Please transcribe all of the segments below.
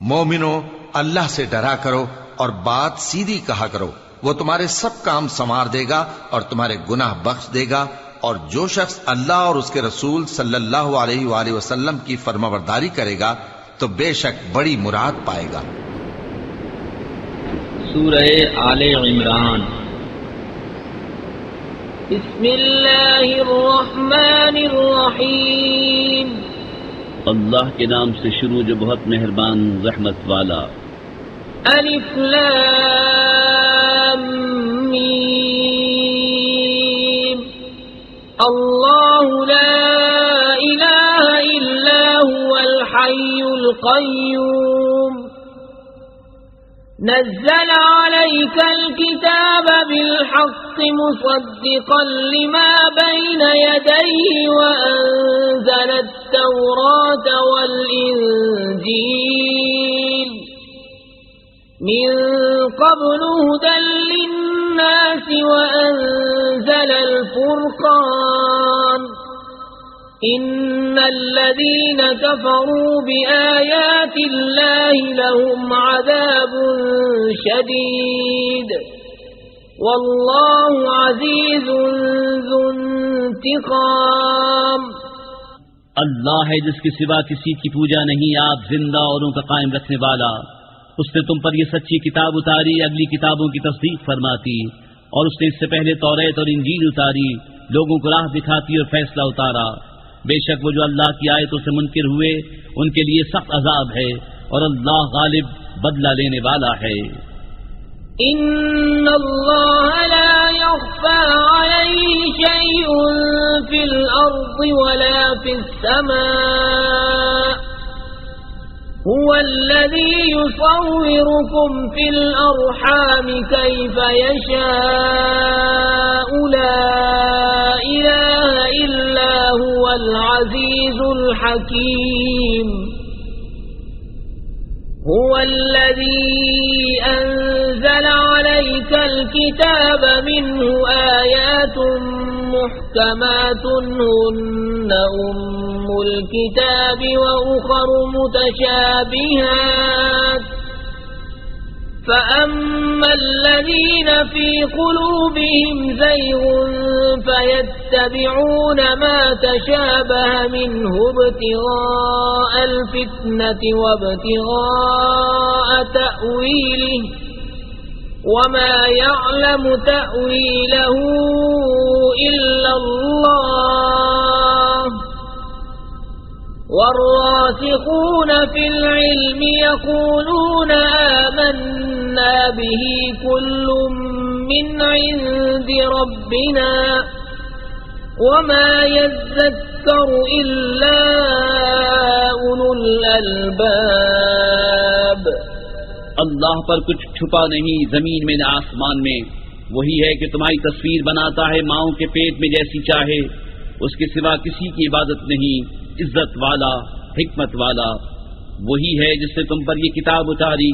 مومنو اللہ سے ڈرا کرو اور بات سیدھی کہا کرو، وہ تمہارے سب کام سنوار دے گا اور تمہارے گناہ بخش دے گا، اور جو شخص اللہ اور اس کے رسول صلی اللہ علیہ وآلہ وسلم کی فرمانبرداری کرے گا تو بے شک بڑی مراد پائے گا۔ سورہ آل عمران۔ بسم اللہ الرحمن الرحیم۔ اللہ کے نام سے شروع جو بہت مہربان رحمت والا۔ الف لام میم۔ اللہ لا الہ الا هو الحی القیوم نزل عليك الكتاب بالحق مصدقا لما بين يديه وأنزل التوراة والإنجيل من قبل هدى للناس وأنزل الفرقان إن الذين كفروا بآيات الله لهم عذاب شديد والله عزيز ذو انتقام۔ اللہ ہے جس کے سوا کسی کی پوجا نہیں، آپ زندہ اوروں کا قائم رکھنے والا۔ اس نے تم پر یہ سچی کتاب اتاری، اگلی کتابوں کی تصدیق فرماتی، اور اس نے اس سے پہلے توریت اور انجیل اتاری، لوگوں کو راہ دکھاتی اور فیصلہ اتارا۔ بے شک وہ جو اللہ کی آیتوں سے منکر ہوئے ان کے لیے سخت عذاب ہے، اور اللہ غالب بدلہ لینے والا ہے۔ ان اللہ لا يخفى عليه شيء في الارض ولا في السماء هو الذي يصوركم في الارحام كيف يشاء لا اله الا هو العزيز الحكيم۔ هو الذي أنزل عليك الكتاب منه آيات محكمات هن أم الكتاب وأخر متشابهات فأما الذين في قلوبهم زيغ فيتبعون ما تشابه منه ابتغاء الفتنة وابتغاء تأويله وما يعلم تأويله إلا الله والراسخون في العلم يقولون آمنا به كل من عند ربنا وما يذكر إلا أولو الألباب۔ اللہ پر کچھ چھپا نہیں، زمین میں نہ آسمان میں، وہی ہے کہ تمہاری تصویر بناتا ہے ماؤں کے پیٹ میں جیسی چاہے، اس کے سوا کسی کی عبادت نہیں، عزت والا حکمت والا وہی ہے جس نے تم پر یہ کتاب اتاری۔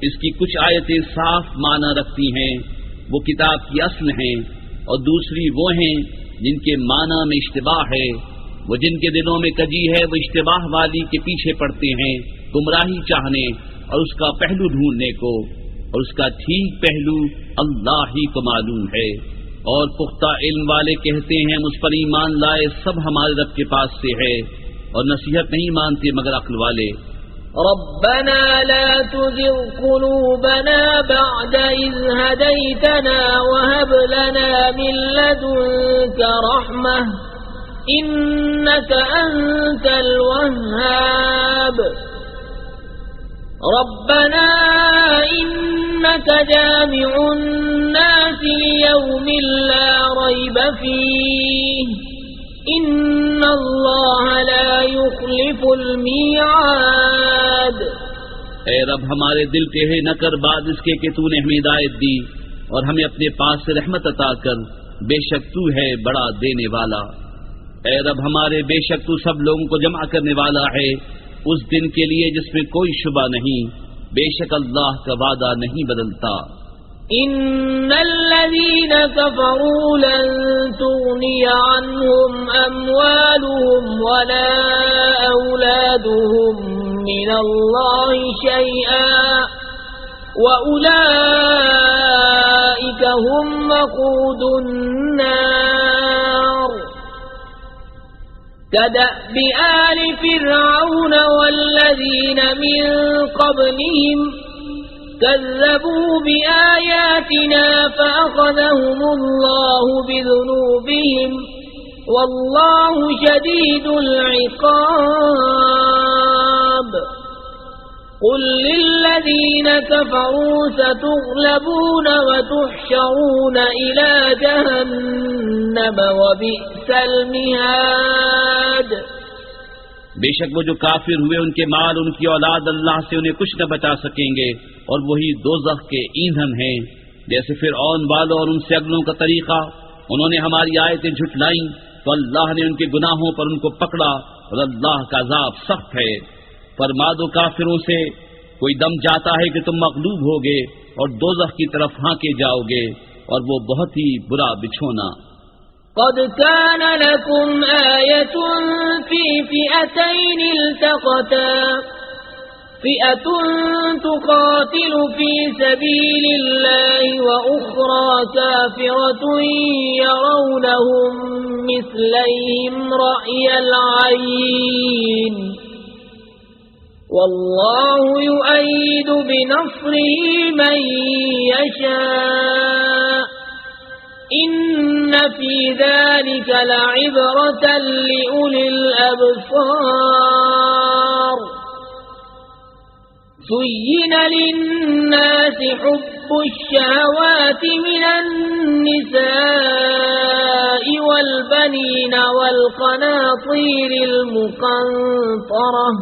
اس کی کچھ آیتیں صاف معنی رکھتی ہیں، وہ کتاب کی اصل ہیں، اور دوسری وہ ہیں جن کے معنی میں اشتباہ ہے، وہ جن کے دلوں میں کجی ہے وہ اشتباہ والی کے پیچھے پڑتے ہیں، گمراہی چاہنے اور اس کا پہلو ڈھونڈنے کو، اور اس کا ٹھیک پہلو اللہ ہی کو معلوم ہے۔ اور پختہ علم والے کہتے ہیں مجھ پر ایمان لائے سب ہمارے رب کے پاس سے ہے، اور نصیحت نہیں مانتے مگر عقل والے۔ ربنا لا تزغ قلوبنا بعد إذ هديتنا وهب لنا من لدنك رحمة إنك أنت الوهاب۔ ربنا إنك جامع الناس ليوم لا ريب فيه إن الله لا يخلف الميعاد۔ اے رب ہمارے دل ٹیڑھے نہ کر بعد اس کے کہ تو نے ہمیں ہدایت دی، اور ہمیں اپنے پاس سے رحمت عطا کر، بے شک تو ہے بڑا دینے والا۔ اے رب ہمارے بے شک تو سب لوگوں کو جمع کرنے والا ہے اس دن کے لیے جس میں کوئی شبہ نہیں، بے شک اللہ کا وعدہ نہیں بدلتا۔ ان الذين كفروا لن تغني عنهم اموالهم ولا اولادهم من الله شيئا وأولئك هم وقود النار كدأب آل فرعون والذين من قبلهم كذبوا بآياتنا فأخذهم الله بذنوبهم والله شديد العقاب قل للذين كفروا ستغلبون وتحشرون إلى جهنم وبئس المهاد. بے شک وہ جو کافر ہوئے ان کے مال ان کی اولاد اللہ سے انہیں کچھ نہ بچا سکیں گے اور وہی دوزخ کے ایندھن ہیں. جیسے فرعون والوں اور ان سے اگلوں کا طریقہ، انہوں نے ہماری آیتیں جھٹلائیں تو اللہ نے ان کے گناہوں پر ان کو پکڑا اور اللہ کا عذاب سخت ہے. فرما دو کافروں سے کوئی دم جاتا ہے کہ تم مغلوب ہوگے اور دوزخ کی طرف ہانکے جاؤ گے اور وہ بہت ہی برا بچھونا. قد كان لكم آية في فئتين التقتا فئة تقاتل في سبيل الله وأخرى كافرة يرونهم مثليهم رأي العين والله يؤيد بنصره من يشاء إن في ذلك لعبرة لأولي الأبصار. زين للناس حب الشهوات من النساء والبنين والقناطير المقنطرة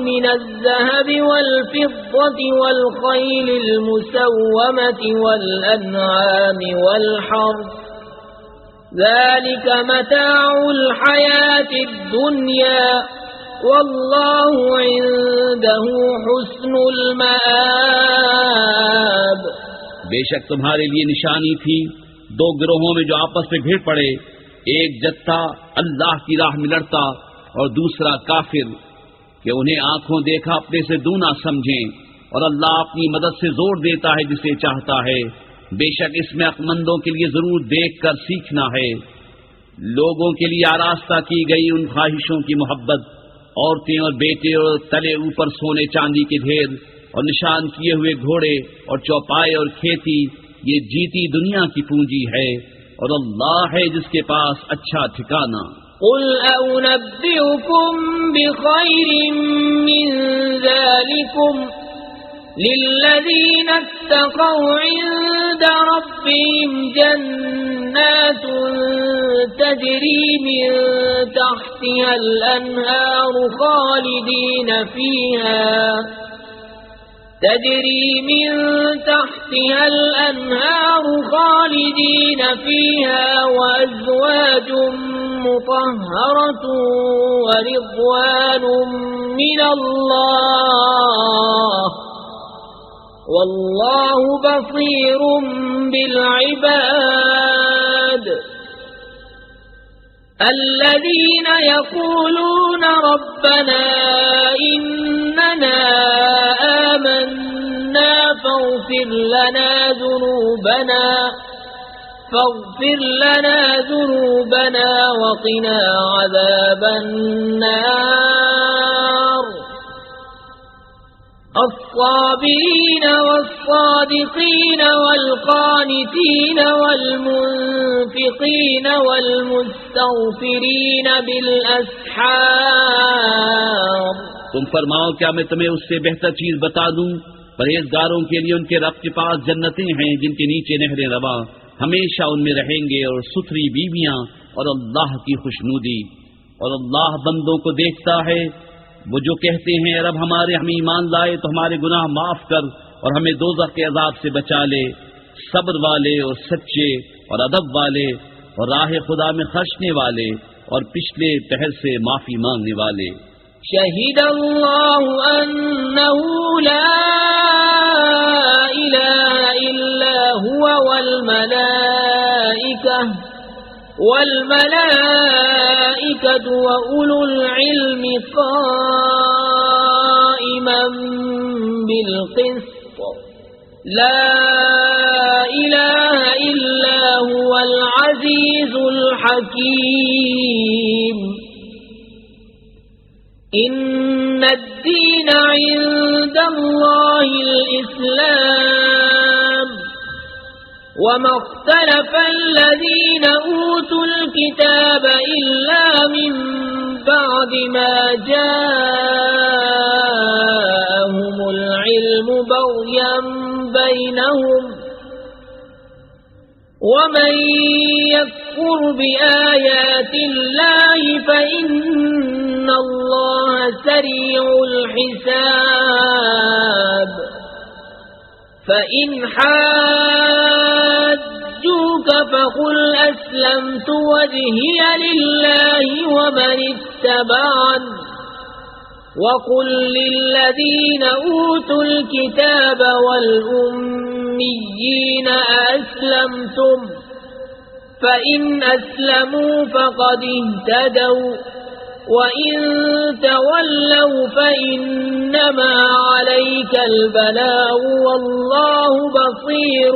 من الذهب والفضة والخيل المسومة والأنعام والحرث ذلك متاع الحياة الدنيا والله عنده حسن المآب. بے شک تمہارے لیے نشانی تھی دو گروہوں میں جو آپس میں بھیڑ پڑے، ایک جتھا اللہ کی راہ میں لڑتا اور دوسرا کافر کہ انہیں آنکھوں دیکھا اپنے سے دونا سمجھیں، اور اللہ اپنی مدد سے زور دیتا ہے جسے چاہتا ہے. بے شک اس میں عقلمندوں کے لیے ضرور دیکھ کر سیکھنا ہے. لوگوں کے لیے آراستہ کی گئی ان خواہشوں کی محبت، عورتیں اور بیٹے اور تلے اوپر سونے چاندی کے ڈھیر اور نشان کیے ہوئے گھوڑے اور چوپائے اور کھیتی، یہ جیتی دنیا کی پونجی ہے اور اللہ ہے جس کے پاس اچھا ٹھکانہ. قل أنبئكم بخير من ذلكم للذين اتقوا عند ربهم جنات تجري من تحتها الأنهار خالدين فيها وأزواج مطهرة ورضوان من الله والله بصير بالعباد. الذين يقولون ربنا إننا آمنا فاغفر لنا ذنوبنا وقنا عذاب النار. الصابرين والصادقين والقانتين والمنفقين والمستغفرين بالأسحار. تم فرماؤ کیا میں تمہیں اس سے بہتر چیز بتا دوں؟ پرہیزگاروں کے لیے ان کے رب کے پاس جنتیں ہیں جن کے نیچے نہریں رواں، ہمیشہ ان میں رہیں گے، اور ستھری بیویاں اور اللہ کی خوشنودی. اور اللہ بندوں کو دیکھتا ہے. وہ جو کہتے ہیں رب ہمارے ہم ایمان لائے تو ہمارے گناہ معاف کر اور ہمیں دوزخ کے عذاب سے بچا لے. صبر والے اور سچے اور ادب والے اور راہ خدا میں خرچنے والے اور پچھلے پہر سے معافی مانگنے والے. شہید اللہ انہ لا الہ الا هو والملائکہ والملائكة وأولو العلم قائما بالقسط لا إله إلا هو العزيز الحكيم إن الدين عند الله الإسلام وما اختلف الذين أوتوا الكتاب إلا من بعد ما جاءهم العلم بغيا بينهم ومن يكفر بآيات الله فإن الله سريع الحساب فإن حاجوك فقل أسلمت وجهي لله ومن اتبعني وقل للذين أوتوا الكتاب والأميين أسلمتم فإن أسلموا فقد اهتدوا وإن تولوا فإنما عليك البلاغ والله بصير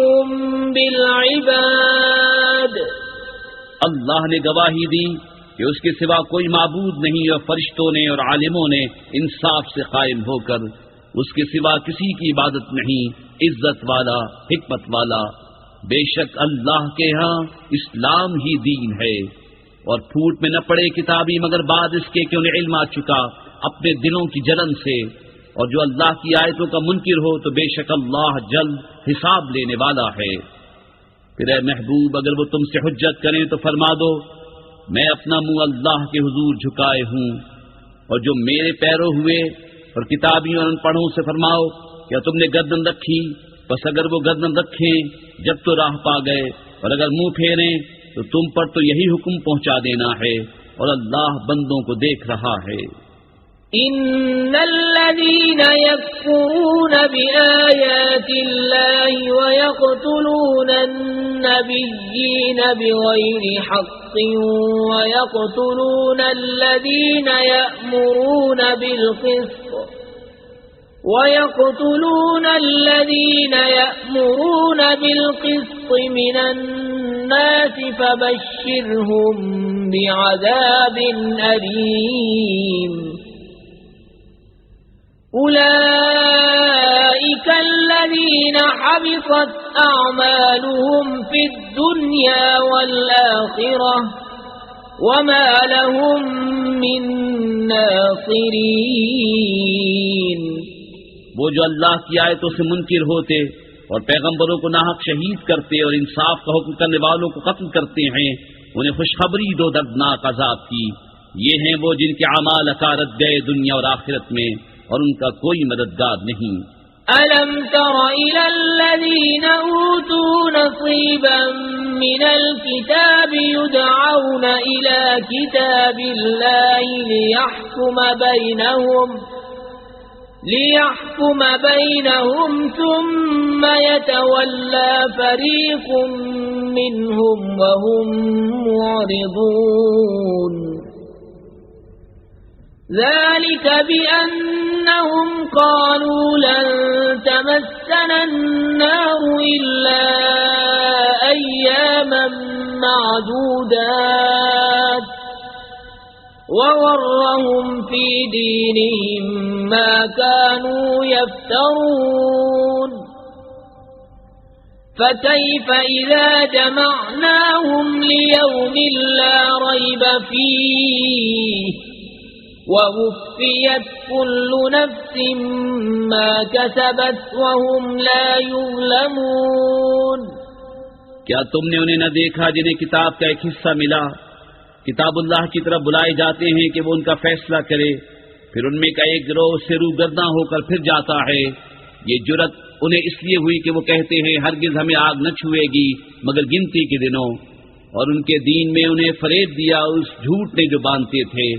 بالعباد. اللہ نے گواہی دی کہ اس کے سوا کوئی معبود نہیں اور فرشتوں نے اور عالموں نے انصاف سے قائم ہو کر اس کے سوا کسی کی عبادت نہیں، عزت والا حکمت والا. بے شک اللہ کے ہاں اسلام ہی دین ہے، اور پھوٹ میں نہ پڑے کتابی مگر بعد اس کے کہ انہیں علم آ چکا اپنے دلوں کی جلن سے، اور جو اللہ کی آیتوں کا منکر ہو تو بے شک اللہ جلد حساب لینے والا ہے. پھر اے محبوب اگر وہ تم سے حجت کریں تو فرما دو میں اپنا منہ اللہ کے حضور جھکائے ہوں، اور جو میرے پیرو ہوئے اور کتابیوں اور ان پڑھوں سے فرماؤ کیا تم نے گردن رکھی؟ بس اگر وہ گردن رکھیں جب تو راہ پا گئے، اور اگر منہ پھیریں تو تم پر تو یہی حکم پہنچا دینا ہے، اور اللہ بندوں کو دیکھ رہا ہے. ان الذين يكفرون بآيات الله ويقتلون النبيين بغير حق ويقتلون الذين يأمرون بالقسط من الناس فبشرهم بعذاب أليم. أولئك الذين حبطت أعمالهم في الدنيا والآخرة وما لهم من ناصرين. وہ جو اللہ کی آیتوں سے منکر ہوتے اور پیغمبروں کو ناحق شہید کرتے اور انصاف کا حکم کرنے والوں کو قتل کرتے ہیں انہیں خوشخبری دو دردناک عذاب کی. یہ ہیں وہ جن کے اعمال اکارت گئے دنیا اور آخرت میں اور ان کا کوئی مددگار نہیں. أَلَمْ تَرَ إِلَى الَّذِينَ أُوتُوا نَصِيبًا مِنَ الْكِتَابِ يُدْعَوْنَ إِلَى كِتَابِ اللَّهِ لِيَحْكُمَ بَيْنَهُمْ ثُمَّ يَتَوَلَّى فَرِيقٌ مِّنْهُمْ وَهُمْ مُعْرِضُونَ. ذلك بأنهم قالوا لن تمسنا النار إلا أياما معدودات وغرهم في دينهم ما كانوا يفترون. فكيف إذا جمعناهم ليوم لا ريب فيه ووفيت كل نفس ما كسبت وهم لا يظلمون. کیا تم نے انہیں نہ دیکھا جنہیں کتاب کا ایک حصہ ملا؟ کتاب اللہ کی طرف بلائے جاتے ہیں کہ وہ ان کا فیصلہ کرے، پھر ان میں کا ایک گروہ سے روگرداں ہو کر پھر جاتا ہے. یہ جرت انہیں اس لیے ہوئی کہ وہ کہتے ہیں ہرگز ہمیں آگ نہ چھوئے گی مگر گنتی کے دنوں، اور ان کے دین میں انہیں فریب دیا اس جھوٹ نے جو باندھتے تھے.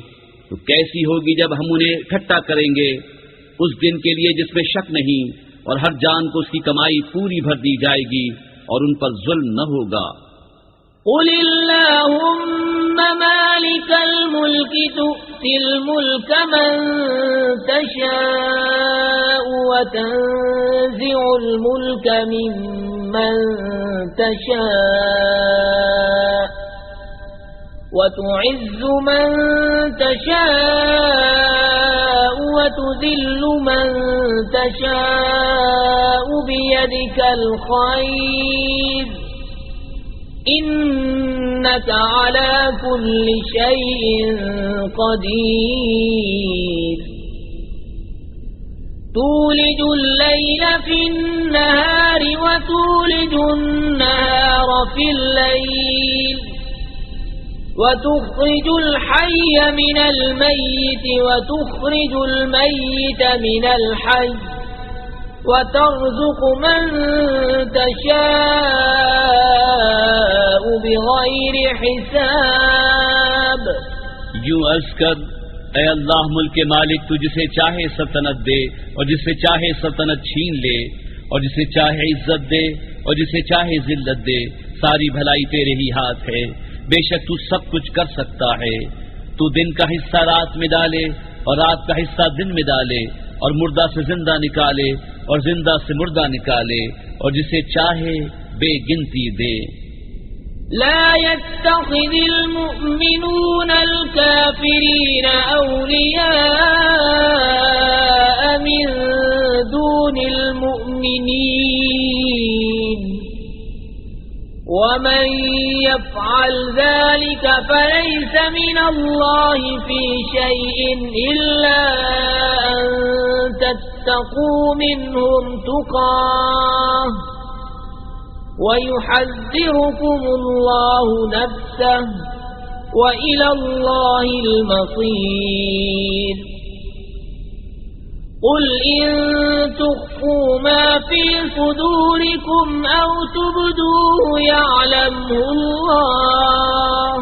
تو کیسی ہوگی جب ہم انہیں اکٹھا کریں گے اس دن کے لیے جس میں شک نہیں، اور ہر جان کو اس کی کمائی پوری بھر دی جائے گی اور ان پر ظلم نہ ہوگا. قل اللهم مالك الملك تؤتي الملك من تشاء وتنزع الملك ممن تشاء وتعز من تشاء وتذل من تشاء بيدك الخير إنك على كل شيء قدير تولج الليل في النهار وتولج النهار في الليل وتخرج الحي من الميت وتخرج الميت من الحي وترزق من تشاء بغير حساب. یوں عرض کر اے اللہ ملک مالک تو جسے چاہے سلطنت دے اور جسے چاہے سلطنت چھین لے اور جسے چاہے عزت دے اور جسے چاہے ذلت دے. ساری بھلائی تیرے ہی ہاتھ ہے. بے شک تو سب کچھ کر سکتا ہے. تو دن کا حصہ رات میں ڈالے اور رات کا حصہ دن میں ڈالے اور مردہ سے زندہ نکالے اور زندہ سے مردہ نکالے اور جسے چاہے بے گنتی دے. لا يتخذ المؤمنون الكافرين أولياء من دون المؤمنين ومن يفعل ذلك فليس من الله في شيء إلا أن تتقوا منهم تقاه ويحذركم الله نفسه وإلى الله المصير. قل إن تخفوا ما في صدوركم أو تبدوه يعلمه الله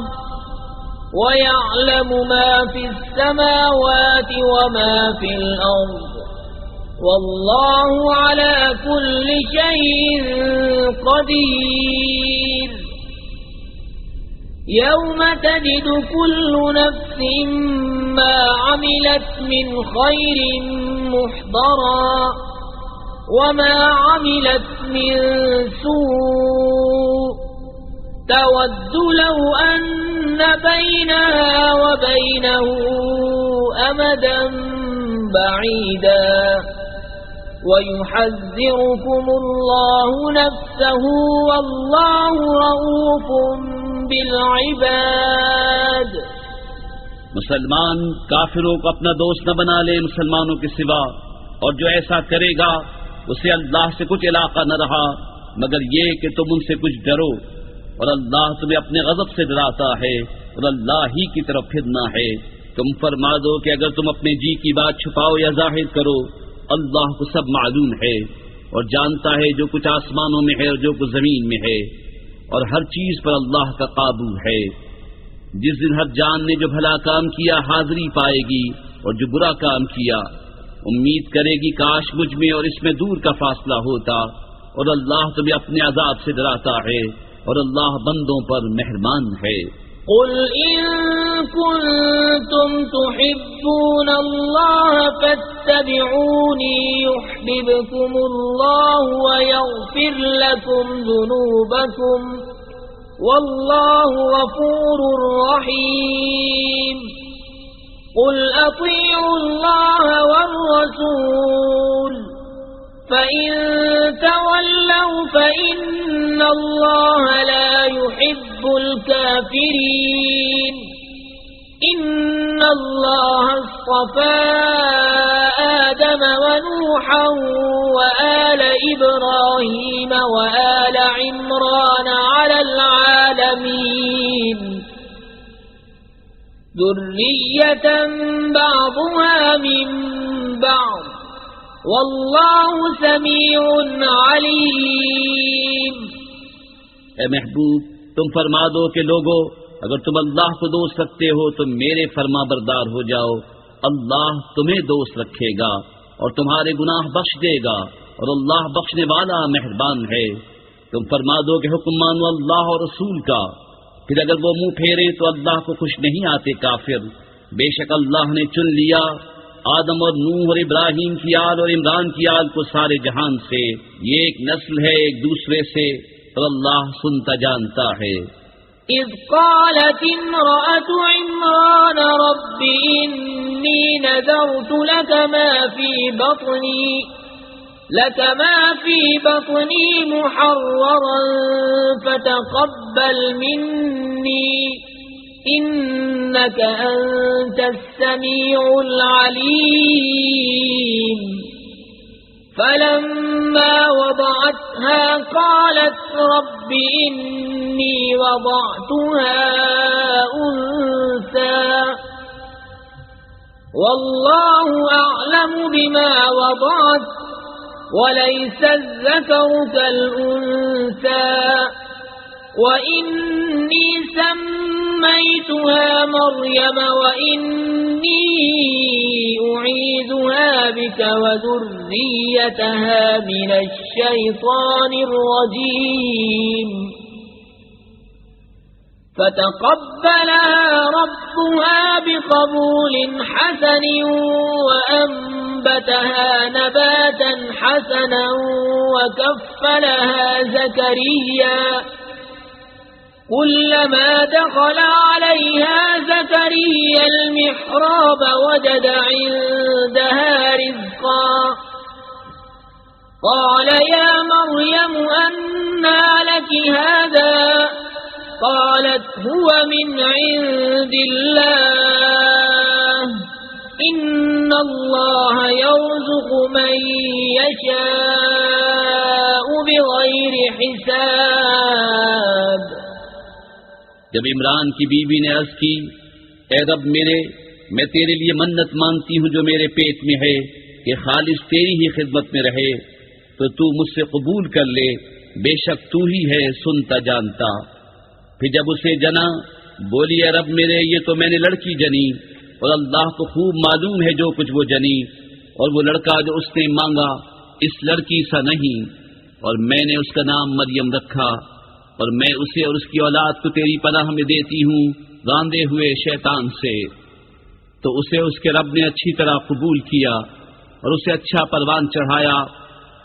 ويعلم ما في السماوات وما في الأرض والله على كل شيء قدير. يوم تجد كل نفس ما عملت من خير محضرا وما عملت من سوء تود لو أن بينها وبينه أمدا بعيدا ويحذركم الله نفسه والله رؤوف بالعباد. مسلمان کافروں کو اپنا دوست نہ بنا لے مسلمانوں کے سوا، اور جو ایسا کرے گا اسے اللہ سے کچھ علاقہ نہ رہا مگر یہ کہ تم ان سے کچھ ڈرو، اور اللہ تمہیں اپنے غضب سے ڈراتا ہے اور اللہ ہی کی طرف پھرنا ہے. تم فرما دو کہ اگر تم اپنے جی کی بات چھپاؤ یا ظاہر کرو اللہ کو سب معلوم ہے اور جانتا ہے جو کچھ آسمانوں میں ہے اور جو کچھ زمین میں ہے، اور ہر چیز پر اللہ کا قابو ہے. جس دن ہر جان نے جو بھلا کام کیا حاضری پائے گی اور جو برا کام کیا امید کرے گی کاش مجھ میں اور اس میں دور کا فاصلہ ہوتا. اور اللہ تمہیں اپنے عذاب سے ڈراتا ہے اور اللہ بندوں پر مہربان ہے. قل إن كنتم تحبون الله فاتبعوني يحببكم الله ويغفر لكم ذنوبكم والله غفور رحيم. قل أطيعوا الله والرسول فإن تولوا فإن الله لا يحب الكافرين. إن الله اصطفى آدم ونوحا وآل إبراهيم وآل عمران على العالمين ذرية بعضها من بعض واللہ سمیع علیم. اے محبوب تم فرما دو کہ لوگو اگر تم اللہ کو دوست رکھتے ہو تو میرے فرما بردار ہو جاؤ. اللہ تمہیں دوست رکھے گا اور تمہارے گناہ بخش دے گا اور اللہ بخشنے والا مہربان ہے. تم فرما دو کہ حکم مانو اللہ اور رسول کا پھر اگر وہ منہ پھیرے تو اللہ کو خوش نہیں آتے کافر. بے شک اللہ نے چن لیا آدم اور نوح اور ابراہیم کی آل اور عمران کی آل کو سارے جہان سے. یہ ایک نسل ہے ایک دوسرے سے، اور اللہ سنتا جانتا ہے. إذ قالت امرأة عمران رب إني نذرت لك ما في بطني محررا فتقبل مني إنك أنت السميع العليم. فلما وضعتها قالت رب إني وضعتها أنثى والله أعلم بما وضعت وليس الذكر كالأنثى وإني سميتها مريم وإني أعيذها بك وذريتها من الشيطان الرجيم. فتقبلها ربها بقبول حسن وأنبتها نباتا حسنا وكفلها زكريا. كلما دخل عليها زكريا المحراب وجد عندها رزقا قال يا مريم أنى لك هذا قالت هو من عند الله إن الله يرزق من يشاء بغير حساب. جب عمران کی بیوی نے عرض کی اے رب میرے، میں تیرے لیے منت مانگتی ہوں جو میرے پیٹ میں ہے کہ خالص تیری ہی خدمت میں رہے، تو تو مجھ سے قبول کر لے، بے شک تو ہی ہے سنتا جانتا. پھر جب اسے جنا بولی اے رب میرے، یہ تو میں نے لڑکی جنی اور اللہ کو خوب معلوم ہے جو کچھ وہ جنی، اور وہ لڑکا جو اس نے مانگا اس لڑکی سا نہیں، اور میں نے اس کا نام مریم رکھا، اور میں اسے اور اس کی اولاد کو تیری پناہ میں دیتی ہوں راندے ہوئے شیطان سے. تو اسے اس کے رب نے اچھی طرح قبول کیا اور اسے اچھا پروان چڑھایا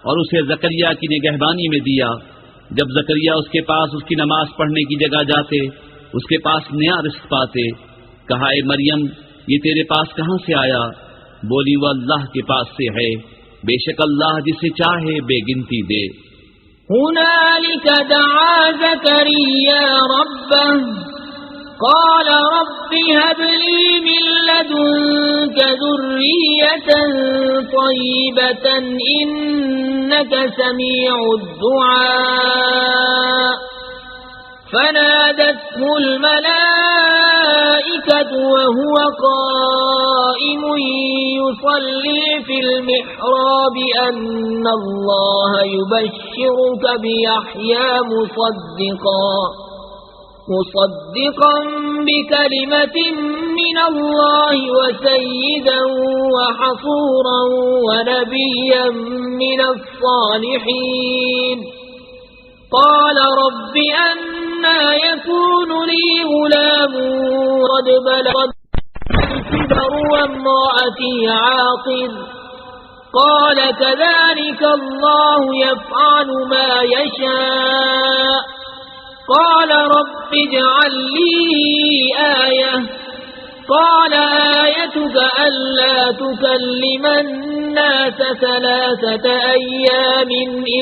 اور اسے زکریا کی نگہبانی میں دیا. جب زکریا اس کے پاس اس کی نماز پڑھنے کی جگہ جاتے اس کے پاس نیا رزق پاتے. کہا اے مریم یہ تیرے پاس کہاں سے آیا؟ بولی وہ اللہ کے پاس سے ہے، بے شک اللہ جسے چاہے بے گنتی دے. هنالك دعا زكريا ربه قال رب هب لي من لدنك ذرية طيبة إنك سميع الدعاء. فنادته الملائكة وهو قائم يصلي في المحراب أن الله يبشرك بيحيى مصدقا بكلمة من الله وسيدا وحصورا ونبيا من الصالحين. قال رب أنى يكون لي غلام قد بلغت الكبر وامرأتي عاقر. قال كذلك الله يفعل ما يشاء. قال رب اجعل لي آية. قال آيتك ألا تكلم الناس 3 أيام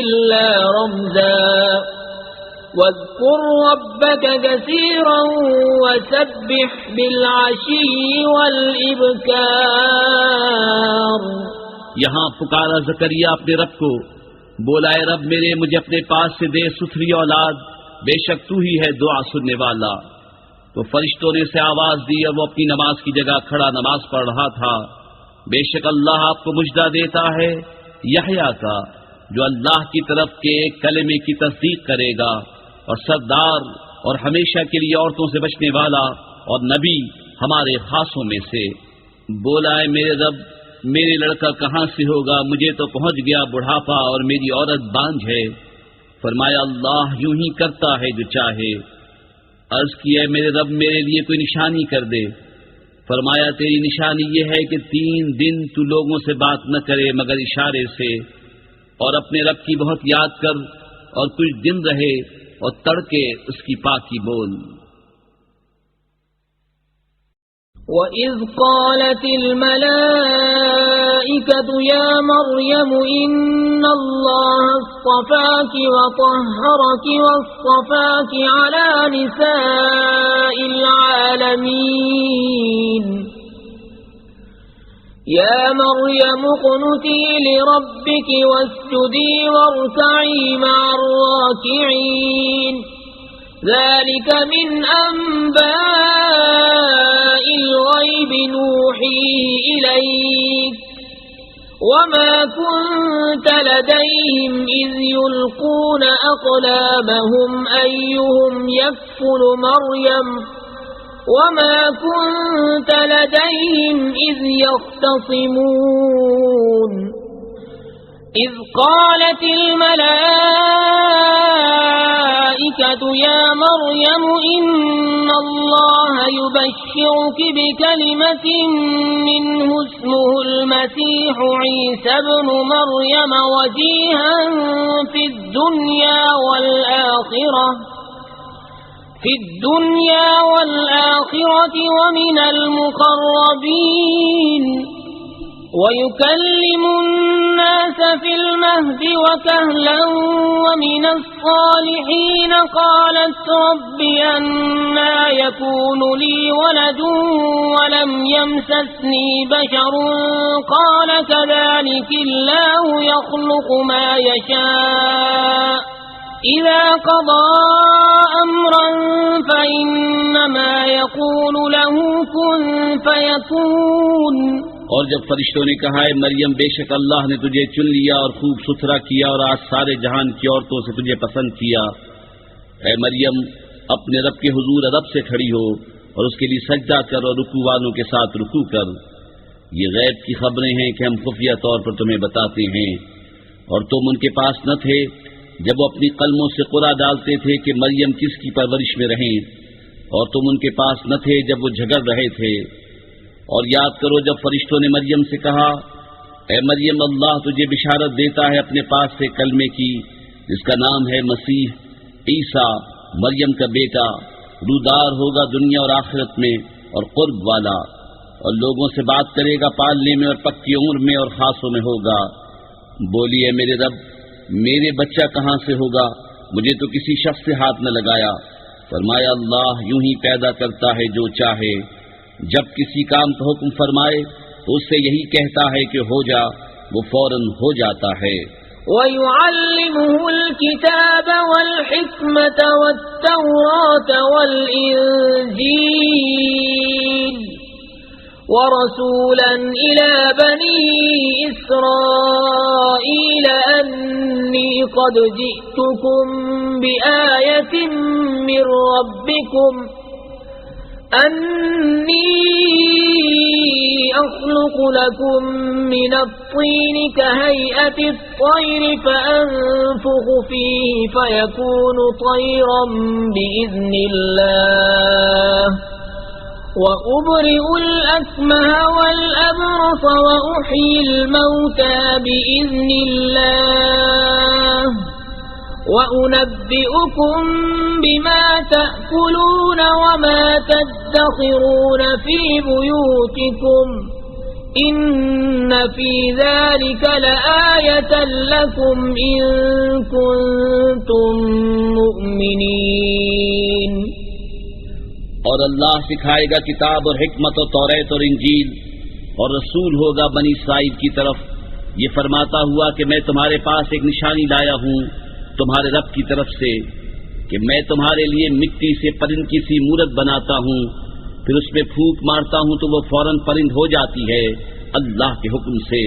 إلا رمزا واذكر ربك كثيرا وسبح بالعشي والإبكار. یہاں پکارا زکریا اپنے رب کو، بولا اے رب میرے مجھے اپنے پاس سے دے ستھری اولاد، بے شک تو ہی ہے دعا سننے والا. تو فرشتوں نے اسے آواز دی اور وہ اپنی نماز کی جگہ کھڑا نماز پڑھ رہا تھا. بے شک اللہ آپ کو مجدہ دیتا ہے یحییٰ کا، جو اللہ کی طرف کے ایک کلمے کی تصدیق کرے گا، اور سردار اور ہمیشہ کے لیے عورتوں سے بچنے والا اور نبی ہمارے خاصوں میں سے. بولا ہے میرے رب میرے لڑکا کہاں سے ہوگا، مجھے تو پہنچ گیا بڑھاپا اور میری عورت بانجھ ہے. فرمایا اللہ یوں ہی کرتا ہے جو چاہے. عرض کیا میرے رب میرے لیے کوئی نشانی کر دے. فرمایا تیری نشانی یہ ہے کہ 3 دن تو لوگوں سے بات نہ کرے مگر اشارے سے، اور اپنے رب کی بہت یاد کر اور کچھ دن رہے اور تڑکے اس کی پاکی بول. وَإِذْ قَالَتِ الْمَلَائِكَةُ يَا مَرْيَمُ إِنَّ اللَّهَ اصْطَفَاكِ وَطَهَّرَكِ وَاصْطَفَاكِ عَلَى نِسَاءِ الْعَالَمِينَ. يَا مَرْيَمُ اقْنُتِي لِرَبِّكِ وَاسْجُدِي وَارْكَعِي مَعَ الرَّاكِعِينَ. ذلك من أنباء الغيب نوحيه إليك وما كنت لديهم إذ يلقون أقلامهم أيهم يكفل مريم وما كنت لديهم إذ يختصمون. إذ قالت الملائكة يا مريم إن الله يبشرك بكلمة منه اسمه المسيح عيسى ابن مريم وجيها في الدنيا والآخرة ومن المقربين ويكلم الناس في المهد وكهلا ومن الصالحين. قالت رب أنى يكون لي ولد ولم يمسسني بشر قال كذلك الله يخلق ما يشاء إذا قضى أمرا فإنما يقول له كن فيكون. اور جب فرشتوں نے کہا ہے مریم بے شک اللہ نے تجھے چن لیا اور خوب ستھرا کیا اور آج سارے جہان کی عورتوں سے تجھے پسند کیا، اے مریم اپنے رب کے حضور ادب سے کھڑی ہو اور اس کے لیے سجدہ کر اور رکوع والوں کے ساتھ رکوع کر. یہ غیب کی خبریں ہیں کہ ہم خفیہ طور پر تمہیں بتاتے ہیں، اور تم ان کے پاس نہ تھے جب وہ اپنی قلموں سے قرعہ ڈالتے تھے کہ مریم کس کی پرورش میں رہیں، اور تم ان کے پاس نہ تھے جب وہ جھگڑ رہے تھے. اور یاد کرو جب فرشتوں نے مریم سے کہا اے مریم اللہ تجھے بشارت دیتا ہے اپنے پاس سے کلمے کی جس کا نام ہے مسیح عیسیٰ مریم کا بیٹا، رودار ہوگا دنیا اور آخرت میں اور قرب والا، اور لوگوں سے بات کرے گا پالنے میں اور پکی عمر میں اور خاصوں میں ہوگا. بولی اے میرے رب میرے بچہ کہاں سے ہوگا، مجھے تو کسی شخص سے ہاتھ نہ لگایا. فرمایا اللہ یوں ہی پیدا کرتا ہے جو چاہے، جب کسی کام کا حکم فرمائے تو اس سے یہی کہتا ہے کہ ہو جا، وہ فوراً ہو جاتا ہے. وَيُعَلِّمُهُ الْكِتَابَ وَالْحِكْمَةَ وَالتَّوْرَاةَ وَالْإِنْجِيلَ وَرَسُولًا إِلَى بَنِي إِسْرَائِيلَ أَنِّي قَدْ جِئْتُكُمْ بِآيَةٍ مِّن رَّبِّكُمْ أَنِّي أَخْلُقُ لَكُم مِّنَ الطِّينِ كَهَيْئَةِ الطَّيْرِ فَأَنفُخُ فِيهِ فَيَكُونُ طَيْرًا بِإِذْنِ اللَّهِ وَأُبْرِئُ الْأَكْمَهَ وَالْأَبْرَصَ وَأُحْيِي الْمَوْتَى بِإِذْنِ اللَّهِ وَأُنَبِّئُكُم بِمَا تَأْكُلُونَ وَمَا تَدَّخِرُونَ فِي بُيُوتِكُمْ إِنَّ فِي ذَلِكَ لَآيَةً لَكُمْ إِن كُنتُم مُّؤْمِنِينَ. اور اللہ سکھائے گا کتاب اور حکمت اور توریت اور انجیل، اور رسول ہوگا بنی اسرائیل کی طرف یہ فرماتا ہوا کہ میں تمہارے پاس ایک نشانی لایا ہوں تمہارے رب کی طرف سے کہ میں تمہارے لیے مٹی سے پرند کی سی مورت بناتا ہوں، پھر اس پہ پھونک مارتا ہوں تو وہ فوراً پرند ہو جاتی ہے اللہ کے حکم سے.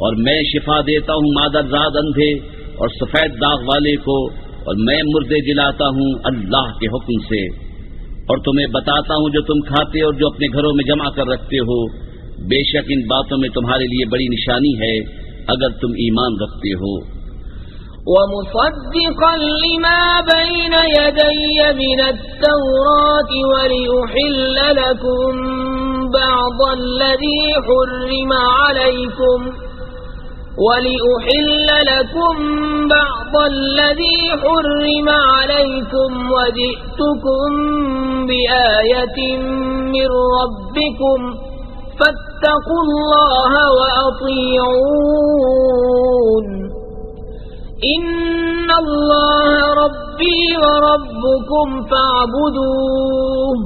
اور میں شفا دیتا ہوں مادرزاد اندھے اور سفید داغ والے کو، اور میں مردے جلاتا ہوں اللہ کے حکم سے. اور تمہیں بتاتا ہوں جو تم کھاتے اور جو اپنے گھروں میں جمع کر رکھتے ہو، بے شک ان باتوں میں تمہارے لیے بڑی نشانی ہے اگر تم ایمان رکھتے ہو. ومصدقا لما بين يدي من التوراة ولأحل لكم بعض الذي حرم عليكم وجئتكم بآية من ربكم فاتقوا الله وأطيعون إن الله ربي وربكم فاعبدوه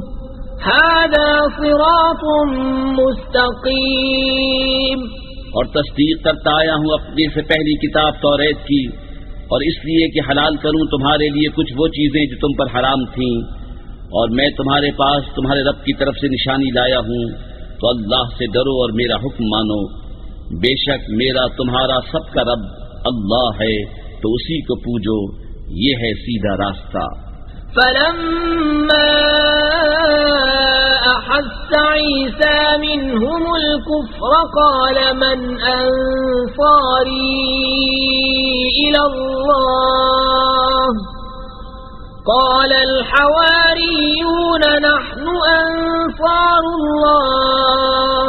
هذا صراط مستقيم۔ اور تصدیق کرتا آیا ہوں اپنے سے پہلی کتاب توریت کی، اور اس لیے کہ حلال کروں تمہارے لیے کچھ وہ چیزیں جو تم پر حرام تھیں، اور میں تمہارے پاس تمہارے رب کی طرف سے نشانی لایا ہوں، تو اللہ سے ڈرو اور میرا حکم مانو، بے شک میرا تمہارا سب کا رب اللہ ہے، تو اسی کو پوجو، یہ ہے سیدھا راستہ۔ فلما أحس عيسى منهم الكفر قال من أنصاري إلى الله قال الحواريون نحن أنصار الله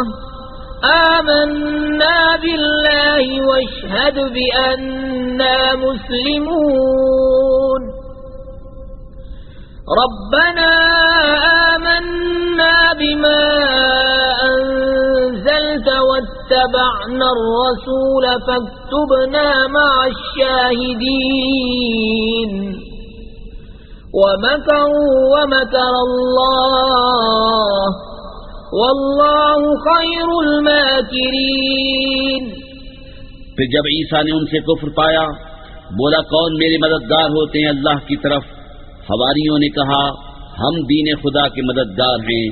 آمنا بالله واشهد بأننا مسلمون ربنا آمنا بما أنزلت واتبعنا الرسول فاكتبنا مع الشاهدين ومكروا ومكر الله والله خير الماكرين۔ پھر جب عیسیٰ نے ان سے کفر پایا بولا کون میرے مددگار ہوتے ہیں اللہ کی طرف؟ حواریوں نے کہا ہم دین خدا کے مددگار ہیں،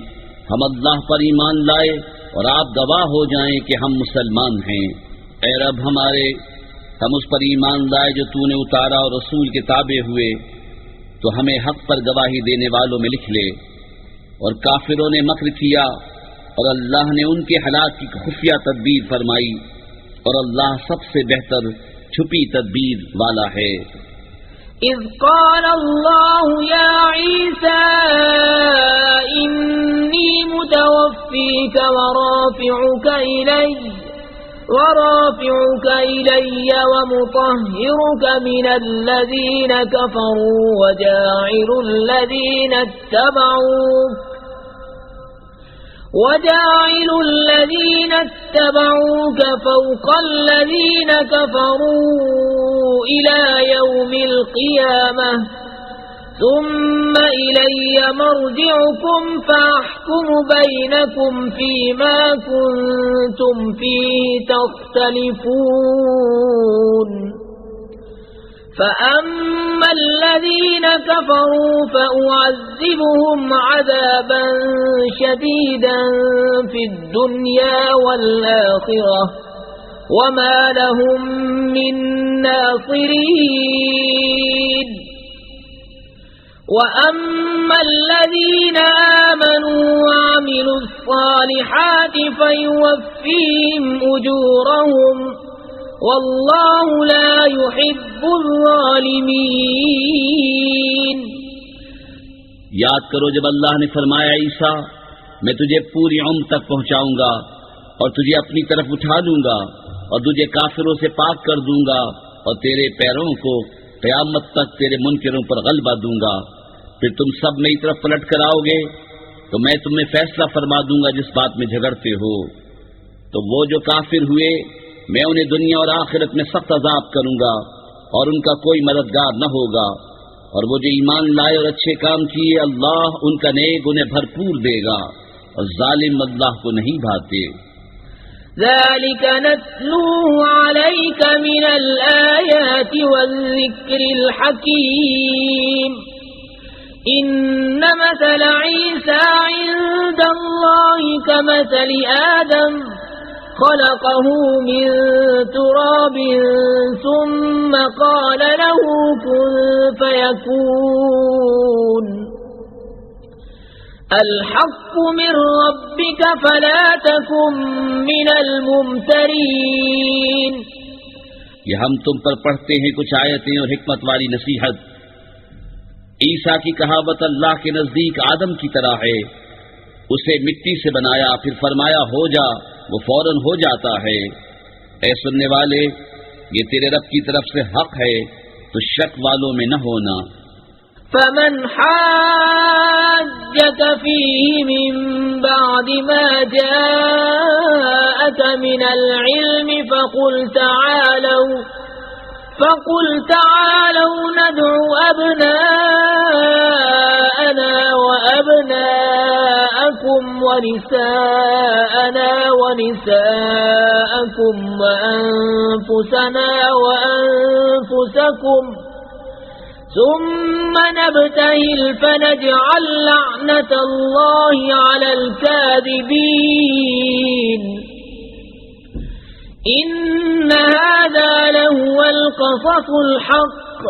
ہم اللہ پر ایمان لائے اور آپ گواہ ہو جائیں کہ ہم مسلمان ہیں۔ اے رب ہمارے، ہم اس پر ایمان لائے جو تو نے اتارا اور رسول کے تابع ہوئے، تو ہمیں حق پر گواہی دینے والوں میں لکھ لے۔ اور کافروں نے مکر کیا اور اللہ نے ان کے ہلاک کی خفیہ تدبیر فرمائی، اور اللہ سب سے بہتر چھپی تدبیر والا ہے۔ إذ قال الله يا عيسى إني متوفيك ورافعك إلي ومطهرك من الذين كفروا وجاعل الذين اتبعوك فوق الذين كفروا إلى يوم القيامة ثم إلي مرجعكم فأحكم بينكم فيما كنتم فيه تختلفون فأما الذين كفروا فأعذبهم عذابا شديدا في الدنيا والآخرة وما لهم من ناصرين وأما الذين آمنوا وعملوا الصالحات فيوفيهم أجورهم والله لا يحب الظالمين۔ یاد کرو جب اللہ نے فرمایا عیسیٰ میں تجھے پوری عمر تک پہنچاؤں گا اور تجھے اپنی طرف اٹھا لوں گا اور تجھے کافروں سے پاک کر دوں گا اور تیرے پیروں کو قیامت تک تیرے منکروں پر غلبہ دوں گا، پھر تم سب میری طرف پلٹ کر آؤ گے تو میں تمہیں فیصلہ فرما دوں گا جس بات میں جھگڑتے ہو۔ تو وہ جو کافر ہوئے میں انہیں دنیا اور آخرت میں سخت عذاب کروں گا اور ان کا کوئی مددگار نہ ہوگا، اور وہ جو ایمان لائے اور اچھے کام کیے اللہ ان کا نیک انہیں بھرپور دے گا، اور ظالم اللہ کو نہیں بھاتے۔ ذلك نتلوه عليك من الآيات والذكر الحكيم إن مثل عيسى عند الله كمثل آدم خلقه من تراب ثم قال له كن فيكون الحق من ربك فلا تكن من الممترين یہ ہم تم پر پڑھتے ہیں کچھ آیتیں اور حکمت والی نصیحت۔ عیسیٰ کی کہاوت اللہ کے نزدیک آدم کی طرح ہے، اسے مٹی سے بنایا پھر فرمایا ہو جا، وہ فوراً ہو جاتا ہے۔ اے سننے والے، یہ تیرے رب کی طرف سے حق ہے، تو شک والوں میں نہ ہونا۔ فمن حاجك فيه من بعد ما جاءك من العلم فقل تعالوا ندع أبناءنا وأبناءكم ونساءنا ونساءكم وأنفسنا وأنفسكم ثم نبتهل فنجعل لعنة الله على الكاذبين إن هذا لهو القصص الحق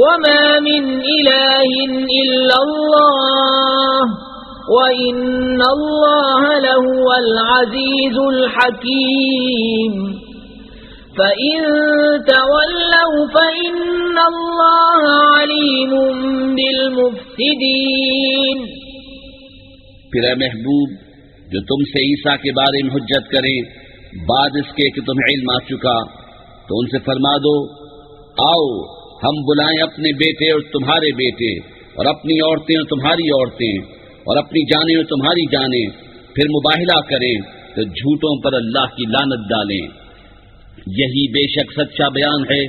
وما من إله إلا الله وإن الله لهو العزيز الحكيم فإن تولوا فإن الله عليم بالمفسدين۔ پھر اے محبوب، جو تم سے عیسیٰ کے بارے میں حجت کریں بعد اس کے کہ تمہیں علم آ چکا، تو ان سے فرما دو آؤ ہم بلائیں اپنے بیٹے اور تمہارے بیٹے، اور اپنی عورتیں اور تمہاری عورتیں، اور اپنی جانیں اور تمہاری جانیں، پھر مباہلہ کریں تو جھوٹوں پر اللہ کی لعنت ڈالیں۔ یہی بے شک سچا بیان ہے،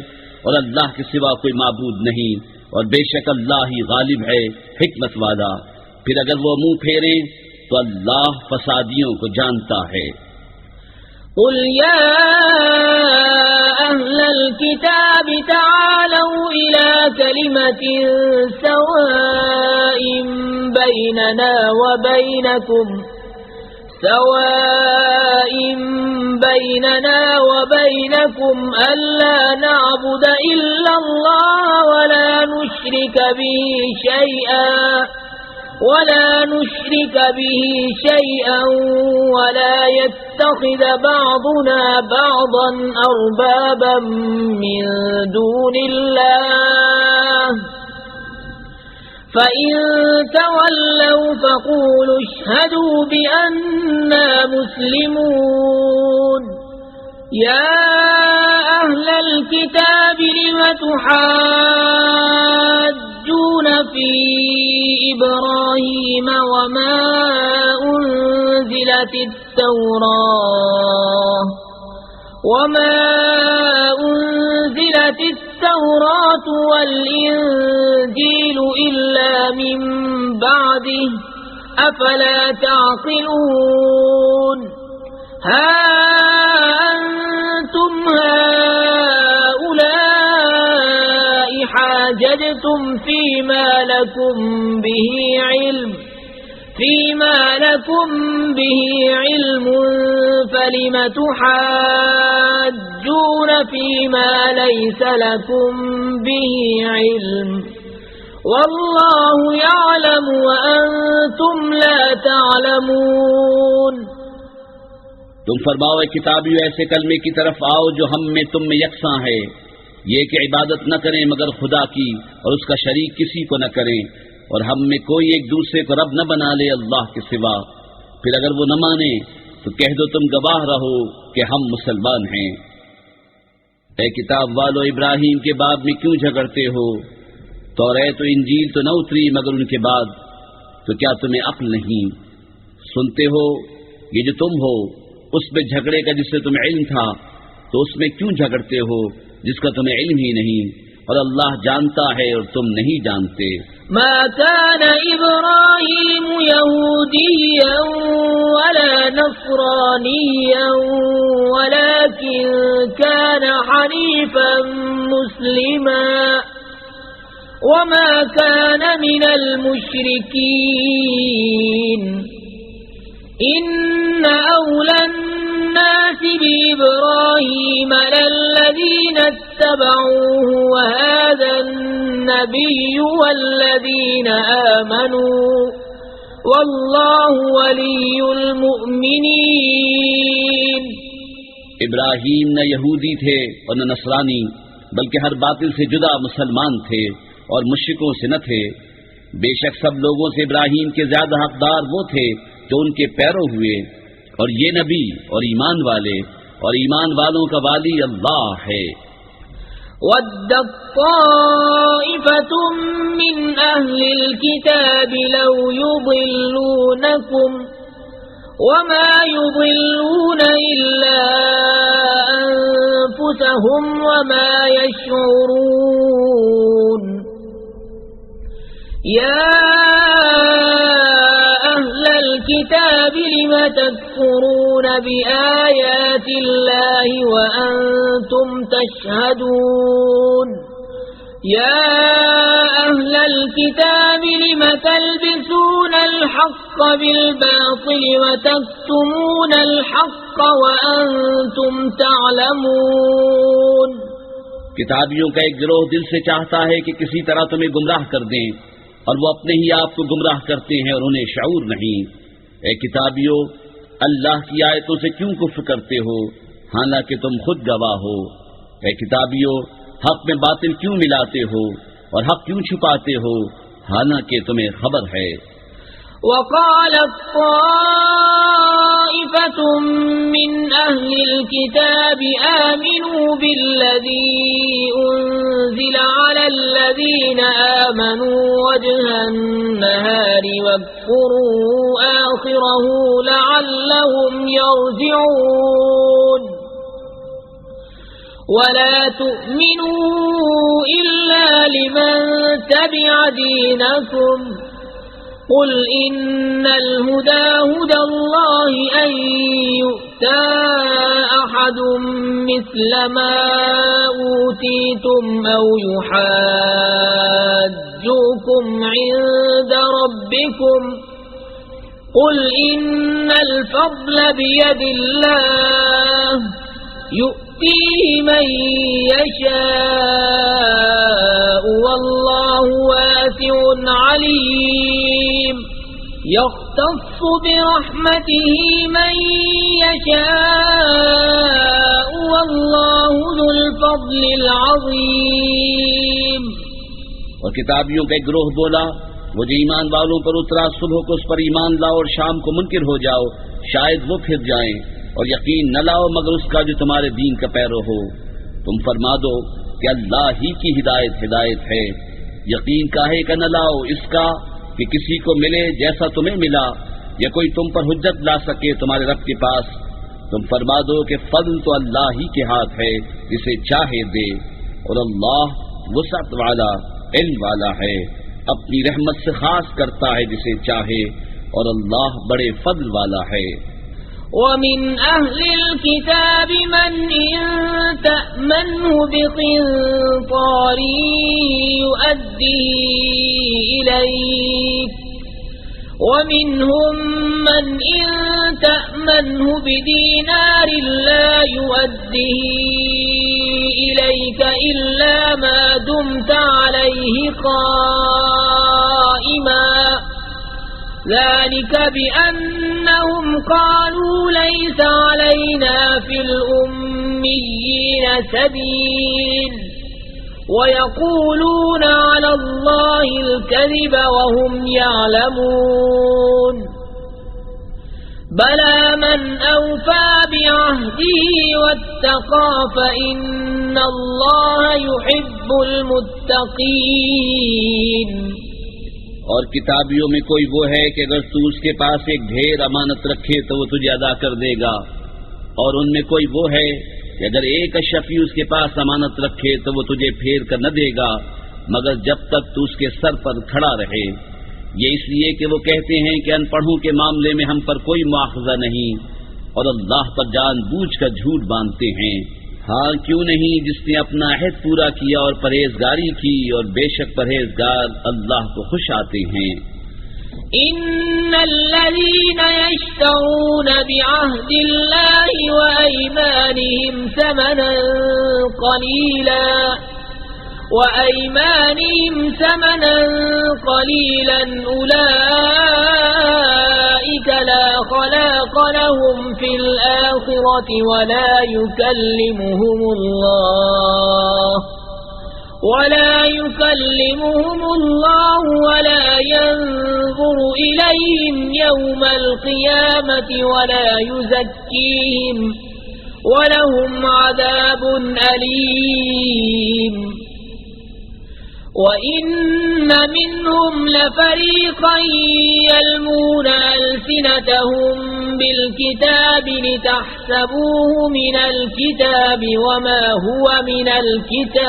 اور اللہ کے سوا کوئی معبود نہیں، اور بے شک اللہ ہی غالب ہے، حکمت والا۔ پھر اگر وہ منہ پھیریں تو اللہ فسادیوں کو جانتا ہے۔ قل يا أهل الكتاب تعالوا إلى كلمة سواء بيننا وبينكم ألا نعبد إلا الله ولا نشرك به شيئا ولا يتخذ بعضنا بعضا أربابا من دون الله فإن تولوا فقولوا اشهدوا بأننا مسلمون۔ يا أهل الكتاب لم تحاجون في إبراهيم وما أنزلت التوراة والإنجيل إلا من بعده أفلا تعقلون۔ ها أنتم هؤلاء حاججتم فيما لكم به علم فلم تحاجون فيما ليس لكم به علم والله يعلم وأنتم لا تعلمون۔ تم فرماؤ اے کتابیو، ایسے کلمے کی طرف آؤ جو ہم میں تم میں یکساں ہے، یہ کہ عبادت نہ کریں مگر خدا کی اور اس کا شریک کسی کو نہ کریں، اور ہم میں کوئی ایک دوسرے کو رب نہ بنا لے اللہ کے سوا۔ پھر اگر وہ نہ مانے تو کہہ دو تم گواہ رہو کہ ہم مسلمان ہیں۔ اے کتاب والو، ابراہیم کے باب میں کیوں جھگڑتے ہو؟ توریت و انجیل تو نہ اتری مگر ان کے بعد، تو کیا تمہیں عقل نہیں؟ سنتے ہو یہ جو تم ہو اس میں جھگڑے کا جس سے تمہیں علم تھا، تو اس میں کیوں جھگڑتے ہو جس کا تمہیں علم ہی نہیں، اور اللہ جانتا ہے اور تم نہیں جانتے۔ ما كان إبراهيم يهوديا ولا نصرانيا ولكن كان حنيفا مسلما وما كان من المشركين إن أولى الناس بإبراهيم للذين اتبعوه وهذا النبي والذين آمنوا والله ولي المؤمنين۔ ابراہیم نہ یہودی تھے اور نہ نصرانی، بلکہ ہر باطل سے جدا مسلمان تھے اور مشرکوں سے نہ تھے۔ بے شک سب لوگوں سے ابراہیم کے زیادہ حقدار وہ تھے جو ان کے پیرو ہوئے، اور یہ نبی اور ایمان والے اور ایمان والوں کا والی اللہ ہے۔ وَدَّت طَّائِفَةٌ مِّنْ أَهْلِ الْكِتَابِ لَوْ يُضِلُّونَكُمْ وَمَا يُضِلُّونَ إِلَّا أَنفُسَهُمْ وَمَا يَشْعُرُونَ يَا أَهْلَ الْكِتَابِ لِمَ تَكْفُرُونَ بِآيَاتِ اللَّهِ وَأَنْتُمْ تَشْهَدُونَ يَا أَهْلَ الْكِتَابِ لِمَ تَلْبِسُونَ الْحَقَّ بِالْبَاطِلِ وَتَكْتُمُونَ الْحَقَّ وَأَنْتُمْ تَعْلَمُونَ۔ کتابیوں کا ایک گروہ دل سے چاہتا ہے کہ کسی طرح تمہیں گمراہ کر دیں، اور وہ اپنے ہی آپ کو گمراہ کرتے ہیں اور انہیں شعور نہیں۔ اے کتابیوں، اللہ کی آیتوں سے کیوں کفر کرتے ہو حالانکہ تم خود گواہ ہو؟ اے کتابیوں، حق میں باطل کیوں ملاتے ہو اور حق کیوں چھپاتے ہو حالانکہ تمہیں خبر ہے؟ وَقَالَتْ طَائِفَةٌ مِّنْ أَهْلِ الْكِتَابِ آمِنُوا بِالَّذِي أُنزِلَ عَلَى الَّذِينَ آمَنُوا وَجْهَ النَّهَارِ وَاكْفُرُوا آخِرَهُ لَعَلَّهُمْ يَرْجِعُونَ وَلَا تُؤْمِنُوا إِلَّا لِمَن تَبِعَ دِينَكُمْ قُلْ إِنَّ الْهُدَى هُدَى اللَّهِ أَن يُؤْتَى أَحَدٌ مِثْلَ مَا أُوتِيتُمْ أَوْ يُحَاجُّوكُمْ عِندَ رَبِّكُمْ قُلْ إِنَّ الْفَضْلَ بِيَدِ اللَّهِ يُؤْتِيهِ مَن يَشَاءُ وَاللَّهُ وَاسِعٌ عَلِيمٌ يَخْتَصُّ بِرَحْمَتِهِ مَن يَشَاءُ وَاللَّهُ ذُو الْفَضْلِ الْعَظِيمِ۔ اور کتابیوں کا ایک گروہ بولا، وہ جو ایمان والوں پر اترا صبح کو اس پر ایمان لاؤ اور شام کو منکر ہو جاؤ، شاید وہ پھر جائیں، اور یقین نہ لاؤ مگر اس کا جو تمہارے دین کا پیرو ہو۔ تم فرما دو کہ اللہ ہی کی ہدایت ہے، یقین کاہے کا نہ لاؤ اس کا کہ کسی کو ملے جیسا تمہیں ملا، یا کوئی تم پر حجت لا سکے تمہارے رب کے پاس۔ تم فرما دو کہ فضل تو اللہ ہی کے ہاتھ ہے، جسے چاہے دے، اور اللہ وسعت والا علم والا ہے، اپنی رحمت سے خاص کرتا ہے جسے چاہے، اور اللہ بڑے فضل والا ہے۔ وَمِنْ أَهْلِ الْكِتَابِ مَنْ إِنْ تَأْمَنْهُ بِقِنْطَارٍ يُؤَدِّهِ إِلَيْكَ وَمِنْهُمْ مَنْ إِنْ تَأْمَنْهُ بِدِينَارٍ لَا يُؤَدِّهِ إِلَيْكَ إِلَّا مَا دُمْتَ عَلَيْهِ قَائِمًا ذلك بأنهم قالوا ليس علينا في الأميين سبيل ويقولون على الله الكذب وهم يعلمون بلى من أوفى بعهده واتقى فإن الله يحب المتقين۔ اور کتابیوں میں کوئی وہ ہے کہ اگر تو اس کے پاس ایک ڈھیر امانت رکھے تو وہ تجھے ادا کر دے گا، اور ان میں کوئی وہ ہے کہ اگر ایک اشرفی اس کے پاس امانت رکھے تو وہ تجھے پھیر کر نہ دے گا مگر جب تک تو اس کے سر پر کھڑا رہے۔ یہ اس لیے کہ وہ کہتے ہیں کہ ان پڑھوں کے معاملے میں ہم پر کوئی مواخذہ نہیں، اور اللہ پر جان بوجھ کر جھوٹ باندھتے ہیں۔ ہاں کیوں نہیں جس نے اپنا عہد پورا کیا اور پرہیزگاری کی، اور بے شک پرہیزگار اللہ کو خوش آتے ہیں۔ ان الذين يشترون بعهد الله وأيمانهم ثمنا قليلا أولئك أولئك لا خلاق لهم في الآخرة ولا يكلمهم الله ولا ينظر إليهم يوم القيامة ولا يزكيهم ولهم عذاب أليم وَإِنَّ مِنْهُمْ لَفَرِيقًا يَلْوُونَ أَلْسِنَتَهُم بِالْكِتَابِ لِتَحْسَبُوهُ مِنَ الْكِتَابِ وَمَا هُوَ مِنَ الْكِتَابِ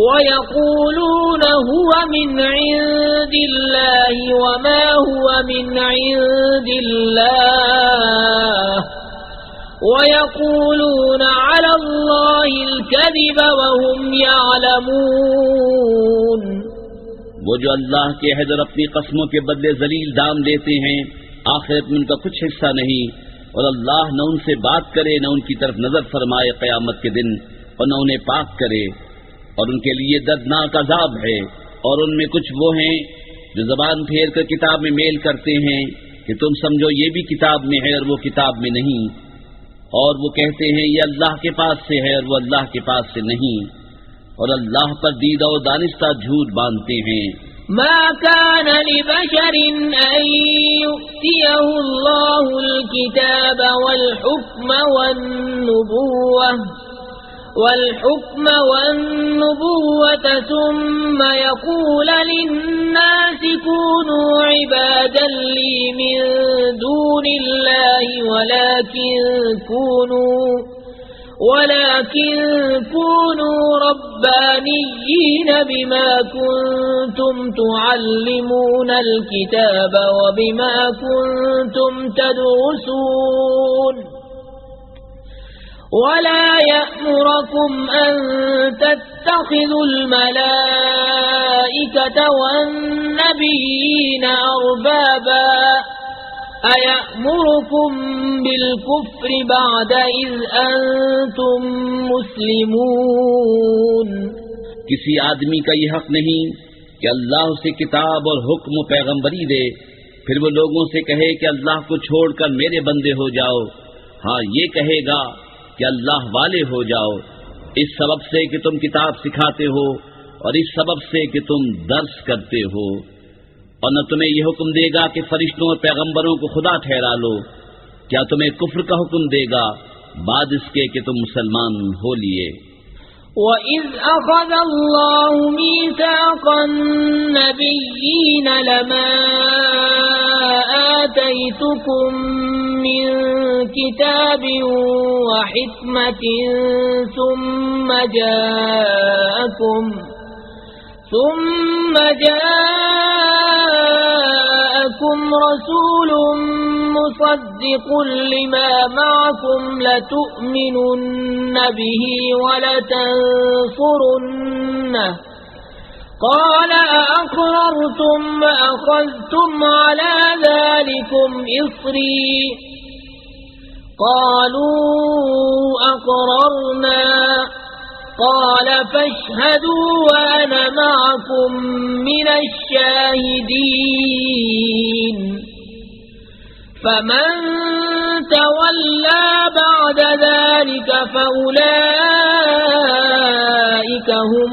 وَيَقُولُونَ هُوَ مِنْ عِندِ اللَّهِ وَمَا هُوَ مِنْ عِندِ اللَّهِ وَيَقُولُونَ عَلَى اللَّهِ الْكَذِبَ وَهُمْ يَعْلَمُونَ وہ جو اللہ کے عہد اور اپنی قسموں کے بدلے ذلیل دام لیتے ہیں، آخرت میں ان کا کچھ حصہ نہیں، اور اللہ نہ ان سے بات کرے نہ ان کی طرف نظر فرمائے قیامت کے دن، اور نہ انہیں پاک کرے، اور ان کے لیے دردناک عذاب ہے۔ اور ان میں کچھ وہ ہیں جو زبان پھیر کر کتاب میں میل کرتے ہیں کہ تم سمجھو یہ بھی کتاب میں ہے اور وہ کتاب میں نہیں، اور وہ کہتے ہیں یہ اللہ کے پاس سے ہے اور وہ اللہ کے پاس سے نہیں، اور اللہ پر دیدہ و دانستہ جھوٹ باندھتے ہیں۔ ما كان لبشر أن يؤتيه الله الكتاب والحكم والنبوة ثم يقول للناس كونوا عبادا لي من دون الله ولكن كونوا ربانيين بما كنتم تعلمون الكتاب وبما كنتم تدرسون ولا يأمركم أن تتخذوا الملائكة والنبيين أربابا أيأمركم بالكفر بعد إذ أنتم مسلمون۔ کسی آدمی کا یہ حق نہیں کہ اللہ اسے کتاب اور حکم و پیغمبری دے، پھر وہ لوگوں سے کہے کہ اللہ کو چھوڑ کر میرے بندے ہو جاؤ۔ ہاں، یہ کہے گا کہ اللہ والے ہو جاؤ، اس سبب سے کہ تم کتاب سکھاتے ہو اور اس سبب سے کہ تم درس کرتے ہو، اور نہ تمہیں یہ حکم دے گا کہ فرشتوں اور پیغمبروں کو خدا ٹھہرا لو۔ کیا تمہیں کفر کا حکم دے گا بعد اس کے کہ تم مسلمان ہو لیے؟ وَإِذْ أَخَذَ اللَّهُ مِيثَاقَ النَّبِيِّينَ لَمَا آتَيْتُكُم مِّن كِتَابٍ وَحِكْمَةٍ ثُمَّ جاءكم رسول مصدق لما معكم لتؤمنن به ولتنصرنه قال أأقررتم وأخذتم على ذلكم إصري قالوا أقررنا قال فاشهدوا وأنا معكم من الشاهدين فمن تولى بعد ذلك فأولئك هم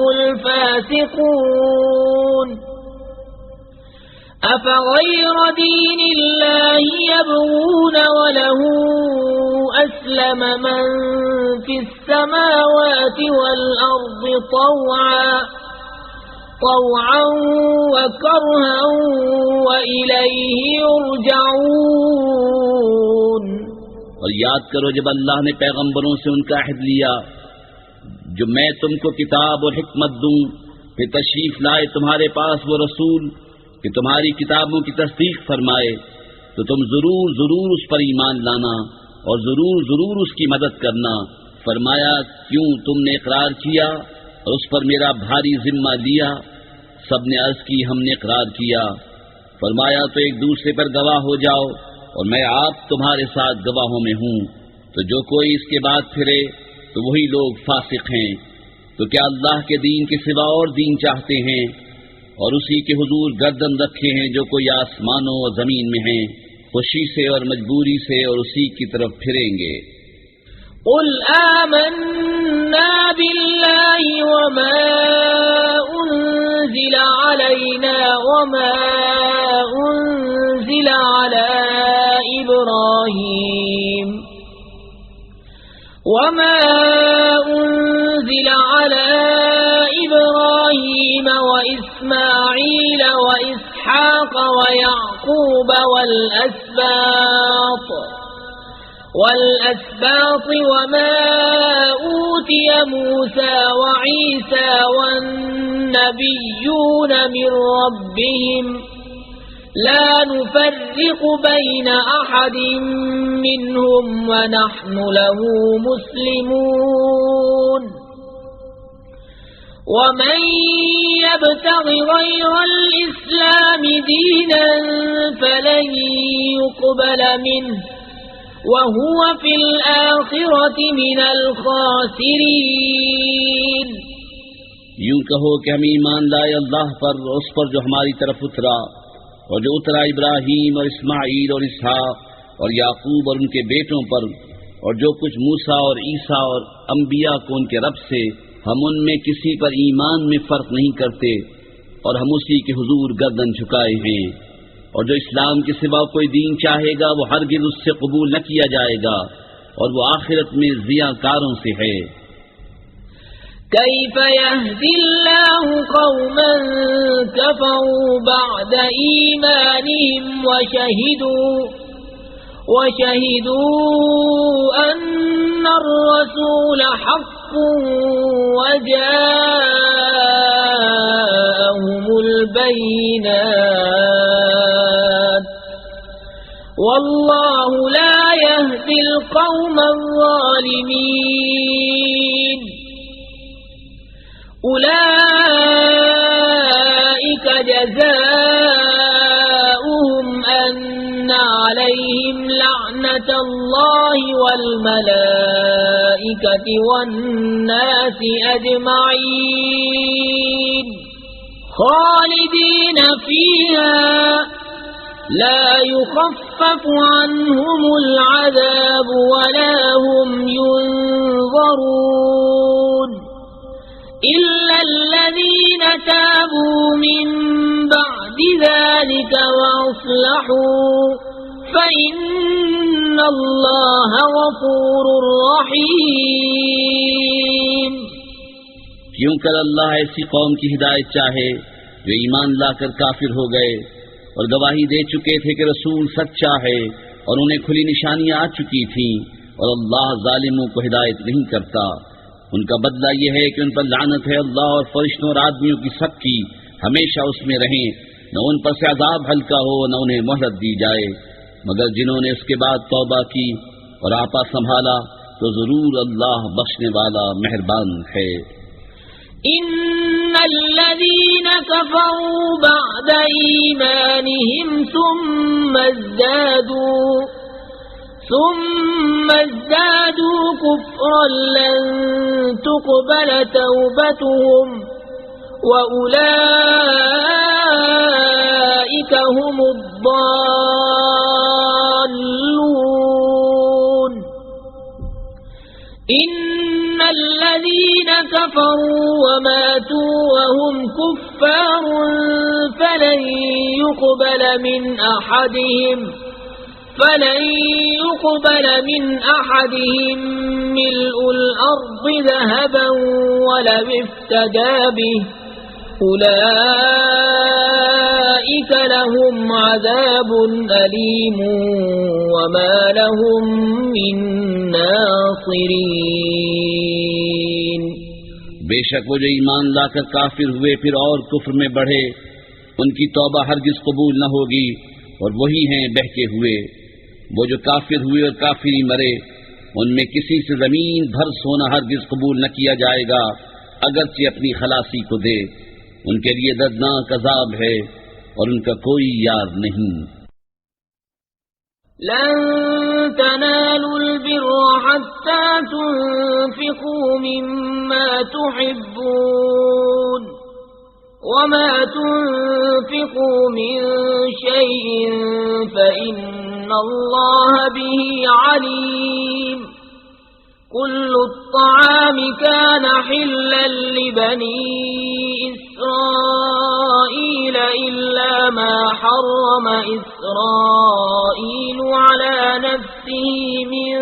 الفاسقون أفغير دين الله يبغون وله أسلم من في السماوات والأرض طوعا وكرها وإليه يرجعون۔ اور یاد کرو جب اللہ نے پیغمبروں سے ان کا عہد لیا جو میں تم کو کتاب اور حکمت دوں، پھر تشریف لائے تمہارے پاس وہ رسول کہ تمہاری کتابوں کی تصدیق فرمائے، تو تم ضرور اس پر ایمان لانا اور ضرور اس کی مدد کرنا۔ فرمایا کیوں تم نے اقرار کیا اور اس پر میرا بھاری ذمہ لیا؟ سب نے عرض کی ہم نے اقرار کیا۔ فرمایا تو ایک دوسرے پر گواہ ہو جاؤ اور میں آپ تمہارے ساتھ گواہوں میں ہوں، تو جو کوئی اس کے بعد پھرے تو وہی لوگ فاسق ہیں۔ تو کیا اللہ کے دین کے سوا اور دین چاہتے ہیں؟ اور اسی کے حضور گردن رکھے ہیں جو کوئی آسمانوں اور زمین میں ہیں، خوشی سے اور مجبوری سے، اور اسی کی طرف پھریں گے۔ قل آمنا بالله وما أنزل علينا وما أنزل على إبراهيم وإسماعيل وإسحاق ويعقوب والأسباط وما أوتي موسى وعيسى والنبيون من ربهم لا نفرق بين أحد منهم ونحن له مسلمون ومن يبتغ غير الإسلام دينا فلن يقبل منه وهو في الآخرة من الخاسرين۔ یوں کہو کہ ہم ایمان لائے اللہ پر، اس پر جو ہماری طرف اترا، اور جو اترا ابراہیم اور اسماعیل اور اسحاق اور یعقوب اور ان کے بیٹوں پر، اور جو کچھ موسیٰ اور عیسیٰ اور انبیاء کو ان کے رب سے، ہم ان میں کسی پر ایمان میں فرق نہیں کرتے، اور ہم اسی کے حضور گردن جھکائے ہیں، اور جو اسلام کے سوا کوئی دین چاہے گا وہ ہرگز اس سے قبول نہ کیا جائے گا، اور وہ آخرت میں ضیاء کاروں سے ہے۔ كيف يهدي الله قوما كفروا بعد إيمانهم وشهدوا أن الرسول حق وجاءهم البينات والله لا يهدي القوم الظالمين۔ أولئك جزاؤهم أن عليهم لعنة الله والملائكة والناس أجمعين خالدين فيها لا يخفف عنهم العذاب ولا هم ينظرون إلا الذين تابوا من بعد ذلك وأصلحوا فإن الله غفور رحيم۔ کیوں کر اللہ ایسی قوم کی ہدایت چاہے جو ایمان لا کر کافر ہو گئے اور گواہی دے چکے تھے کہ رسول سچا ہے، اور انہیں کھلی نشانیاں آ چکی تھیں، اور اللہ ظالموں کو ہدایت نہیں کرتا۔ ان کا بدلہ یہ ہے کہ ان پر لعنت ہے اللہ اور فرشتوں اور آدمیوں کی سب کی، ہمیشہ اس میں رہیں، نہ ان پر سے عذاب ہلکا ہو نہ انہیں مہلت دی جائے، مگر جنہوں نے اس کے بعد توبہ کی اور آپا سنبھالا تو ضرور اللہ بخشنے والا مہربان ہے۔ إن الذين كفروا بعد إيمانهم ثم ازدادوا كفرا لن تقبل توبتهم وأولئك هم الضالون۔ إن الذين كفروا وماتوا وهم كفار فلن يقبل من أحدهم ملء الأرض ذهبا ولو افتدى به أولئك لهم عذاب أليم وما لهم من ناصرين۔ بے شک وہ جو ایمان لا کر کافر ہوئے پھر اور کفر میں بڑھے، ان کی توبہ ہرگز قبول نہ ہوگی، اور وہی ہیں بہکے ہوئے۔ وہ جو کافر ہوئے اور کافری مرے، ان میں کسی سے زمین بھر سونا ہرگز قبول نہ کیا جائے گا، اگرچہ اپنی خلاصی کو دے۔ ان کے لیے دردناک عذاب ہے اور ان کا کوئی یار نہیں۔ لن تنالوا البر حتى تنفقوا مما تحبون وما تنفقوا من شيء فإن الله به عليم كل الطعام كان حلا لبني إسرائيل إلا ما حرم إسرائيل على نفسه من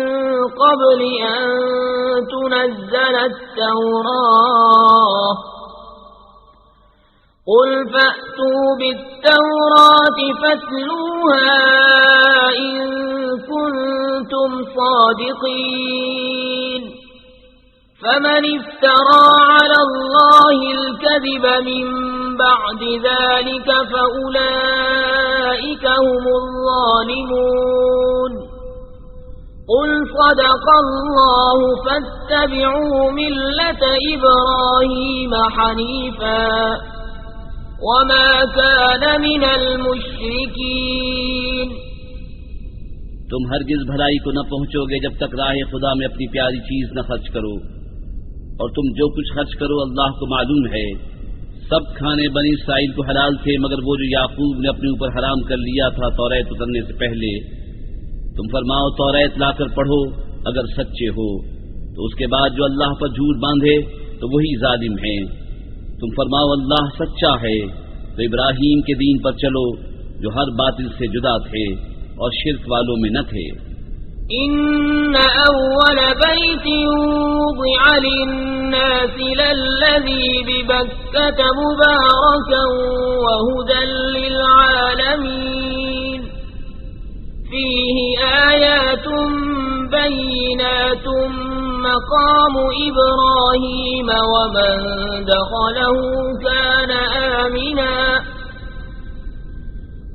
قبل أن تنزل التوراة قل فأتوا بالتوراة فاتلوها إن كنتم صادقين فمن افترى على الله الكذب من بعد ذلك فأولئك هم الظالمون قل صدق الله فاتبعوا ملة إبراهيم حنيفا وما كان من المشركين تم ہرگز بھلائی کو نہ پہنچو گے جب تک راہ خدا میں اپنی پیاری چیز نہ خرچ کرو، اور تم جو کچھ خرچ کرو اللہ کو معلوم ہے۔ سب کھانے بنی اسرائیل کو حلال تھے مگر وہ جو یعقوب نے اپنے اوپر حرام کر لیا تھا توریت اترنے سے پہلے۔ تم فرماؤ توریت لا کر پڑھو اگر سچے ہو، تو اس کے بعد جو اللہ پر جھوٹ باندھے تو وہی ظالم ہیں۔ تم فرماؤ اللہ سچا ہے تو ابراہیم کے دین پر چلو جو ہر باطل سے جدا تھے اور شرک والوں میں نہ تھے۔ إن أول بيت وضع للناس للذي ببكة مباركا وهدى للعالمين فيه آيات بينات مقام إبراهيم ومن دخله كان آمنا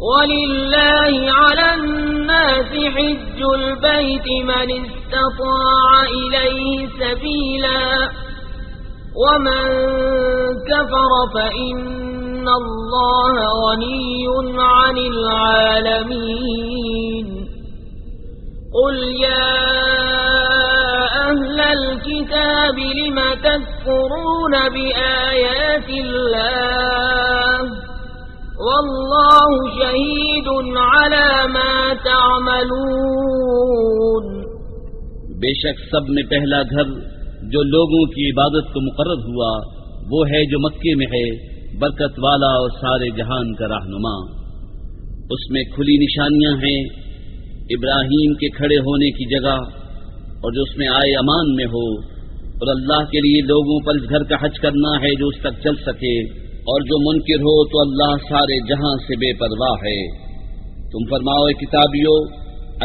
وَلِلَّهِ عَلَى النَّاسِ حِجُّ الْبَيْتِ مَنِ اسْتَطَاعَ إِلَيْهِ سَبِيلًا وَمَن كَفَرَ فَإِنَّ اللَّهَ غَنِيٌّ عَنِ الْعَالَمِينَ قُلْ يَا أَهْلَ الْكِتَابِ لِمَ تَكْفُرُونَ بِآيَاتِ اللَّهِ واللہ شہید علی ما تعملون۔ بے شک سب میں پہلا گھر جو لوگوں کی عبادت کو مقرر ہوا وہ ہے جو مکے میں ہے، برکت والا اور سارے جہان کا رہنما۔ اس میں کھلی نشانیاں ہیں ابراہیم کے کھڑے ہونے کی جگہ، اور جو اس میں آئے امان میں ہو، اور اللہ کے لیے لوگوں پر اس گھر کا حج کرنا ہے جو اس تک چل سکے، اور جو منکر ہو تو اللہ سارے جہاں سے بے پرواہ ہے۔ تم فرماؤ اے کتابیو،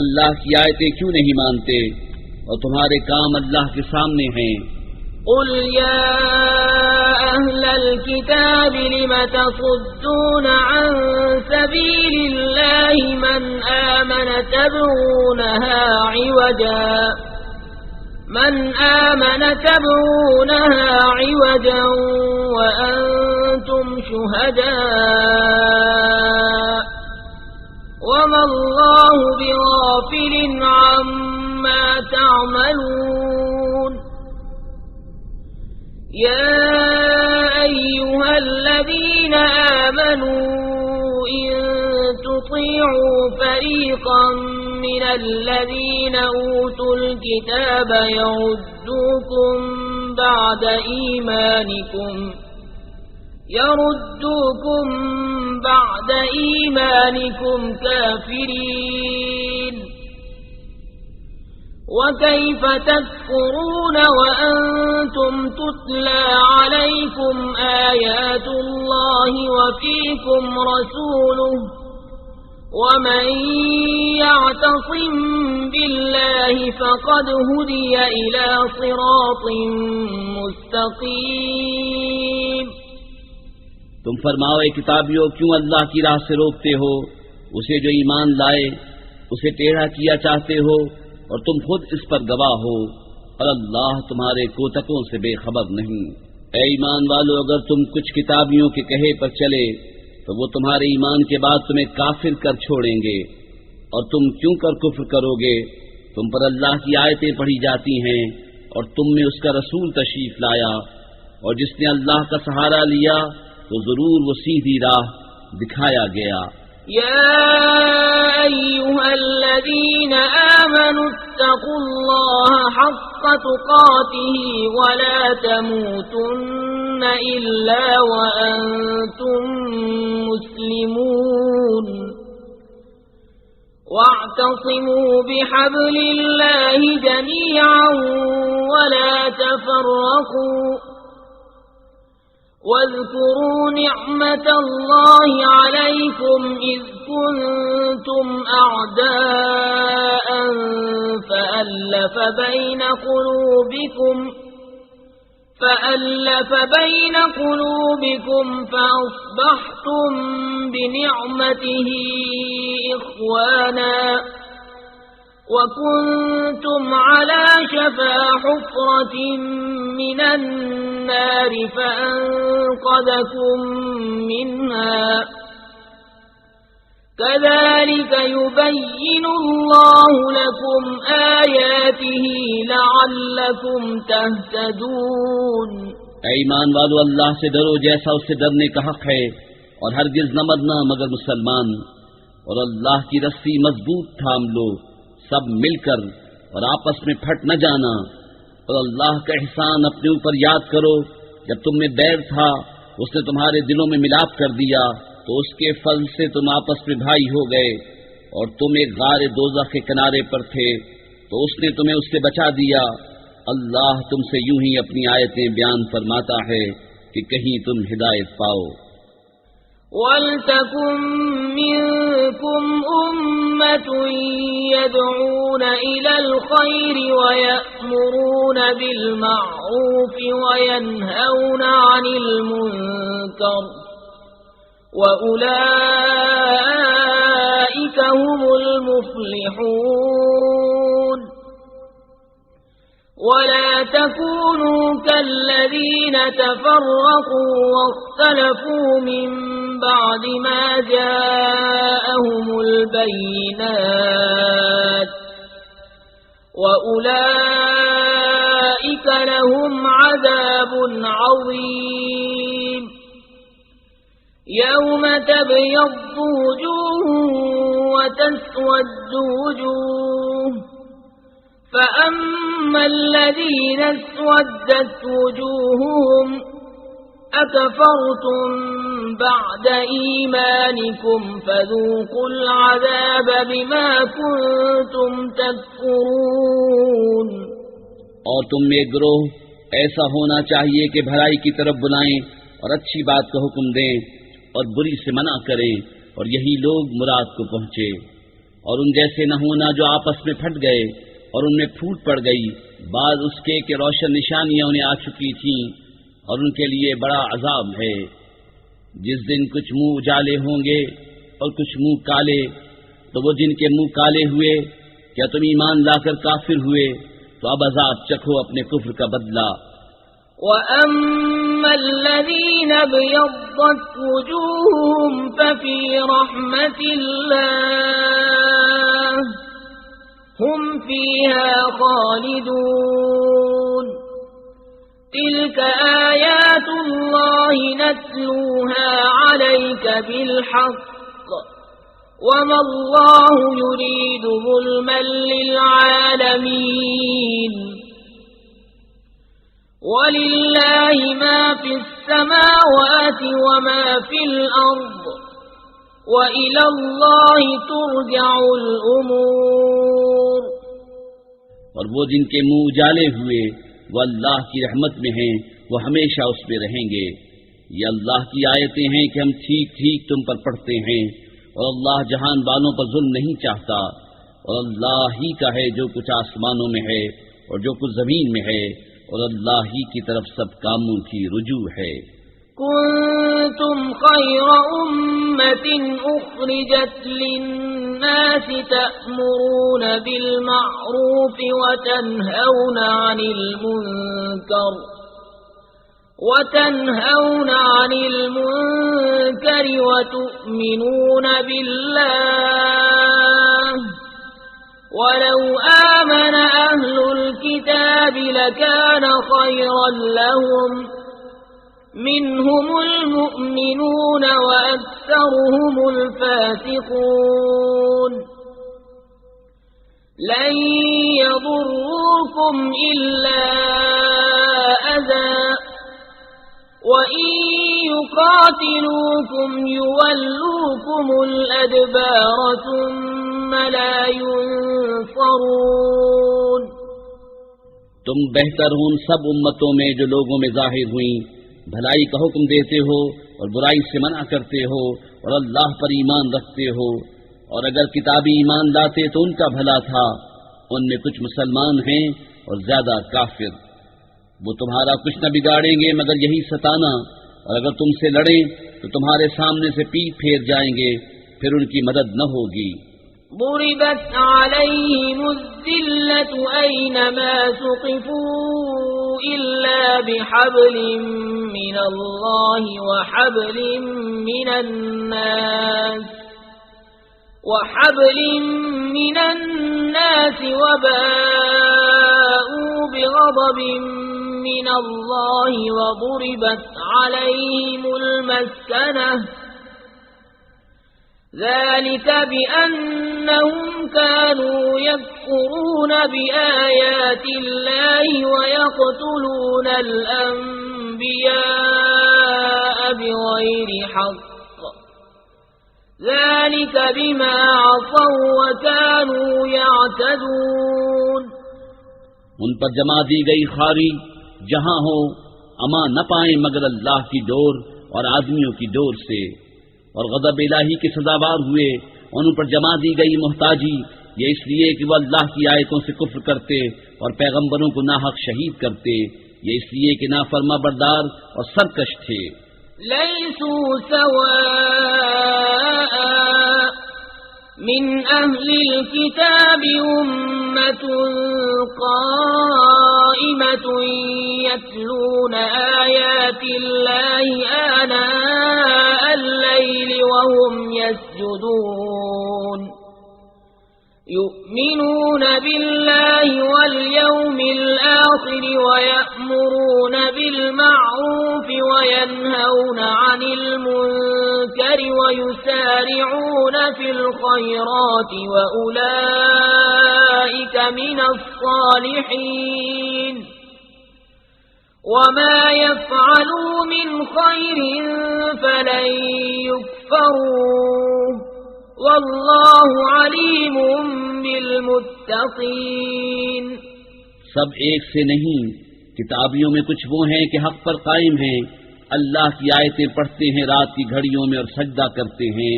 اللہ کی آیتیں کیوں نہیں مانتے اور تمہارے کام اللہ کے سامنے ہیں۔ قل یا اہل الكتاب لم تصدون عن سبیل اللہ من آمن تبغونها عوجا وأنتم شهداء وما الله بغافل عما تعملون يا أيها الذين آمنوا إن تطيعوا فريقا من الذين أوتوا الكتاب يردوكم بعد إيمانكم كافرين وكيف تكفرون وأنتم تتلى عليكم آيات الله وفيكم رسوله ومن يعتصم بالله فقد هدي إلى صراط مستقيم۔ تم فرماؤ اے کتابیو، کیوں اللہ کی راہ سے روکتے ہو اسے جو ایمان لائے، اسے ٹیڑھا کیا چاہتے ہو اور تم خود اس پر گواہ ہو، اور اللہ تمہارے کوتکوں سے بے خبر نہیں۔ اے ایمان والو، اگر تم کچھ کتابیوں کے کہے پر چلے تو وہ تمہارے ایمان کے بعد تمہیں کافر کر چھوڑیں گے، اور تم کیوں کر کفر کرو گے؟ تم پر اللہ کی آیتیں پڑھی جاتی ہیں اور تم میں اس کا رسول تشریف لایا، اور جس نے اللہ کا سہارا لیا تو ضرور وہ سیدھی راہ دکھایا گیا۔ يا أيها الذين آمنوا اتقوا الله حق تقاته ولا تموتن إلا وأنتم مسلمون واعتصموا بحبل الله جميعا ولا تفرقوا واذكروا نعمة الله عليكم إذ كنتم أعداء فألف بين قلوبكم فأصبحتم بنعمته إخوانا وكنتم على شفا حفرة من النار فأنقذكم منها كذلك يبين الله لكم آياته لعلكم تهتدون۔ اے ایمان والو، اللہ سے ڈرو جیسا اس سے ڈرنے کا حق ہے، اور ہرگز نہ مرنا مگر مسلمان، اور اللہ کی رسی مضبوط تھام لو سب مل کر، اور آپس میں پھٹ نہ جانا، اور اللہ کا احسان اپنے اوپر یاد کرو۔ جب تم میں بیر تھا اس نے تمہارے دلوں میں ملاپ کر دیا، تو اس کے فضل سے تم آپس میں بھائی ہو گئے، اور تم ایک غار دوزخ کے کنارے پر تھے تو اس نے تمہیں اس سے بچا دیا۔ اللہ تم سے یوں ہی اپنی آیتیں بیان فرماتا ہے کہ کہیں تم ہدایت پاؤ۔ وَلْتَكُن مِّنكُمْ أُمَّةٌ يَدْعُونَ إِلَى الْخَيْرِ وَيَأْمُرُونَ بِالْمَعْرُوفِ وَيَنْهَوْنَ عَنِ الْمُنكَرِ وَأُولَئِكَ هُمُ الْمُفْلِحُونَ۔ وَلَا تَكُونُوا كَالَّذِينَ تَفَرَّقُوا وَاخْتَلَفُوا مِن بَعْدِ مَا جَاءَهُمُ الْبَيِّنَاتُ وَأُولَئِكَ لَهُمْ عَذَابٌ عَظِيمٌ۔ يَوْمَ تَبْيَضُّ وُجُوهٌ وَتَسْوَدُّ وُجُوهٌ فَأَمَّا الَّذِينَ اسْوَدَّتْ وُجُوهُهُمْ أَكَفَرْتُمْ بَعْدَ إِيمَانِكُمْ فَذُوقُوا الْعَذَابَ بِمَا كُنتُمْ تَكْفُرُونَ۔ اور تم میں گروہ ایسا ہونا چاہیے کہ بھلائی کی طرف بلائیں اور اچھی بات کا حکم دیں اور بری سے منع کریں، اور یہی لوگ مراد کو پہنچے۔ اور ان جیسے نہ ہونا جو آپس میں پھٹ گئے اور ان میں پھوٹ پڑ گئی، بعد اس کے کہ روشن نشانیاں انہیں آ چکی تھیں، اور ان کے لیے بڑا عذاب ہے۔ جس دن کچھ منہ اجالے ہوں گے اور کچھ منہ کالے، تو وہ جن کے منہ کالے ہوئے، کیا تم ایمان لا کر کافر ہوئے؟ تو اب عذاب چکھو اپنے کفر کا بدلہ۔ وَأَمَّا الَّذِينَ ابْيَضَّتْ وُجُوهُهُمْ فَفِي رَحْمَةِ اللَّهِ هُمْ فِيهَا خَالِدُونَ۔ تِلْكَ آيَاتُ اللَّهِ نَتْلُوهَا عَلَيْكَ بِالْحَقِّ وَمَا اللَّهُ يُرِيدُ ظُلْمًا لِلْعَالَمِينَ۔ وَلِلَّهِ مَا فِي السَّمَاوَاتِ وَمَا فِي الْأَرْضِ وَإِلَى اللَّهِ تُرْجَعُ الْأُمُورُ۔ اور وہ جن کے منہ اجالے ہوئے وہ اللہ کی رحمت میں ہیں، وہ ہمیشہ اس میں رہیں گے۔ یہ اللہ کی آیتیں ہیں کہ ہم ٹھیک ٹھیک تم پر پڑھتے ہیں، اور اللہ جہان والوں پر ظلم نہیں چاہتا، اور اللہ ہی کا ہے جو کچھ آسمانوں میں ہے اور جو کچھ زمین میں ہے، اور اللہ ہی کی طرف سب کاموں کی رجوع ہے۔ كنتم خير أمة أخرجت للناس تأمرون بالمعروف وتنهون عن المنكر وتؤمنون بالله ولو آمن أهل الكتاب لكان خيرا لهم منهم المؤمنون وأكثرهم الفاسقون لن يضروكم إلا أذى وإن يقاتلوكم يولوكم الأدبار ثم لا ينصرون تم بہتر ہو ان سب امتوں میں جو لوگوں میں ظاہر ہوئیں، بھلائی کا حکم دیتے ہو اور برائی سے منع کرتے ہو اور اللہ پر ایمان رکھتے ہو، اور اگر کتابی ایمان لاتے تو ان کا بھلا تھا، ان میں کچھ مسلمان ہیں اور زیادہ کافر، وہ تمہارا کچھ نہ بگاڑیں گے مگر یہی ستانا، اور اگر تم سے لڑیں تو تمہارے سامنے سے پیٹ پھیر جائیں گے، پھر ان کی مدد نہ ہوگی۔ ضربت عليهم الذلة أينما ثقفوا إلا بحبل من الله وحبل من الناس وباءوا بغضب من الله وضربت عليهم المسكنة ذلك بأنهم كانوا يكفرون بآيات الله ويقتلون الأنبياء بغير حق ذلك بما عصوا وكانوا يعتدون۔ ان پر جما دی گئی خاری جہاں ہو اما نہ پائیں مگر اللہ کی ڈور اور آدمیوں کی ڈور سے، اور غضب الہی کے سزاوار ہوئے، ان پر جما دی گئی محتاجی، یہ اس لیے کہ وہ اللہ کی آیتوں سے کفر کرتے اور پیغمبروں کو ناحق شہید کرتے، یہ اس لیے کہ نافرما بردار اور سرکش تھے۔ لیسوا سواء من أهل الكتاب أمة قائمة يتلون آيات الله آناء الليل وهم يسجدون يؤمنون بالله واليوم الآخر ويأمرون بالمعروف وينهون عن المنكر ويسارعون في الخيرات وأولئك من الصالحين وما يفعلوا من خير فلن يكفروه واللہ علیم بالمتقین۔ سب ایک سے نہیں، کتابیوں میں کچھ وہ ہیں کہ حق پر قائم ہیں، اللہ کی آیتیں پڑھتے ہیں رات کی گھڑیوں میں اور سجدہ کرتے ہیں،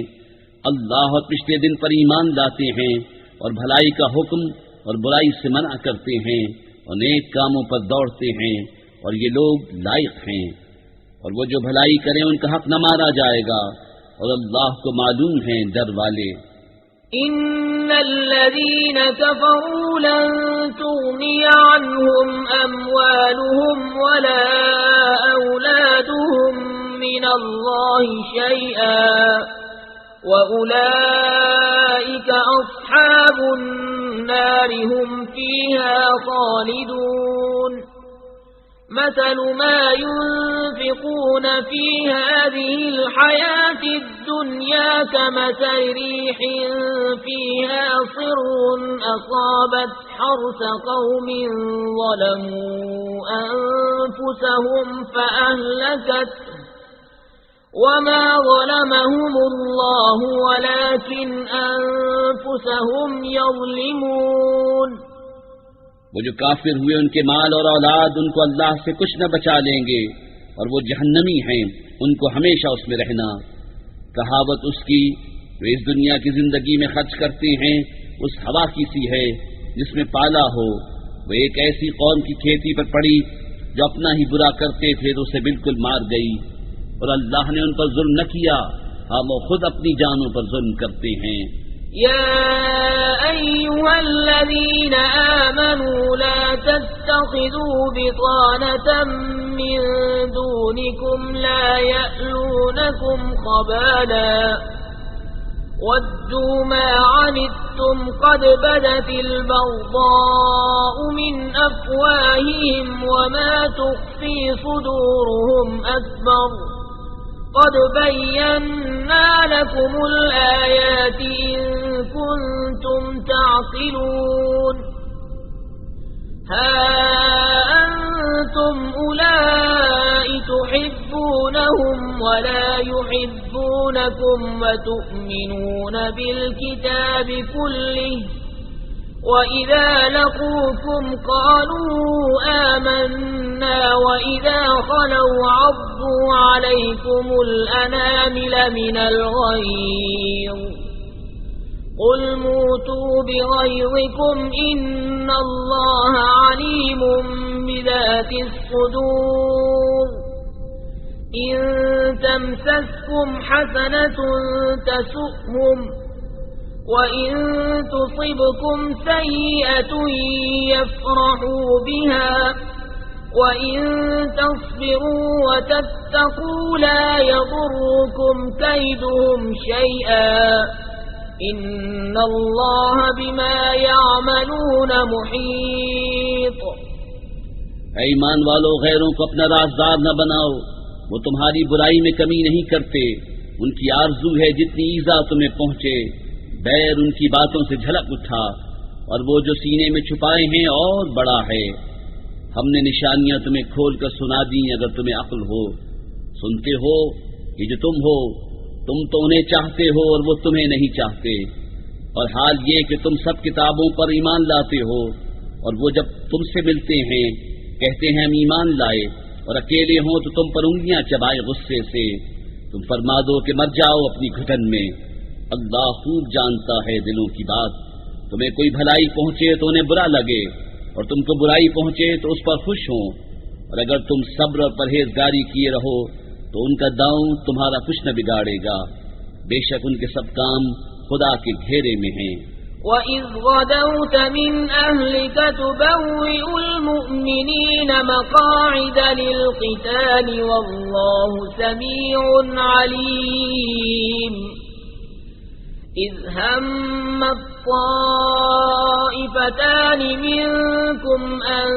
اللہ اور پچھلے دن پر ایمان لاتے ہیں اور بھلائی کا حکم اور برائی سے منع کرتے ہیں اور نیک کاموں پر دوڑتے ہیں، اور یہ لوگ لائق ہیں، اور وہ جو بھلائی کریں ان کا حق نہ مارا جائے گا، اور اللہ کو معلوم ہیں ڈر والے۔ ان الذين كفروا لن تغني عنهم اموالهم ولا اولادهم من الله شيئا واولئك اصحاب النار هم فيها خالدون۔ مثل ما ينفقون في هذه الحياة الدنيا كمثل ريح فيها صر أصابت حرث قوم ظلموا أنفسهم فأهلكته وما ظلمهم الله ولكن أنفسهم يظلمون۔ وہ جو کافر ہوئے ان کے مال اور اولاد ان کو اللہ سے کچھ نہ بچا لیں گے، اور وہ جہنمی ہیں، ان کو ہمیشہ اس میں رہنا۔ کہاوت اس کی جو اس دنیا کی زندگی میں خرچ کرتے ہیں اس ہوا کی سی ہے جس میں پالا ہو، وہ ایک ایسی قوم کی کھیتی پر پڑی جو اپنا ہی برا کرتے تھے تو اسے بالکل مار گئی، اور اللہ نے ان پر ظلم نہ کیا، ہم وہ خود اپنی جانوں پر ظلم کرتے ہیں۔ يا أيها الذين آمنوا لا تتخذوا بطانة من دونكم لا يألونكم خبالا ودوا ما عنتم قد بدت البغضاء من بأفواههم وما تخفي صدورهم أكبر قد بينا لكم الآيات إن كنتم تعقلون ها أنتم أولئك تحبونهم ولا يحبونكم وتؤمنون بالكتاب كله وإذا لقوكم قالوا آمنا وإذا خلوا عضوا عليكم الأنامل من الغيظ قل موتوا بغيظكم إن الله عليم بذات الصدور إن تمسسكم حسنة تسؤهم وإن تصبكم سيئة يفرحوا بها وإن تصبروا وتتقوا لا يضركم كيدهم شيئا إن الله بما يعملون محيط. اے ایمان والو، غیروں کو اپنا رازدار نہ بناؤ، وہ تمہاری برائی میں کمی نہیں کرتے، ان کی آرزو ہے جتنی ایذا تمہیں پہنچے، بیر ان کی باتوں سے جھلک اٹھا، اور وہ جو سینے میں چھپائے ہیں اور بڑا ہے۔ ہم نے نشانیاں تمہیں کھول کر سنا دی اگر تمہیں عقل ہو۔ سنتے ہو کہ جو تم ہو، تم تو انہیں چاہتے ہو اور وہ تمہیں نہیں چاہتے، اور حال یہ کہ تم سب کتابوں پر ایمان لاتے ہو، اور وہ جب تم سے ملتے ہیں کہتے ہیں ہم ایمان لائے، اور اکیلے ہوں تو تم پر انگلیاں چبائے غصے سے۔ تم فرما دو کہ مر جاؤ اپنی گھٹن میں، اللہ خوب جانتا ہے دلوں کی بات۔ تمہیں کوئی بھلائی پہنچے تو انہیں برا لگے، اور تم کو برائی پہنچے تو اس پر خوش ہوں، اور اگر تم صبر اور پرہیزگاری کیے رہو تو ان کا داؤں تمہارا کچھ نہ بگاڑے گا، بے شک ان کے سب کام خدا کے گھیرے میں ہیں۔ وَإِذْ غَدَوْتَ مِنْ أَهْلِكَ تُبَوِّئُ الْمُؤْمِنِينَ مَقَاعِدَ لِلْقِتَالِ وَاللَّهُ سَمِيعٌ عَلِيمٌ إِذْ هَمَّ الطَّائِفَتَانِ مِنْكُمْ أَنْ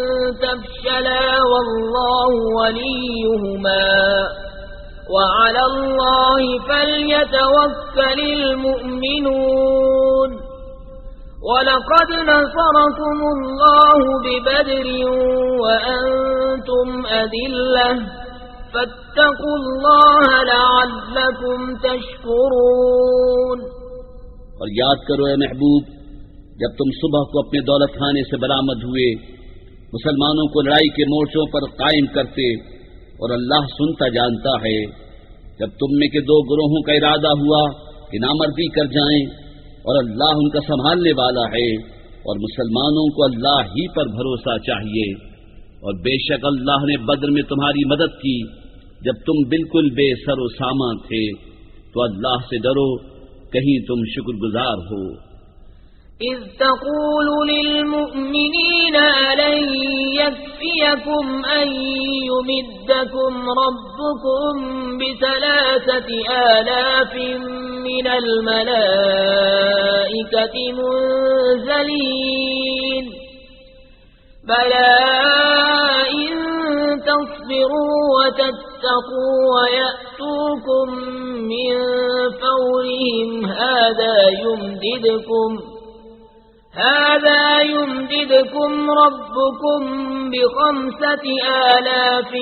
تَفْشَلَا وَاللَّهُ وَلِيُّهُمَا وَعَلَى اللَّهِ فَلْيَتَوَكَّلِ الْمُؤْمِنُونَ وَلَقَدْ نَصَرَكُمُ اللَّهُ بِبَدْرٍ وَأَنْتُمْ أَذِلَّةٌ فَاتَّقُوا اللَّهَ لَعَلَّكُمْ تَشْكُرُونَ۔ اور یاد کرو اے محبوب، جب تم صبح کو اپنے دولت خانے سے برآمد ہوئے، مسلمانوں کو لڑائی کے مورچوں پر قائم کرتے، اور اللہ سنتا جانتا ہے، جب تم میں کے دو گروہوں کا ارادہ ہوا کہ نامردی کر جائیں، اور اللہ ان کا سنبھالنے والا ہے، اور مسلمانوں کو اللہ ہی پر بھروسہ چاہیے، اور بے شک اللہ نے بدر میں تمہاری مدد کی جب تم بالکل بے سر و سامان تھے، تو اللہ سے ڈرو کہیں تم شکر گزار ہو۔ إذ تقول للمؤمنين ألن يكفيكم أن يمدكم ربكم ب3,000 من الملائكة منزلين بلى إن تصبروا وتتقوا ويأتوكم من فورهم هذا يمددكم ربكم ب5,000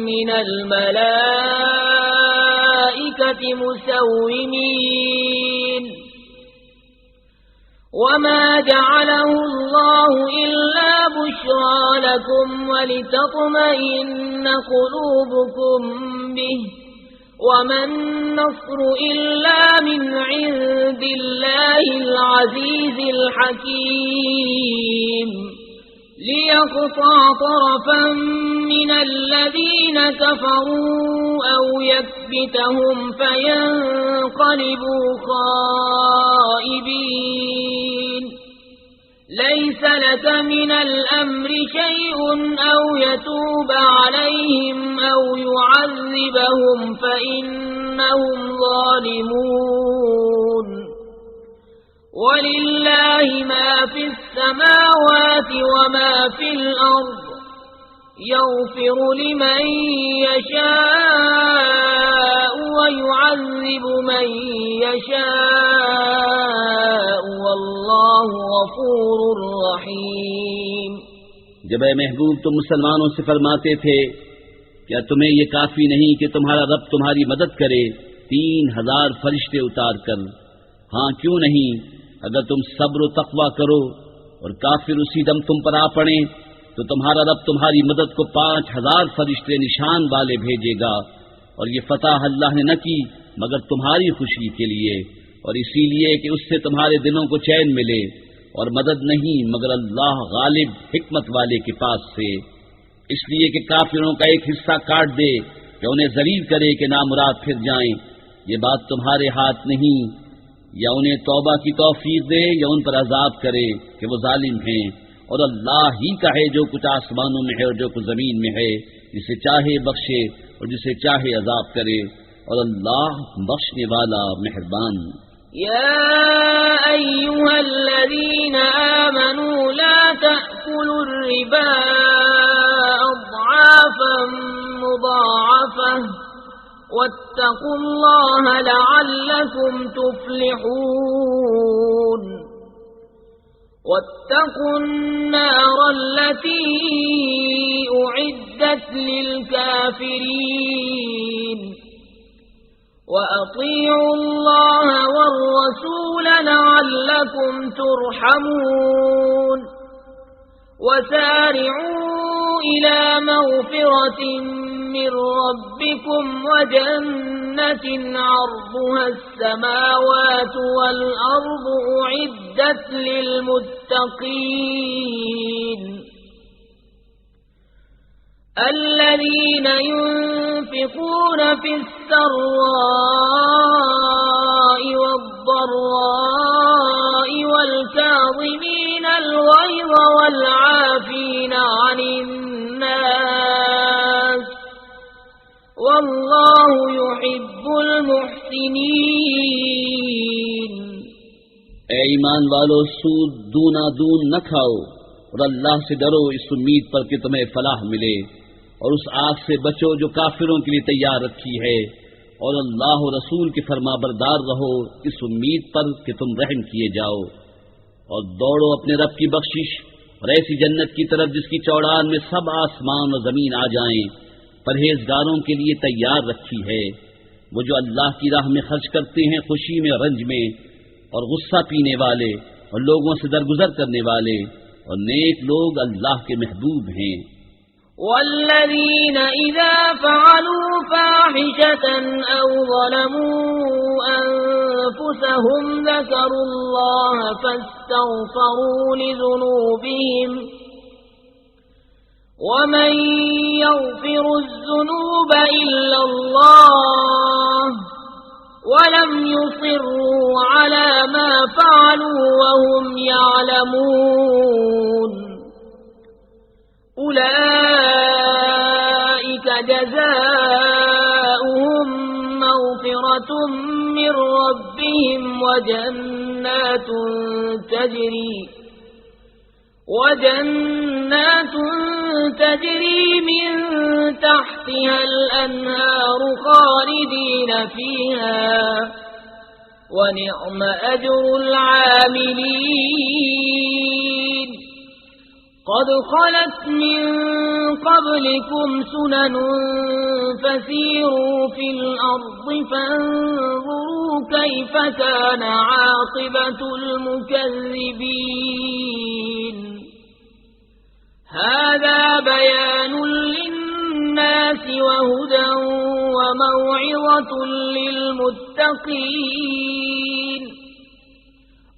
من الملائكة مسومين وما جعله الله إلا بشرى لكم ولتطمئن قلوبكم به وما النصر إلا من عند الله العزيز الحكيم ليقطع طرفا من الذين كفروا أو يكبتهم فينقلبوا خائبين ليس لك من الأمر شيء أو يتوب عليهم أو يعذبهم فإنهم ظالمون وَلِلَّهِ مَا فِي السَّمَاوَاتِ وَمَا فِي الْأَرْضِ يَغْفِرُ لِمَن يَشَاءُ وَيُعَذِّبُ مَن يَشَاءُ وَاللَّهُ غَفُورٌ رَّحِيمٌ۔ جب اے محبوب تم مسلمانوں سے فرماتے تھے کیا تمہیں یہ کافی نہیں کہ تمہارا رب تمہاری مدد کرے 3000 فرشتے اتار کر؟ ہاں کیوں نہیں، اگر تم صبر و تقویٰ کرو اور کافر اسی دم تم پر آ پڑیں تو تمہارا رب تمہاری مدد کو 5000 فرشتے نشان والے بھیجے گا، اور یہ فتح اللہ نے نہ کی مگر تمہاری خوشی کے لیے، اور اسی لیے کہ اس سے تمہارے دلوں کو چین ملے، اور مدد نہیں مگر اللہ غالب حکمت والے کے پاس سے، اس لیے کہ کافروں کا ایک حصہ کاٹ دے کہ انہیں ذلیل کرے کہ نامراد پھر جائیں، یہ بات تمہارے ہاتھ نہیں، یا انہیں توبہ کی توفیق دے یا ان پر عذاب کرے کہ وہ ظالم ہیں، اور اللہ ہی کا ہے جو کچھ آسمانوں میں ہے اور جو کچھ زمین میں ہے، جسے چاہے بخشے اور جسے چاہے عذاب کرے، اور اللہ بخشنے والا مہربان۔ يا أيها الذين آمنوا لا تأكلوا الربا أضعافا مضاعفة واتقوا الله لعلكم تفلحون واتقوا النار التي أعدت للكافرين وأطيعوا الله والرسول لعلكم ترحمون وسارعوا إلى مغفرة من ربكم وجنة عرضها السماوات والأرض أعدت للمتقين الذين ينفقون في السراء والضراء والكاظمين الغيظ والعافين عن الناس والله يحب المحسنين۔ اے ایمان والو، سود دونا دون نہ کھاؤ، اور اللہ سے ڈرو اس امید پر کہ تمہیں فلاح ملے، اور اس آگ سے بچو جو کافروں کے لیے تیار رکھی ہے، اور اللہ و رسول کے فرما بردار رہو اس امید پر کہ تم رحم کیے جاؤ، اور دوڑو اپنے رب کی بخشش اور ایسی جنت کی طرف جس کی چوڑان میں سب آسمان و زمین آ جائیں، پرہیزگاروں کے لیے تیار رکھی ہے۔ وہ جو اللہ کی راہ میں خرچ کرتے ہیں خوشی میں اور رنج میں، اور غصہ پینے والے اور لوگوں سے درگزر کرنے والے، اور نیک لوگ اللہ کے محبوب ہیں۔ والذين إذا فعلوا فاحشة أو ظلموا أنفسهم ذكروا الله فاستغفروا لذنوبهم ومن يغفر الذنوب إلا الله ولم يصروا على ما فعلوا وهم يعلمون أولئك جزاؤهم مغفرة من ربهم وجنات تجري من تحتها الأنهار خالدين فيها ونعم أجر العاملين قد خلت من قبلكم سنن فسيروا في الأرض فانظروا كيف كان عاقبة المكذبين هذا بيان للناس وهدى وموعظة للمتقين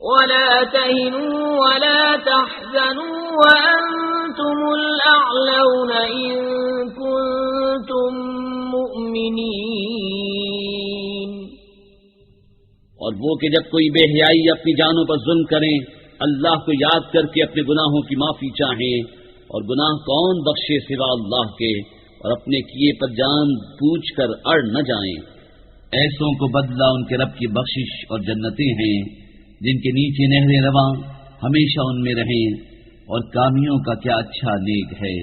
ولا تهنوا ولا تحزنوا وأنتم الأعلون إن كنتم مؤمنين۔ اور وہ کہ جب کوئی بے حیائی اپنی جانوں پر ظلم کریں، اللہ کو یاد کر کے اپنے گناہوں کی معافی چاہیں، اور گناہ کون بخشے سوا اللہ کے، اور اپنے کیے پر جان پوچھ کر اڑ نہ جائیں، ایسوں کو بدلہ ان کے رب کی بخشش اور جنتیں ہیں جن کے نیچے نہریں رواں ہمیشہ ان میں رہیں، اور کامیوں کا کیا اچھا نیک ہے۔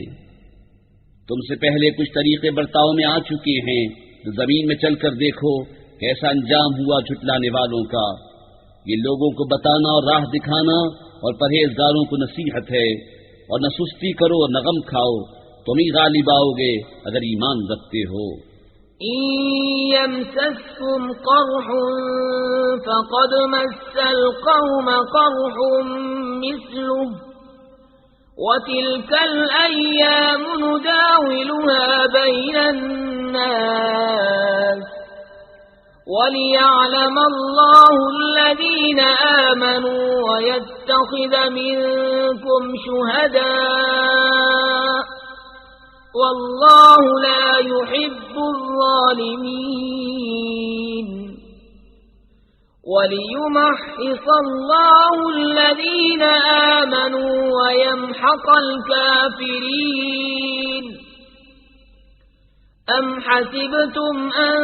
تم سے پہلے کچھ طریقے برتاؤ میں آ چکے ہیں، تو زمین میں چل کر دیکھو کیسا انجام ہوا جھٹلانے والوں کا۔ یہ لوگوں کو بتانا اور راہ دکھانا اور پرہیزگاروں کو نصیحت ہے، اور نہ سستی کرو اور نہ غم کھاؤ، تم ہی غالب آؤ گے اگر ایمان رکھتے ہو۔ يمسسكم قرح فقد مس القوم قرح مثله وتلك الأيام نداولها بين الناس وليعلم الله الذين آمنوا ويتخذ منكم شهداء والله لا يحب الظالمين وليمحص الله الذين آمنوا ويمحق الكافرين أم حسبتم أن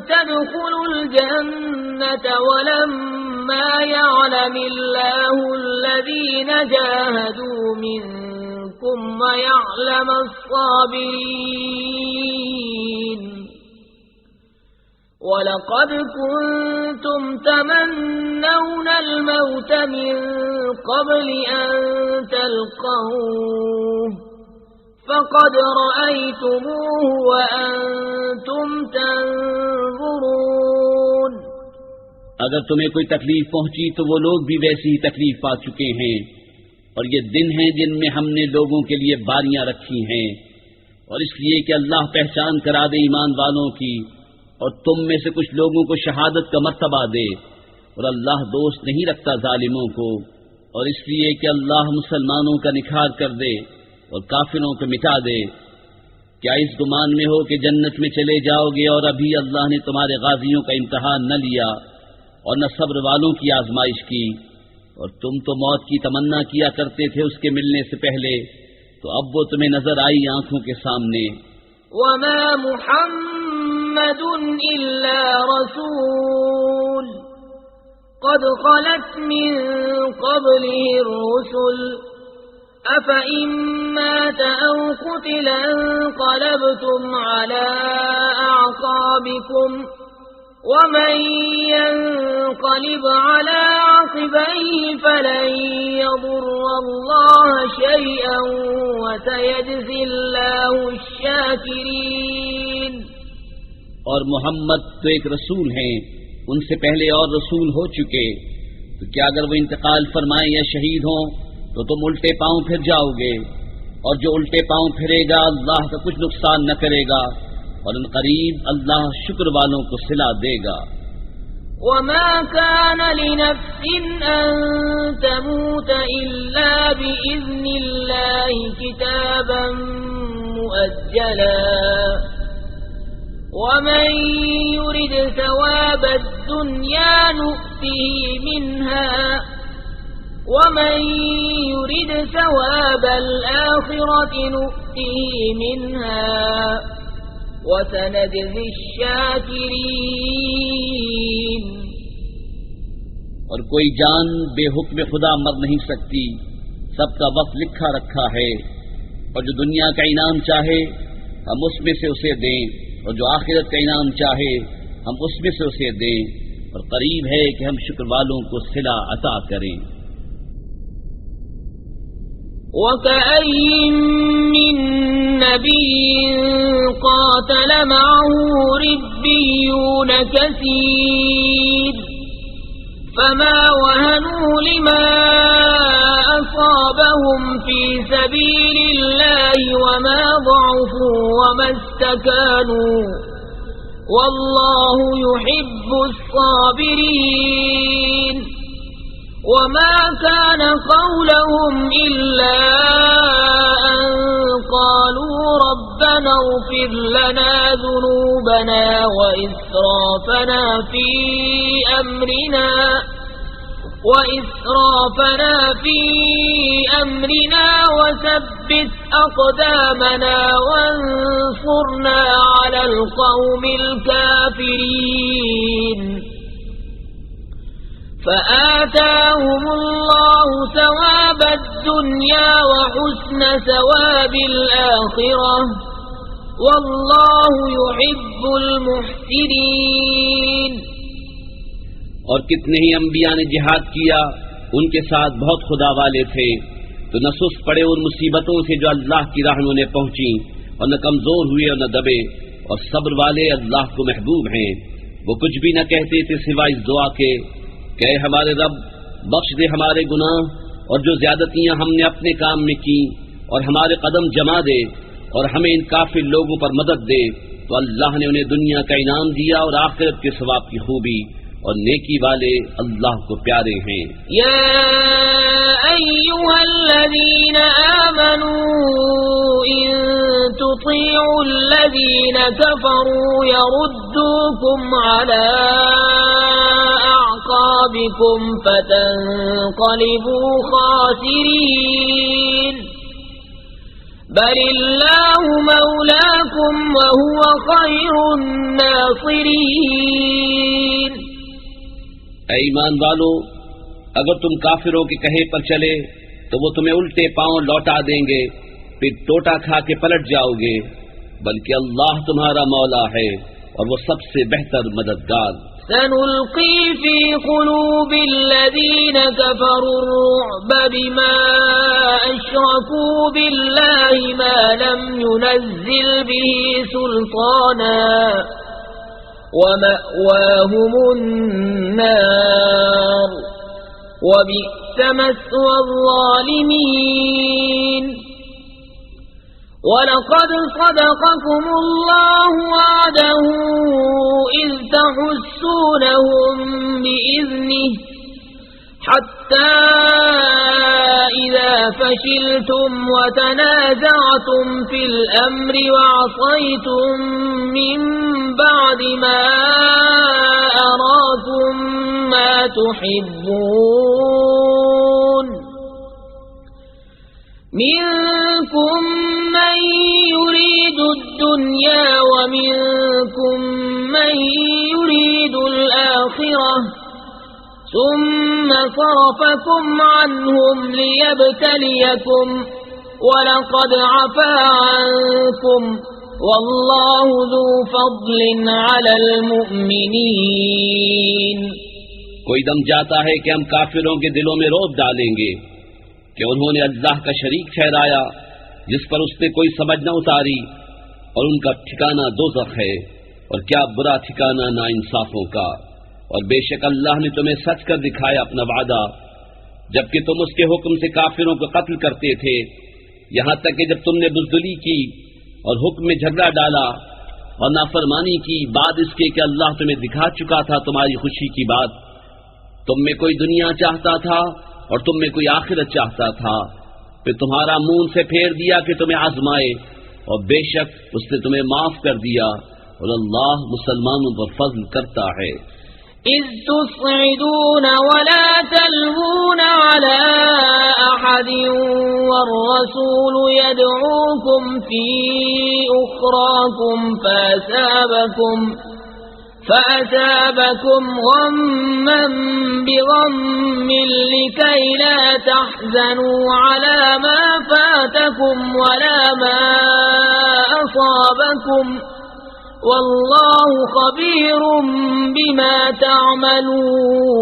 تدخلوا الجنة ولما يعلم الله الذين جاهدوا منكم ويعلم الصابرين وَلَقَدْ كُنْتُمْ تَمَنَّوْنَ الْمَوْتَ مِنْ قَبْلِ أَنْ تَلْقَوْهُ فَقَدْ رَأَيْتُمُوهُ وَأَنْتُمْ تَنْظُرُونَ۔ اگر تمہیں کوئی تکلیف پہنچی تو وہ لوگ بھی ویسی ہی تکلیف پا چکے ہیں، اور یہ دن ہیں جن میں ہم نے لوگوں کے لیے باریاں رکھی ہیں، اور اس لیے کہ اللہ پہچان کرا دے ایمان والوں کی، اور تم میں سے کچھ لوگوں کو شہادت کا مرتبہ دے، اور اللہ دوست نہیں رکھتا ظالموں کو، اور اس لیے کہ اللہ مسلمانوں کا نکھار کر دے اور کافروں کو مٹا دے۔ کیا اس گمان میں ہو کہ جنت میں چلے جاؤ گے اور ابھی اللہ نے تمہارے غازیوں کا امتحان نہ لیا اور نہ صبر والوں کی آزمائش کی، اور تم تو موت کی تمنا کیا کرتے تھے اس کے ملنے سے پہلے، تو اب وہ تمہیں نظر آئی آنکھوں کے سامنے۔ وما محمد إلا رسول قد خلت من قبله الرسل أفإن مات أو قتل انقلبتم على أعقابكم ومن ينقلب على عقبيه فلن يضر الله شيئا وسيجزي الله الشاكرين۔ اور محمد تو ایک رسول ہیں، ان سے پہلے اور رسول ہو چکے، تو کیا اگر وہ انتقال فرمائیں یا شہید ہوں تو تم الٹے پاؤں پھر جاؤ گے، اور جو الٹے پاؤں پھرے گا اللہ کا کچھ نقصان نہ کرے گا، اور ان قریب اللہ شکر والوں کو صلہ دے گا۔ وما كان لنفس أن تموت إلا بإذن الله كتابا مؤجلا ومن يرد ثواب الدنيا نؤته منها ومن يرد ثواب الآخرة نؤته منها وَسَنَجْزِي الشَّاكِرِينَ۔ اور کوئی جان بے حکم خدا مر نہیں سکتی، سب کا وقت لکھا رکھا ہے، اور جو دنیا کا انعام چاہے ہم اس میں سے اسے دیں، اور جو آخرت کا انعام چاہے ہم اس میں سے اسے دیں، اور قریب ہے کہ ہم شکر والوں کو صلہ عطا کریں۔ وَكَأَيٍّ مِّن نَّبِيٍّ قَاتَلَ مَعَهُ رِبِّيُّونَ كَثِيرٌ فَمَا وَهَنُوا لِمَا أَصَابَهُمْ فِي سَبِيلِ اللَّهِ وَمَا ضَعُفُوا وَمَا اسْتَكَانُوا وَاللَّهُ يُحِبُّ الصَّابِرِينَ۔ وما كان قولهم إلا أن قالوا ربنا اغفر لنا ذنوبنا وإسرافنا في أمرنا وثبت أقدامنا وانصرنا على القوم الكافرين۔ فآتاهم الله ثواب الدنيا وحسن ثواب الآخرة والله يحب المحسنين۔ اور کتنے ہی انبیاء نے جہاد کیا، ان کے ساتھ بہت خدا والے تھے، تو نہ سست پڑے ان مصیبتوں سے جو اللہ کی راہ میں انہیں پہنچی، اور نہ کمزور ہوئے اور نہ دبے، اور صبر والے اللہ کو محبوب ہیں۔ وہ کچھ بھی نہ کہتے تھے سوائے اس دعا کے کہ اے ہمارے رب، بخش دے ہمارے گناہ اور جو زیادتیاں ہم نے اپنے کام میں کی، اور ہمارے قدم جما دے اور ہمیں ان کافر لوگوں پر مدد دے۔ تو اللہ نے انہیں دنیا کا انعام دیا اور آخرت کے ثواب کی خوبی، اور نیکی والے اللہ کو پیارے ہیں۔ یا ایھا الذین آمنوا ان تطیعوا الذین کفروا یردوکم علی اعقابکم فتنقلبوا خاسرین بل اللہ مولاکم وہو خیر الناصرین۔ اے ایمان والو، اگر تم کافروں کے کہے پر چلے تو وہ تمہیں الٹے پاؤں لوٹا دیں گے، پھر ٹوٹا کھا کے پلٹ جاؤ گے، بلکہ اللہ تمہارا مولا ہے اور وہ سب سے بہتر مددگار۔ سنلقی فی قلوب الذین کفروا الرعب بما اشرکوا باللہ ما لم ينزل به سلطانا ومأواهم النار وبئس مثوى الظالمين۔ وَلَقَدْ صَدَقَكُمُ اللَّهُ وَعْدَهُ إِذْ تَحُسُّونَهُم بِإِذْنِهِ حَتَّى إِذَا فَشِلْتُمْ وَتَنَازَعْتُمْ فِي الْأَمْرِ وَعَصَيْتُمْ مِنْ بَعْدِ مَا أَرَاكُمْ مَا تُحِبُّونَ منكم من يريد الدنيا ومنكم من يريد الآخرة ثم صرفكم عنهم ليبتليكم ولقد عفا عنكم والله ذو فضل على المؤمنين۔ کوئی دم جاتا ہے کہ ہم کافروں کے دلوں میں رعب ڈالیں گے کہ انہوں نے اللہ کا شریک ٹھہرایا جس پر اس نے کوئی سمجھ نہ اتاری، اور ان کا ٹھکانہ دوزخ ہے، اور کیا برا ٹھکانہ ناانصافوں کا۔ اور بے شک اللہ نے تمہیں سچ کر دکھایا اپنا وعدہ، جبکہ تم اس کے حکم سے کافروں کو قتل کرتے تھے، یہاں تک کہ جب تم نے بزدلی کی اور حکم میں جھگڑا ڈالا اور نافرمانی کی، بعد اس کے کہ اللہ تمہیں دکھا چکا تھا تمہاری خوشی کی بات۔ تم میں کوئی دنیا چاہتا تھا اور تم میں کوئی آخرت چاہتا تھا، پھر تمہارا منہ سے پھیر دیا کہ تمہیں آزمائے، اور بے شک اس نے تمہیں معاف کر دیا، اور اللہ مسلمانوں پر فضل کرتا ہے۔ اذ تصعدون ولا تلوون على احد والرسول يدعوكم في اخراكم فأثابكم غما بغم لكي لا تحزنوا على ما فاتكم ولا ما أصابكم والله خبير بما تعملون۔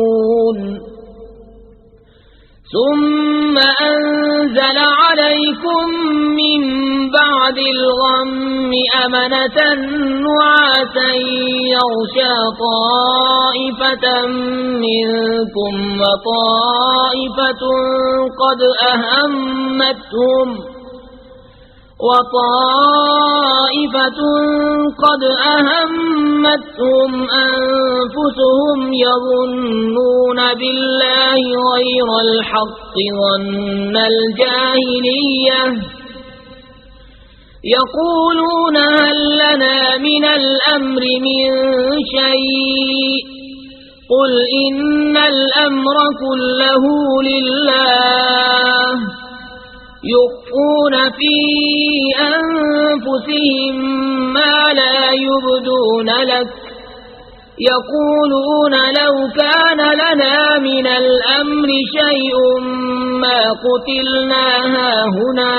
ثم أنزل عليكم من بعد الغم أمنة نعاسا يغشى طائفة منكم وطائفة قد أهمتهم أنفسهم يظنون بالله غير الحق ظن الجاهلية يقولون هل لنا من الأمر من شيء قل إن الأمر كله لله يخفون في أنفسهم ما لا يبدون لك يقولون لو كان لنا من الأمر شيء ما قتلنا هاهنا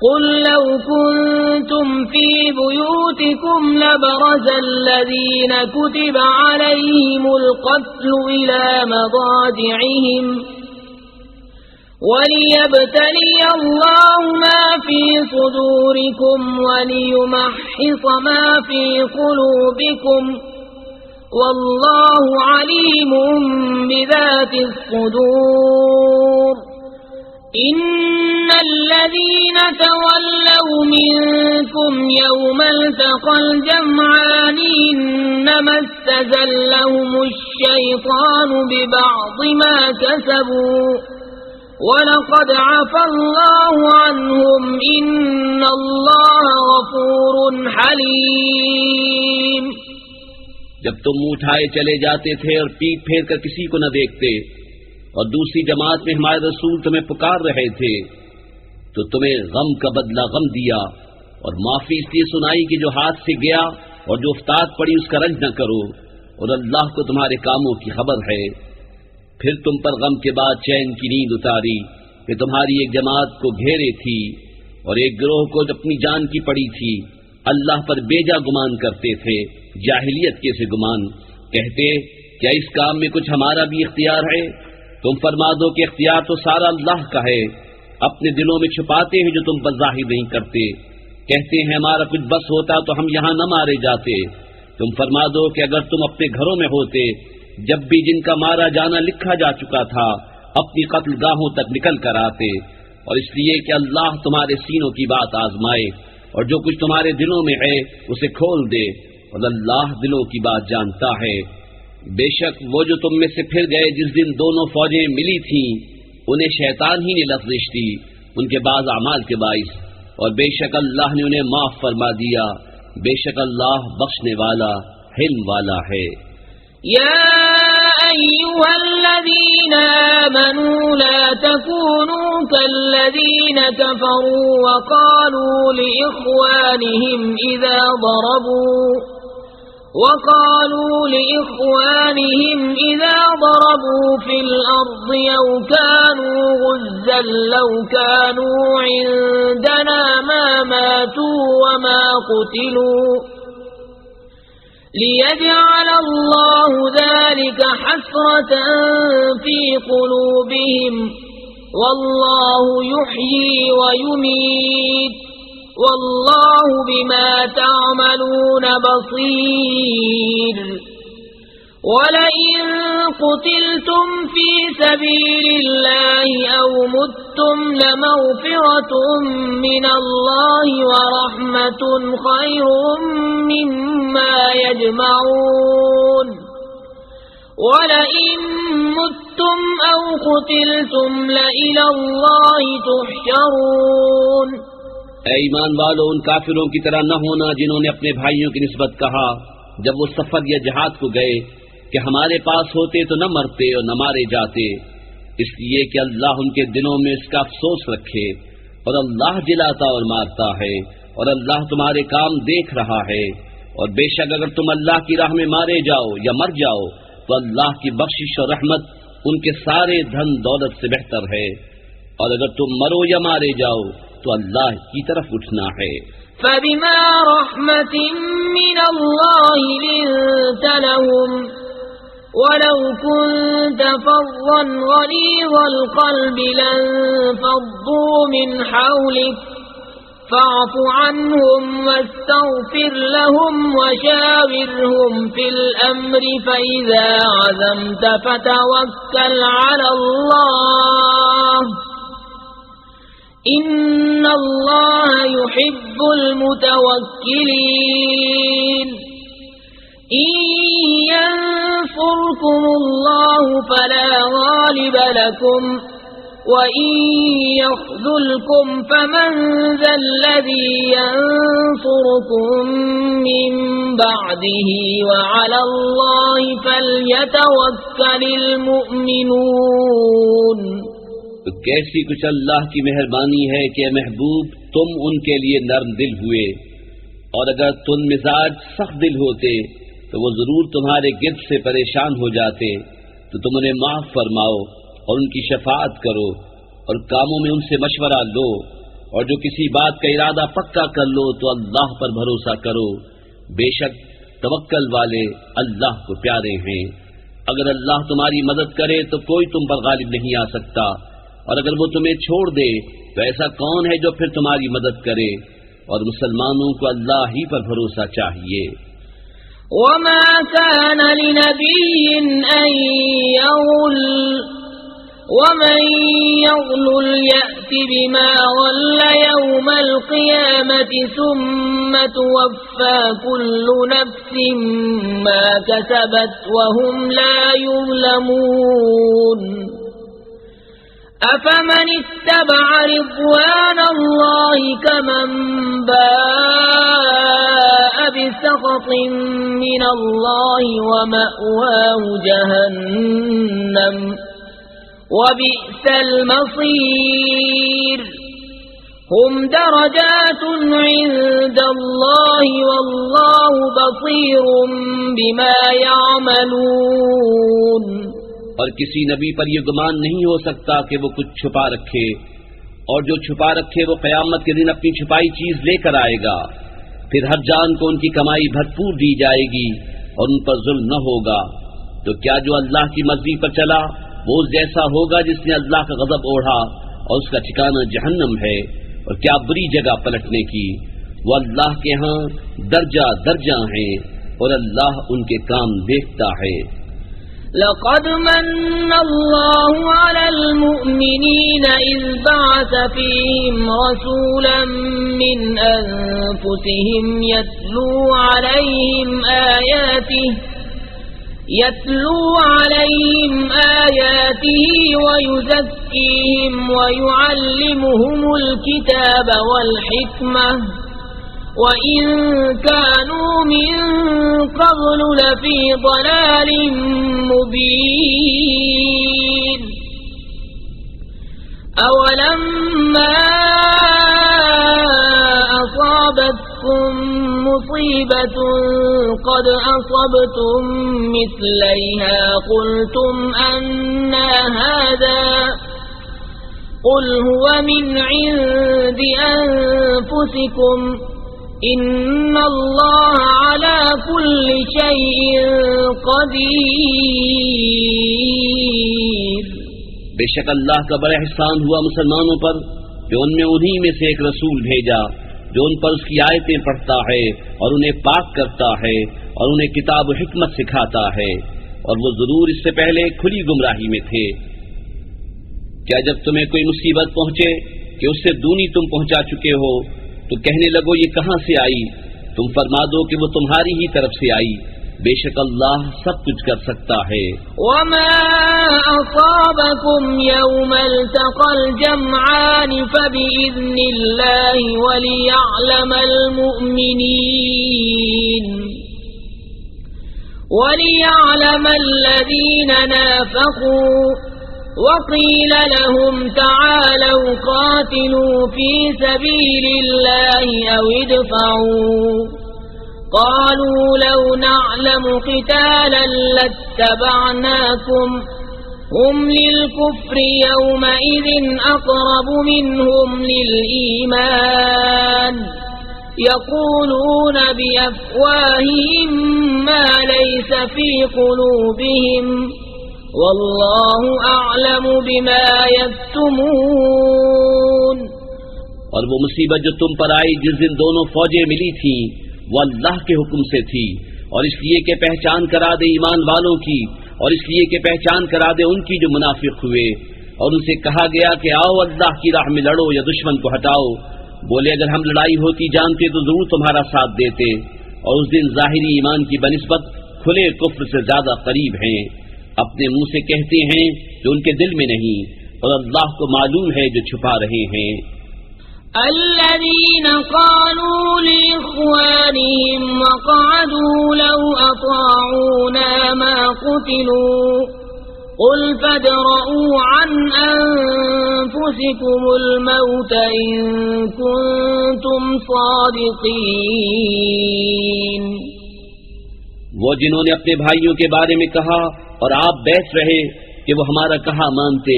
قل لو كنتم في بيوتكم لبرز الذين كتب عليهم القتل إلى مضاجعهم وليبتلي الله ما في صدوركم وليمحص ما في قلوبكم والله عليم بذات الصدور إن الذين تولوا منكم يوم التقى الجمعان إنما استزلهم الشيطان ببعض ما كسبوا وَلَقَدْ عَفَا اللَّهُ عَنْهُمْ إِنَّ اللَّهَ غَفُورٌ حَلِيمٌ۔ جب تم منہ اٹھائے چلے جاتے تھے اور پیٹ پھیر کر کسی کو نہ دیکھتے اور دوسری جماعت میں ہمارے رسول تمہیں پکار رہے تھے تو تمہیں غم کا بدلہ غم دیا اور معافی اس لیے سنائی کہ جو ہاتھ سے گیا اور جو افتاد پڑی اس کا رنج نہ کرو اور اللہ کو تمہارے کاموں کی خبر ہے۔ پھر تم پر غم کے بعد چین کی نیند اتاری کہ تمہاری ایک جماعت کو گھیرے تھی اور ایک گروہ کو اپنی جان کی پڑی تھی، اللہ پر بیجا گمان کرتے تھے، جاہلیت کے سے گمان، کہتے کیا اس کام میں کچھ ہمارا بھی اختیار ہے؟ تم فرما دو کہ اختیار تو سارا اللہ کا ہے، اپنے دلوں میں چھپاتے ہیں جو تم پر ظاہر نہیں کرتے، کہتے ہیں ہمارا کچھ بس ہوتا تو ہم یہاں نہ مارے جاتے۔ تم فرما دو کہ اگر تم اپنے گھروں میں ہوتے جب بھی جن کا مارا جانا لکھا جا چکا تھا اپنی قتل گاہوں تک نکل کر آتے، اور اس لیے کہ اللہ تمہارے سینوں کی بات آزمائے اور جو کچھ تمہارے دلوں میں ہے اسے کھول دے، اور اللہ دلوں کی بات جانتا ہے۔ بے شک وہ جو تم میں سے پھر گئے جس دن دونوں فوجیں ملی تھیں انہیں شیطان ہی نے لغزش دی ان کے بعض اعمال کے باعث، اور بے شک اللہ نے انہیں معاف فرما دیا، بے شک اللہ بخشنے والا حلم والا ہے۔ يا أيها الذين آمنوا لا تكونوا كالذين كفروا وقالوا لإخوانهم إذا ضربوا في الأرض أو كانوا غزا لو كانوا عندنا ما ماتوا وما قتلوا ليجعل الله ذلك حسرة في قلوبهم والله يحيي ويميت والله بما تعملون بصير ولئن قتلتم في سبيل الله أو متم لمغفرة من الله ورحمة خير مما يجمعون ولئن متم أو قتلتم لإلى الله تحشرون۔ اے ایمان والو، ان کافروں کی طرح نہ ہونا جنہوں نے اپنے بھائیوں کی نسبت کہا جب وہ سفر یا جہاد کو گئے کہ ہمارے پاس ہوتے تو نہ مرتے اور نہ مارے جاتے، اس لیے کہ اللہ ان کے دلوں میں اس کا افسوس رکھے، اور اللہ جلاتا اور مارتا ہے، اور اللہ تمہارے کام دیکھ رہا ہے، اور بے شک اگر تم اللہ کی راہ میں مارے جاؤ یا مر جاؤ تو اللہ کی بخشش اور رحمت ان کے سارے دھن دولت سے بہتر ہے، اور اگر تم مرو یا مارے جاؤ تو اللہ کی طرف اٹھنا ہے۔ فَبِمَا رَحْمَةٍ مِّنَ اللَّهِ لِنتَ لَهُمْ وَلَوْ كُنتَ فَظًّا غَلِيظَ الْقَلْبِ لَانفَضُّوا مِنْ حَوْلِكَ فَاعْفُ عَنْهُمْ وَاسْتَغْفِرْ لَهُمْ وَشَاوِرْهُمْ فِي الْأَمْرِ فَإِذَا عَزَمْتَ فَتَوَكَّلْ عَلَى اللَّهِ إِنَّ اللَّهَ يُحِبُّ الْمُتَوَكِّلِينَ۔ إِن يَنصُرْكُمُ اللَّهُ فَلَا غَالِبَ لَكُمْ وَإِن يَخْذُلْكُمْ فَمَن ذَا الَّذِي يَنصُرُكُم مِّن بَعْدِهِ وَعَلَى اللَّهِ فَلْيَتَوَكَّلِ الْمُؤْمِنُونَ۔ تو کیسی کچھ اللہ کی مہربانی ہے کہ محبوب تم ان کے لیے نرم دل ہوئے، اور اگر تم مزاج سخت دل ہوتے تو وہ ضرور تمہارے گرد سے پریشان ہو جاتے، تو تم انہیں معاف فرماؤ اور ان کی شفاعت کرو اور کاموں میں ان سے مشورہ لو، اور جو کسی بات کا ارادہ پکا کر لو تو اللہ پر بھروسہ کرو، بے شک توکل والے اللہ کو پیارے ہیں۔ اگر اللہ تمہاری مدد کرے تو کوئی تم پر غالب نہیں آ سکتا، اور اگر وہ تمہیں چھوڑ دے تو ایسا کون ہے جو پھر تمہاری مدد کرے؟ اور مسلمانوں کو اللہ ہی پر بھروسہ چاہیے۔ وما كان لنبي أن يغل ومن يغل يأت بما غل يوم القيامة ثم توفى كل نفس ما كسبت وهم لا يظلمون أفمن اتبع رضوان الله كمن باء بسخط من الله ومأواه جهنم وبئس المصير هم درجات عند الله والله بصير بما يعملون۔ اور کسی نبی پر یہ گمان نہیں ہو سکتا کہ وہ کچھ چھپا رکھے، اور جو چھپا رکھے وہ قیامت کے دن اپنی چھپائی چیز لے کر آئے گا، پھر ہر جان کو ان کی کمائی بھرپور دی جائے گی اور ان پر ظلم نہ ہوگا۔ تو کیا جو اللہ کی مرضی پر چلا وہ اس جیسا ہوگا جس نے اللہ کا غضب اوڑھا اور اس کا ٹھکانہ جہنم ہے، اور کیا بری جگہ پلٹنے کی۔ وہ اللہ کے ہاں درجہ درجہ ہیں اور اللہ ان کے کام دیکھتا ہے۔ لقد من الله على المؤمنين إذ بعث فيهم رسولا من أنفسهم يتلو عليهم آياته ويزكيهم ويعلمهم الكتاب والحكمة وَإِن كَانُوا مِن قَبْلُ لَفِي ضَلَالٍ مُبِينٍ أَوَلَمَّا أَصَابَتْكُم مُّصِيبَةٌ قَدْ أَصَبْتُم مِّثْلَيْهَا قُلْتُمْ أَنَّى هَٰذَا قُلْ هُوَ مِنْ عِندِ أَنفُسِكُمْ إِنَّ اللَّهَ عَلَى كُلِّ شَيْءٍ قَدِيرٌ۔ بے شک اللہ کا بڑا احسان ہوا مسلمانوں پر کہ ان میں انہی میں سے ایک رسول بھیجا جو ان پر اس کی آیتیں پڑھتا ہے اور انہیں پاک کرتا ہے اور انہیں کتاب و حکمت سکھاتا ہے، اور وہ ضرور اس سے پہلے کھلی گمراہی میں تھے۔ کیا جب تمہیں کوئی مصیبت پہنچے کہ اس سے دونی تم پہنچا چکے ہو تو کہنے لگو یہ کہاں سے آئی؟ تم فرما دو کہ وہ تمہاری ہی طرف سے آئی، بے شک اللہ سب کچھ کر سکتا ہے۔ وما أصابكم يوم التقى الجمعان فبإذن الله وليعلم الذين نافقوا وقيل لهم تعالوا قاتلوا في سبيل الله أو ادفعوا قالوا لو نعلم قتالا لاتبعناكم هم للكفر يومئذ أقرب منهم للإيمان يقولون بأفواههم ما ليس في قلوبهم واللہ اعلم بما یکتمون۔ اور وہ مصیبت جو تم پر آئی جس دن دونوں فوجیں ملی تھیں وہ اللہ کے حکم سے تھی، اور اس لیے کہ پہچان کرا دے ایمان والوں کی، اور اس لیے کہ پہچان کرا دے ان کی جو منافق ہوئے، اور ان سے کہا گیا کہ آؤ اللہ کی راہ میں لڑو یا دشمن کو ہٹاؤ۔ بولے اگر ہم لڑائی ہوتی جانتے تو ضرور تمہارا ساتھ دیتے، اور اس دن ظاہری ایمان کی بنسبت کھلے کفر سے زیادہ قریب ہیں۔ اپنے منہ سے کہتے ہیں جو ان کے دل میں نہیں، اور اللہ کو معلوم ہے جو چھپا رہے ہیں۔ الذين قالوا لإخوانهم وقعدوا لو أطاعونا ما قتلوا قل فادرءوا عن أنفسكم الموت إن كنتم صادقين۔ وہ جنہوں نے اپنے بھائیوں کے بارے میں کہا اور آپ بیٹھ رہے کہ وہ ہمارا کہا مانتے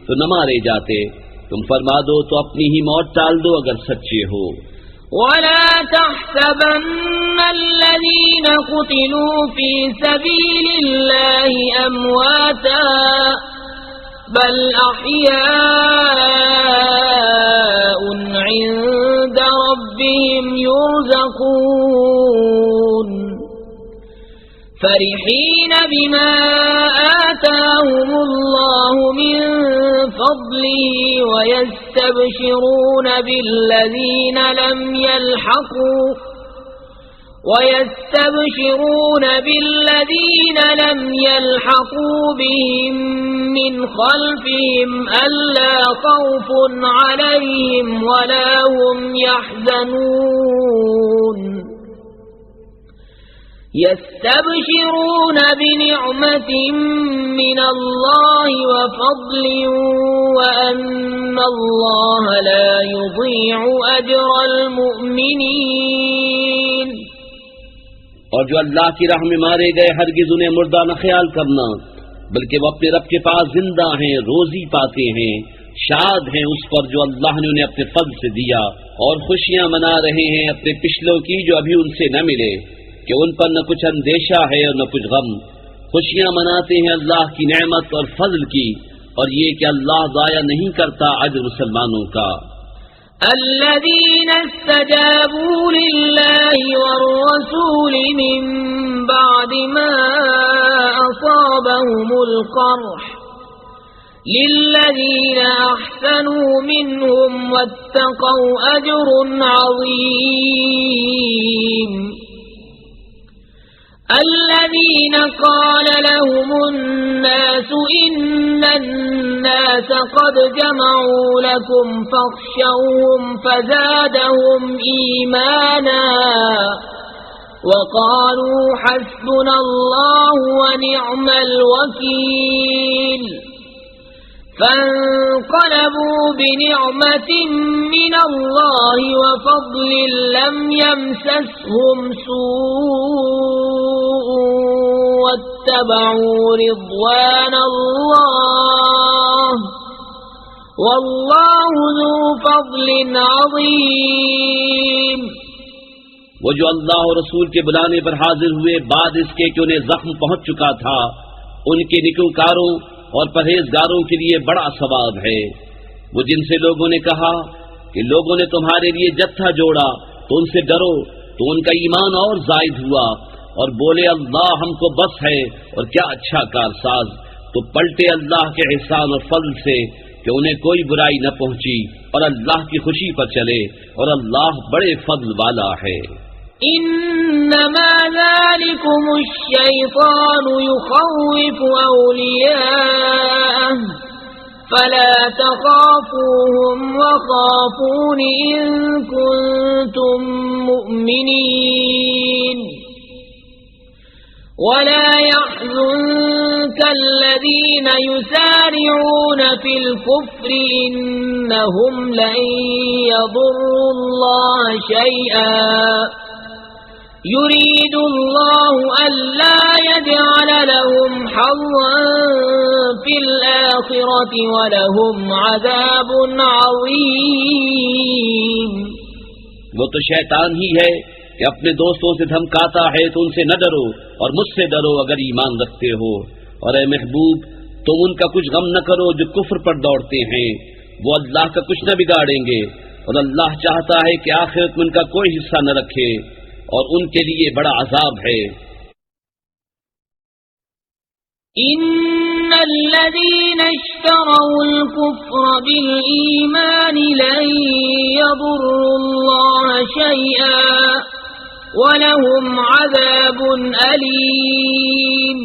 تو نہ مارے جاتے، تم فرما دو تو اپنی ہی موت ٹال دو اگر سچے ہو۔ ولا تحسبن الذين قتلوا في سبيل الله أمواتا بل أحياء عند ربهم يرزقون فرحين بما آتاهم الله من فضله ويستبشرون بالذين لم يلحقوا بهم من خلفهم ألا خوف عليهم ولا هم يحزنون يستبشرون بنعمة من الله وفضل وأن الله لا يضيع أجر المؤمنين۔ اور جو اللہ کی راہ میں مارے گئے ہرگز انہیں مردہ نہ خیال کرنا، بلکہ وہ اپنے رب کے پاس زندہ ہیں، روزی پاتے ہیں، شاد ہیں اس پر جو اللہ نے انہیں اپنے فضل سے دیا، اور خوشیاں منا رہے ہیں اپنے پچھلوں کی جو ابھی ان سے نہ ملے کہ ان پر نہ کچھ اندیشہ ہے اور نہ کچھ غم، خوشیاں مناتے ہیں اللہ کی نعمت اور فضل کی، اور یہ کہ اللہ ضائع نہیں کرتا اجر مسلمانوں کا۔ الذين استجابوا لله والرسول من بعد ما أصابهم القرح للذين أحسنوا منهم واتقوا أجر عظيم الذين قال لهم الناس إن الناس قد جمعوا لكم فاخشوهم فزادهم إيمانا وقالوا حسبنا الله ونعم الوكيل فانقلبوا بنعمة من الله وفضل لم يمسسهم سوء واتبعوا رضوان الله والله ذو فضل عظيم۔ وہ جو اللہ اور رسول کے بلانے پر حاضر ہوئے بعد اس کے کہ انہیں زخم پہنچ چکا تھا، ان کے نیکوکاروں اور پرہیزگاروں کے لیے بڑا ثواب ہے۔ وہ جن سے لوگوں نے کہا کہ لوگوں نے تمہارے لیے جتھا جوڑا تو ان سے ڈرو، تو ان کا ایمان اور زائد ہوا اور بولے اللہ ہم کو بس ہے اور کیا اچھا کارساز، تو پلٹے اللہ کے احسان اور فضل سے کہ انہیں کوئی برائی نہ پہنچی اور اللہ کی خوشی پر چلے، اور اللہ بڑے فضل والا ہے۔ انما ذلكم الشيطان يخوف أولياءه فلا تخافوهم وخافون إن كنتم مؤمنين ولا يحزنك الذين يسارعون في الكفر إنهم لن يضروا الله شيئا يريد الله ألا يجعل لهم حظا في الآخرة ولهم عذاب عظيم۔ وہ تو شیطان ہی ہے کہ اپنے دوستوں سے دھمکاتا ہے تو ان سے نہ ڈرو اور مجھ سے ڈرو اگر ایمان رکھتے ہو، اور اے محبوب تم ان کا کچھ غم نہ کرو جو کفر پر دوڑتے ہیں، وہ اللہ کا کچھ نہ بگاڑیں گے، اور اللہ چاہتا ہے کہ آخرت میں ان کا کوئی حصہ نہ رکھے اور ان کے لیے بڑا عذاب ہے۔ ان الذين اشتروا الكفر بالإيمان لن يضروا الله شيئا ولهم عذاب أليم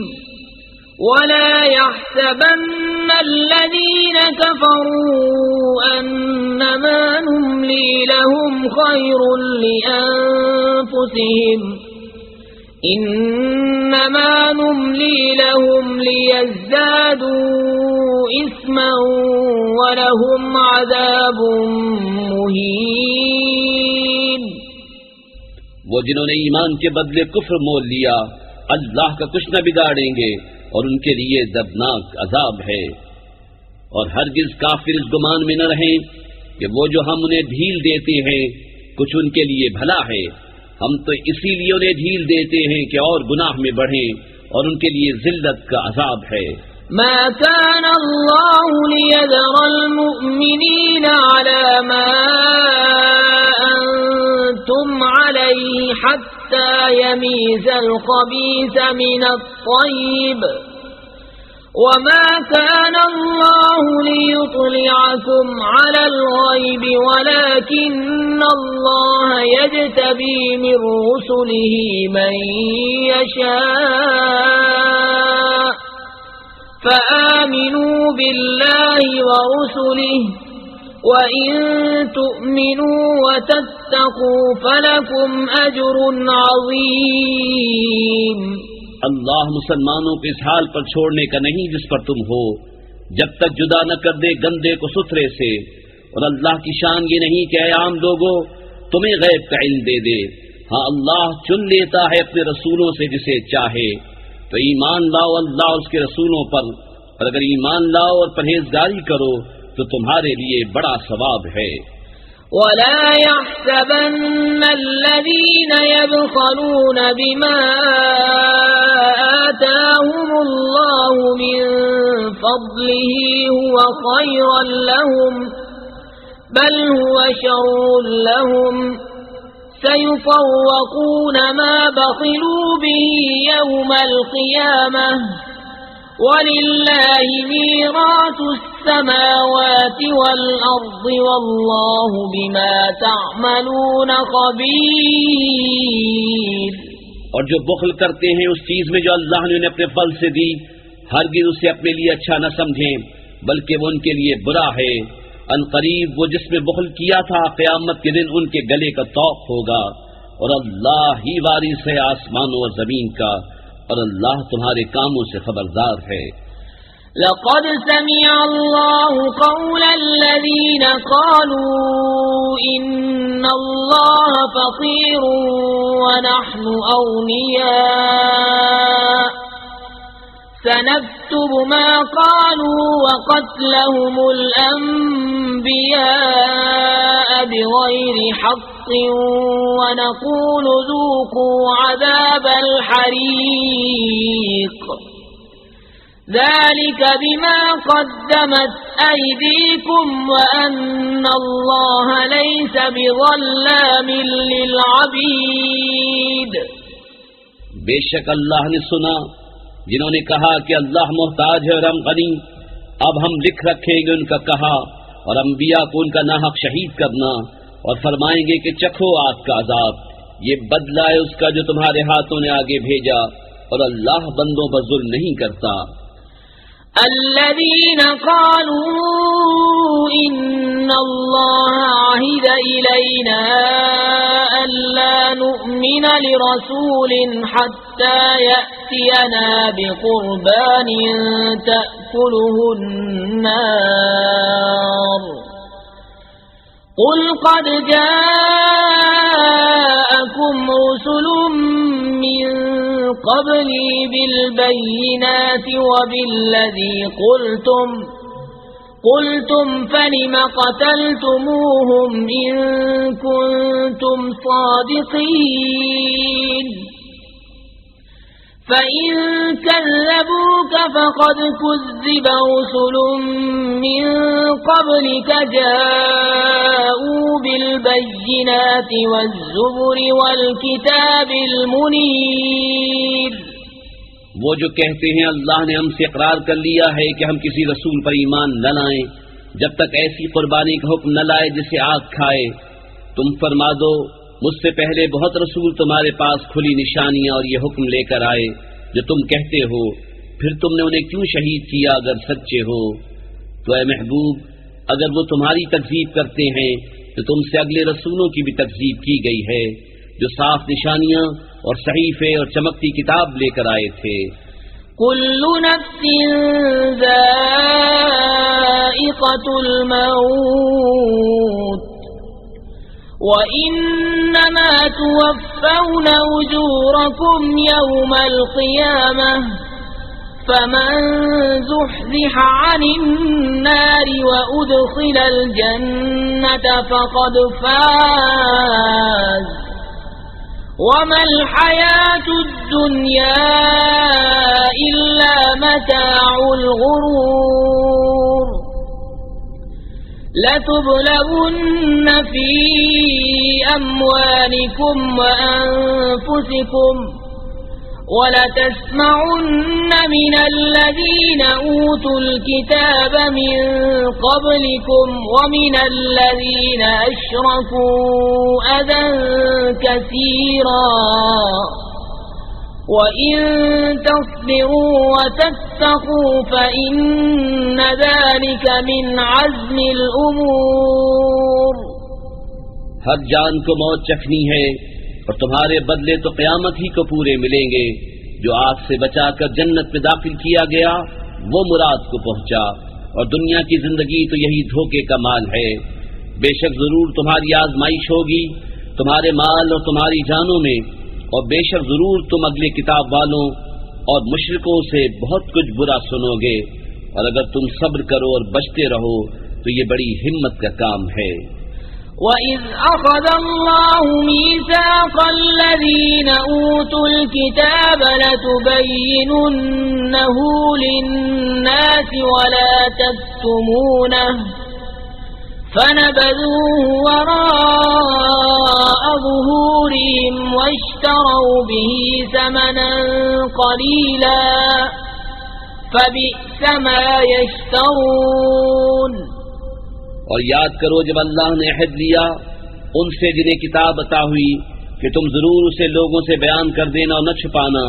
ولا يحسبن الذين كفروا أنما نملي لهم خير لأنفسهم إنما نملي لهم ليزدادوا إثما ولهم عذاب مهين۔ وہ جنہوں نے ایمان کے بدلے کفر مول لیا اللہ کا کچھ نہ بگاڑیں گے اور ان کے لیے دردناک عذاب ہے۔ اور ہرگز کافر اس گمان میں نہ رہیں کہ وہ جو ہم انہیں ڈھیل دیتے ہیں کچھ ان کے لیے بھلا ہے، ہم تو اسی لیے انہیں ڈھیل دیتے ہیں کہ اور گناہ میں بڑھیں، اور ان کے لیے ذلت کا عذاب ہے۔ ما كان الله ليذر المؤمنين على ما أنتم عليه حتى يميز الخبيث من الطيب وما كان الله ليطلعكم على الغيب ولكن الله يجتبي من رسله من يشاء فآمنوا بالله ورسله وإن تؤمنوا وتتقوا فلكم أجر عظيم۔ اللہ مسلمانوں کو اس حال پر چھوڑنے کا نہیں جس پر تم ہو، جب تک جدا نہ کر دے گندے کو ستھرے سے، اور اللہ کی شان یہ نہیں کہ اے عام لوگوں تمہیں غیب کا علم دے دے، ہاں اللہ چن لیتا ہے اپنے رسولوں سے جسے چاہے، تو ایمان لاؤ اللہ اور اس کے رسولوں پر، اور اگر ایمان لاؤ اور پرہیزگاری کرو تو تمہارے لیے بڑا ثواب ہے۔ ولا يحسبن الذين يبخلون بما آتاهم الله من فضله هو خيرا لهم بل هو شر لهم سيطوقون ما بخلوا به يوم القيامة وَلِلَّهِ مِيرَاثُ السَّمَاوَاتِ وَالْأَرْضِ وَاللَّهُ بِمَا تَعْمَلُونَ خَبِيرٌ۔ اور جو بخل کرتے ہیں اس چیز میں جو اللہ نے انہیں اپنے فضل سے دی، ہرگز اسے اپنے لیے اچھا نہ سمجھیں بلکہ وہ ان کے لیے برا ہے۔ ان قریب وہ جس میں بخل کیا تھا قیامت کے دن ان کے گلے کا طوق ہوگا، اور اللہ ہی وارث ہے آسمانوں اور زمین کا، اور اللہ تمہارے کاموں سے خبردار ہے۔ لقد سمع الله قول الذين قالوا إن الله فقير ونحن أغنياء سنكتب ما قالوا وقتلهم الأنبياء بغير حق ونقول ذوقوا عذاب الحريق ذلك بما قدمت أيديكم وأن الله ليس بظلام للعبيد۔ بے شک اللہ نے سنا جنہوں نے کہا کہ اللہ محتاج ہے اور ہم غنی، اب ہم لکھ رکھیں گے ان کا کہا اور انبیاء کو ان کا ناحق شہید کرنا، اور فرمائیں گے کہ چکھو آگ کا عذاب، یہ بدلہ ہے اس کا جو تمہارے ہاتھوں نے آگے بھیجا، اور اللہ بندوں پر ظلم نہیں کرتا۔ الذين قالوا إن الله عهد إلينا ألا نؤمن لرسول حتى يأتينا بقربان تأكله النار قل قد جاءكم رسل من قبلي بالبينات وبالذي قلتم فلم قتلتموهم إن كنتم صادقين فإن كذبوك فقد كذب رسل من قبلك جاءوا بالبينات والزبر والكتاب المنير۔ وہ جو کہتے ہیں اللہ نے ہم سے اقرار کر لیا ہے کہ ہم کسی رسول پر ایمان نہ لائیں جب تک ایسی قربانی کا حکم نہ لائے جسے آگ کھائے، تم فرما دو مجھ سے پہلے بہت رسول تمہارے پاس کھلی نشانیاں اور یہ حکم لے کر آئے جو تم کہتے ہو، پھر تم نے انہیں کیوں شہید کیا اگر سچے ہو؟ تو اے محبوب اگر وہ تمہاری تکذیب کرتے ہیں تو تم سے اگلے رسولوں کی بھی تکذیب کی گئی ہے جو صاف نشانیاں اور صحیفے اور چمکتی کتاب لے کر آئے تھے۔ كل نفس ذائقة الموت وَإِنَّمَا تُوَفَّوْنَ أُجُورَكُمْ يَوْمَ الْقِيَامَةِ فَمَنْ زُحْزِحَ عَنِ النَّارِ وَأُدْخِلَ الْجَنَّةَ فَقَدْ فَازَ وَمَا الْحَيَاةُ الدُّنْيَا إِلَّا مَتَاعُ الْغُرُورِ لَتُبْلَوُنَّ فِي أَمْوَالِكُمْ وَأَنفُسِكُمْ وَلَتَسْمَعُنَّ مِنَ الَّذِينَ أُوتُوا الْكِتَابَ مِنْ قَبْلِكُمْ وَمِنَ الَّذِينَ أَشْرَكُوا أَذًى كَثِيرًا وَإِن تَصْبِرُوا وَتَتَّقُوا فَإِنَّ ذَلِكَ مِنْ عَزْمِ الْأُمُورِ ہر جان کو موت چکھنی ہے اور تمہارے بدلے تو قیامت ہی کو پورے ملیں گے. جو آگ سے بچا کر جنت میں داخل کیا گیا وہ مراد کو پہنچا، اور دنیا کی زندگی تو یہی دھوکے کا مال ہے. بے شک ضرور تمہاری آزمائش ہوگی تمہارے مال اور تمہاری جانوں میں، اور بے شک ضرور تم اگلے کتاب والوں اور مشرکوں سے بہت کچھ برا سنو گے، اور اگر تم صبر کرو اور بچتے رہو تو یہ بڑی ہمت کا کام ہے. وَإِذْ أَخَذَ اللَّهُ مِيثَاقَ الَّذِينَ أُوتُوا الْكِتَابَ لَتُبَيِّنُنَّهُ لِلنَّاسِ وَلَا تَكْتُمُونَهُ فَنَبَذُوهُ وَرَاءَ ظُهُورِهِمْ وَاشْتَرَوْا بِهِ ثَمَنًا قَلِيلًا فَبِئْسَ مَا يَشْتَرُونَ. اور یاد کرو جب اللہ نے عہد لیا ان سے جنہیں کتاب عطا ہوئی کہ تم ضرور اسے لوگوں سے بیان کر دینا اور نہ چھپانا،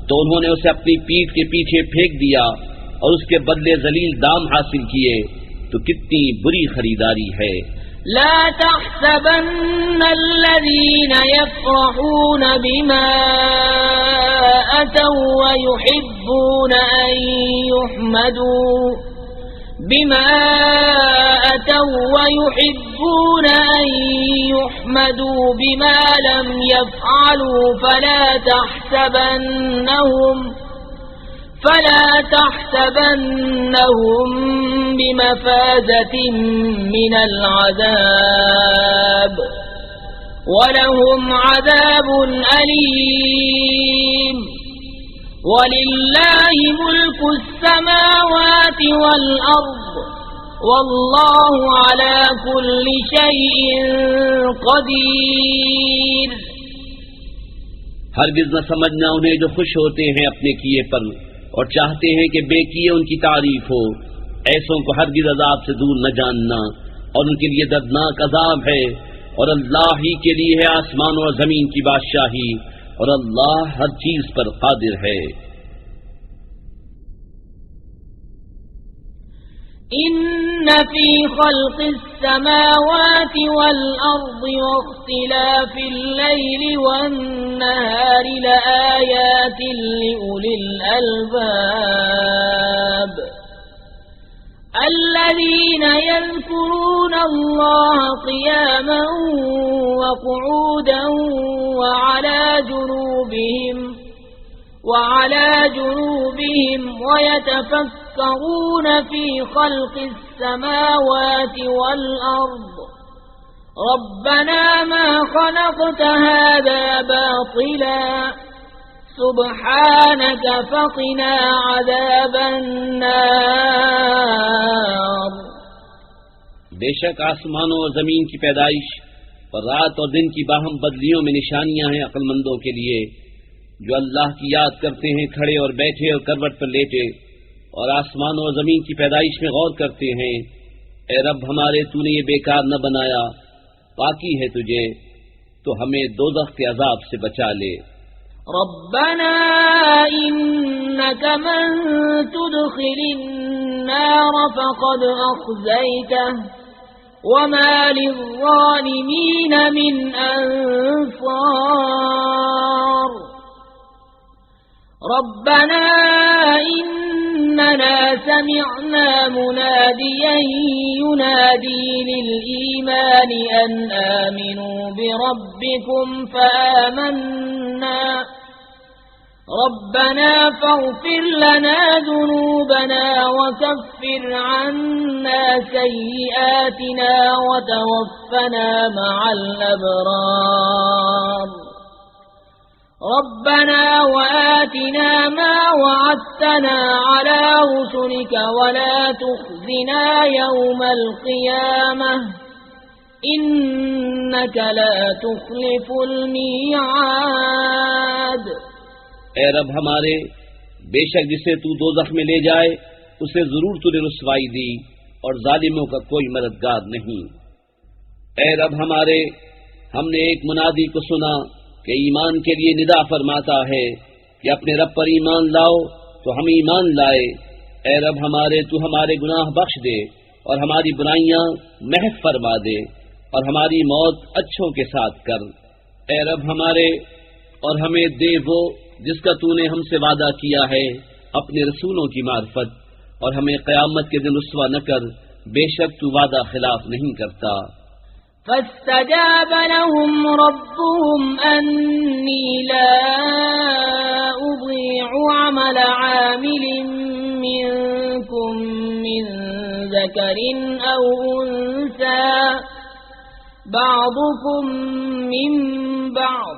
تو انہوں نے اسے اپنی پیٹھ کے پیچھے پھینک دیا اور اس کے بدلے ذلیل دام حاصل کیے. تو کتنی بری خریداری ہے. لا تحسبن الذين يفرحون بما أتوا ويحبون أن يحمدوا بما لم يفعلوا فلا تحسبنهم بمفازة من العذاب ولهم عذاب أليم. ولله ملك السماوات والأرض والله على كل شيء قدير. ہرگز نہ سمجھنا انہیں جو خوش ہوتے ہیں اپنے کیے پر اور چاہتے ہیں کہ بے کیے ان کی تعریف ہو، ایسوں کو ہرگز عذاب سے دور نہ جاننا، اور ان کے لیے دردناک عذاب ہے. اور اللہ ہی کے لیے ہے آسمانوں اور زمین کی بادشاہی، اور اللہ ہر چیز پر قادر ہے. إن في خلق السماوات والأرض واختلاف الليل والنهار لآيات لأولي الألباب الذين يذكرون الله قياما وقعودا وعلى جنوبهم ويتفكرون في خلق السماوات والأرض ربنا ما خلقت هذا باطلا سبحانك فقنا عذاب النار. بے شک آسمانوں اور زمین کی پیدائش اور رات اور دن کی باہم بدلیوں میں نشانیاں ہیں عقل مندوں کے لیے، جو اللہ کی یاد کرتے ہیں کھڑے اور بیٹھے اور کروٹ پر لیٹے، اور آسمانوں اور زمین کی پیدائش میں غور کرتے ہیں. اے رب ہمارے تو نے یہ بیکار نہ بنایا، پاکی ہے تجھے، تو ہمیں دوزخ کے عذاب سے بچا لے. ربنا انك من تدخل النار فقد اخزيته وما للظالمين من انصار. ربنا إننا سمعنا مناديا ينادي للإيمان أن آمنوا بربكم فآمنا ربنا فاغفر لنا ذنوبنا وكفر عنا سيئاتنا وتوفنا مع الأبرار ربنا وآتنا ما وعدتنا على رسلك ولا تخزنا يوم القيامة إنك لا تخلف الميعاد۔ اے رب ہمارے، بے شک جسے تو دوزخ میں لے جائے اسے ضرور تو نے رسوائی دی اور ظالموں کا کوئی مددگار نہیں۔ اے رب ہمارے، ہم نے ایک منادی کو سنا کہ ایمان کے لیے ندا فرماتا ہے کہ اپنے رب پر ایمان لاؤ، تو ہم ایمان لائے۔ اے رب ہمارے، تو ہمارے گناہ بخش دے اور ہماری برائیاں محو فرما دے اور ہماری موت اچھوں کے ساتھ کر۔ اے رب ہمارے، اور ہمیں دے وہ جس کا تو نے ہم سے وعدہ کیا ہے اپنے رسولوں کی معرفت، اور ہمیں قیامت کے دن رسوا نہ کر، بے شک تو وعدہ خلاف نہیں کرتا۔ فاستجاب لهم ربهم أني لا أضيع عمل عامل منكم من ذكر أو أنثى بعضكم من بعض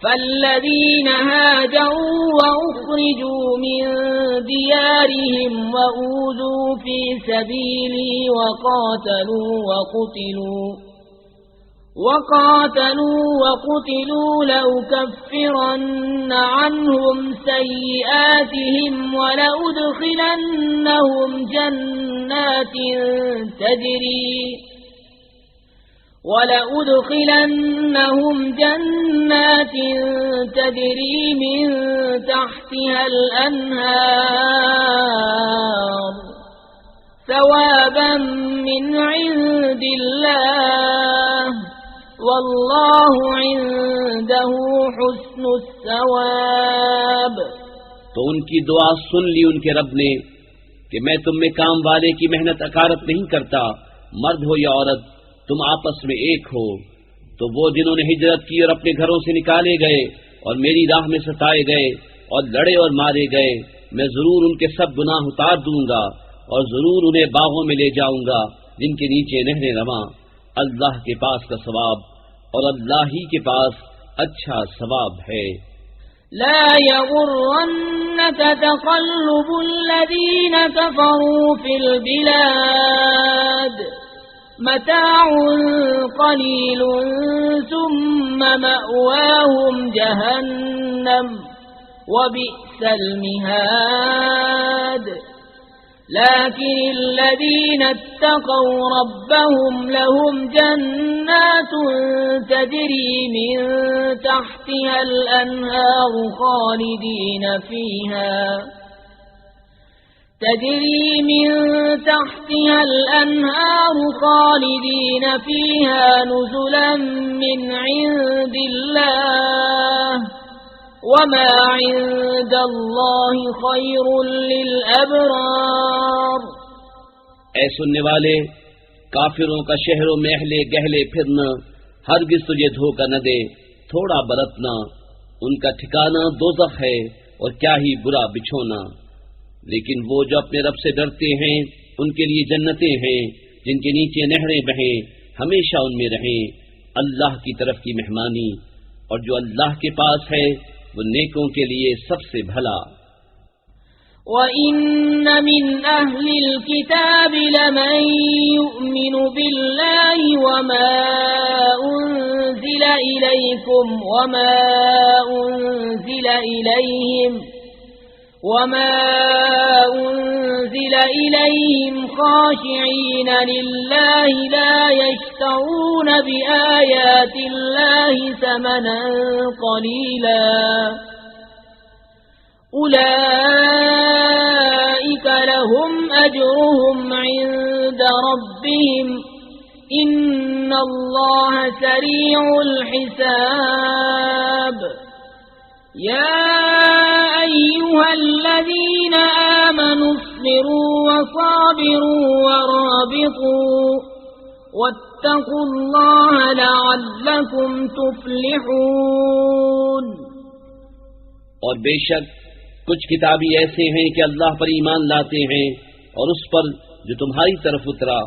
فالذين هاجروا وأخرجوا من ديارهم وأوذوا في سبيلي وقاتلوا لأكفرن عنهم سيئاتهم ولأدخلنهم جنات تجري من تحتها الأنهار ثوابا من عند الله والله عنده حسن الثواب۔ تو ان کی دعا سن لی ان کے رب نے کہ میں تم میں کام والے کی محنت اکارت نہیں کرتا، مرد ہو یا عورت تم آپس میں ایک ہو۔ تو وہ جنہوں نے ہجرت کی اور اپنے گھروں سے نکالے گئے اور میری راہ میں ستائے گئے اور لڑے اور مارے گئے، میں ضرور ان کے سب گناہ اتار دوں گا اور ضرور انہیں باغوں میں لے جاؤں گا جن کے نیچے نہریں رواں۔ اللہ کے پاس کا ثواب اور اللہ ہی کے پاس اچھا ثواب ہے۔ لا يغرنك تقلب الذين كفروا في البلاد متاع قليل ثم مأواهم جهنم وبئس المهاد۔ لكن الذين اتقوا ربهم لهم جنات تجري من تحتها الأنهار خالدين فيها نزلا من عند الله وما عند الله خير للأبرار۔ اے سننے والے، کافروں کا شہروں میں اہلے گہلے پھرنا ہرگز تجھے دھوکہ نہ دے، تھوڑا برتنا، ان کا ٹھکانہ دوزخ ہے اور کیا ہی برا بچھونا۔ لیکن وہ جو اپنے رب سے ڈرتے ہیں ان کے لیے جنتیں ہیں جن کے نیچے نہریں بہیں، ہمیشہ ان میں رہیں، اللہ کی طرف کی مہمانی، اور جو اللہ کے پاس ہے وہ نیکوں کے لیے سب سے بھلا۔ وَإِنَّ مِنْ أَهْلِ الْكِتَابِ لَمَنْ يُؤْمِنُ بِاللَّهِ وَمَا أُنْزِلَ إِلَيْكُمْ وَمَا أُنْزِلَ إِلَيْهِمْ خَاشِعِينَ لِلَّهِ لَا يَشْتَرُونَ بِآيَاتِ اللَّهِ ثَمَنًا قَلِيلًا أُولَئِكَ لَهُمْ أَجْرُهُمْ عِندَ رَبِّهِمْ إِنَّ اللَّهَ سَرِيعُ الْحِسَابِ۔ يَا أَيُّهَا الَّذِينَ آمَنُوا اصْبِرُوا اصبروا وصابروا ورابطوا واتقوا الله لعلكم تفلحون۔ اور بے شک کچھ کتابی ایسے ہیں کہ اللہ پر ایمان لاتے ہیں اور اس پر جو تمہاری طرف اترا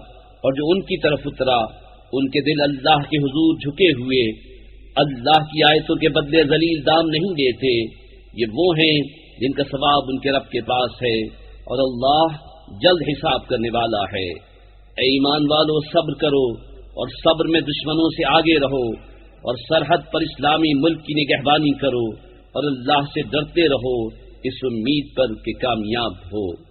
اور جو ان کی طرف اترا، ان کے دل اللہ کے حضور جھکے ہوئے اللہ کی آیتوں کے بدلے ذلیل دام نہیں دیتے۔ یہ وہ ہیں جن کا ثواب ان کے رب کے پاس ہے اور اللہ جلد حساب کرنے والا ہے۔ اے ایمان والو، صبر کرو اور صبر میں دشمنوں سے آگے رہو اور سرحد پر اسلامی ملک کی نگہبانی کرو اور اللہ سے ڈرتے رہو اس امید پر کہ کامیاب ہو۔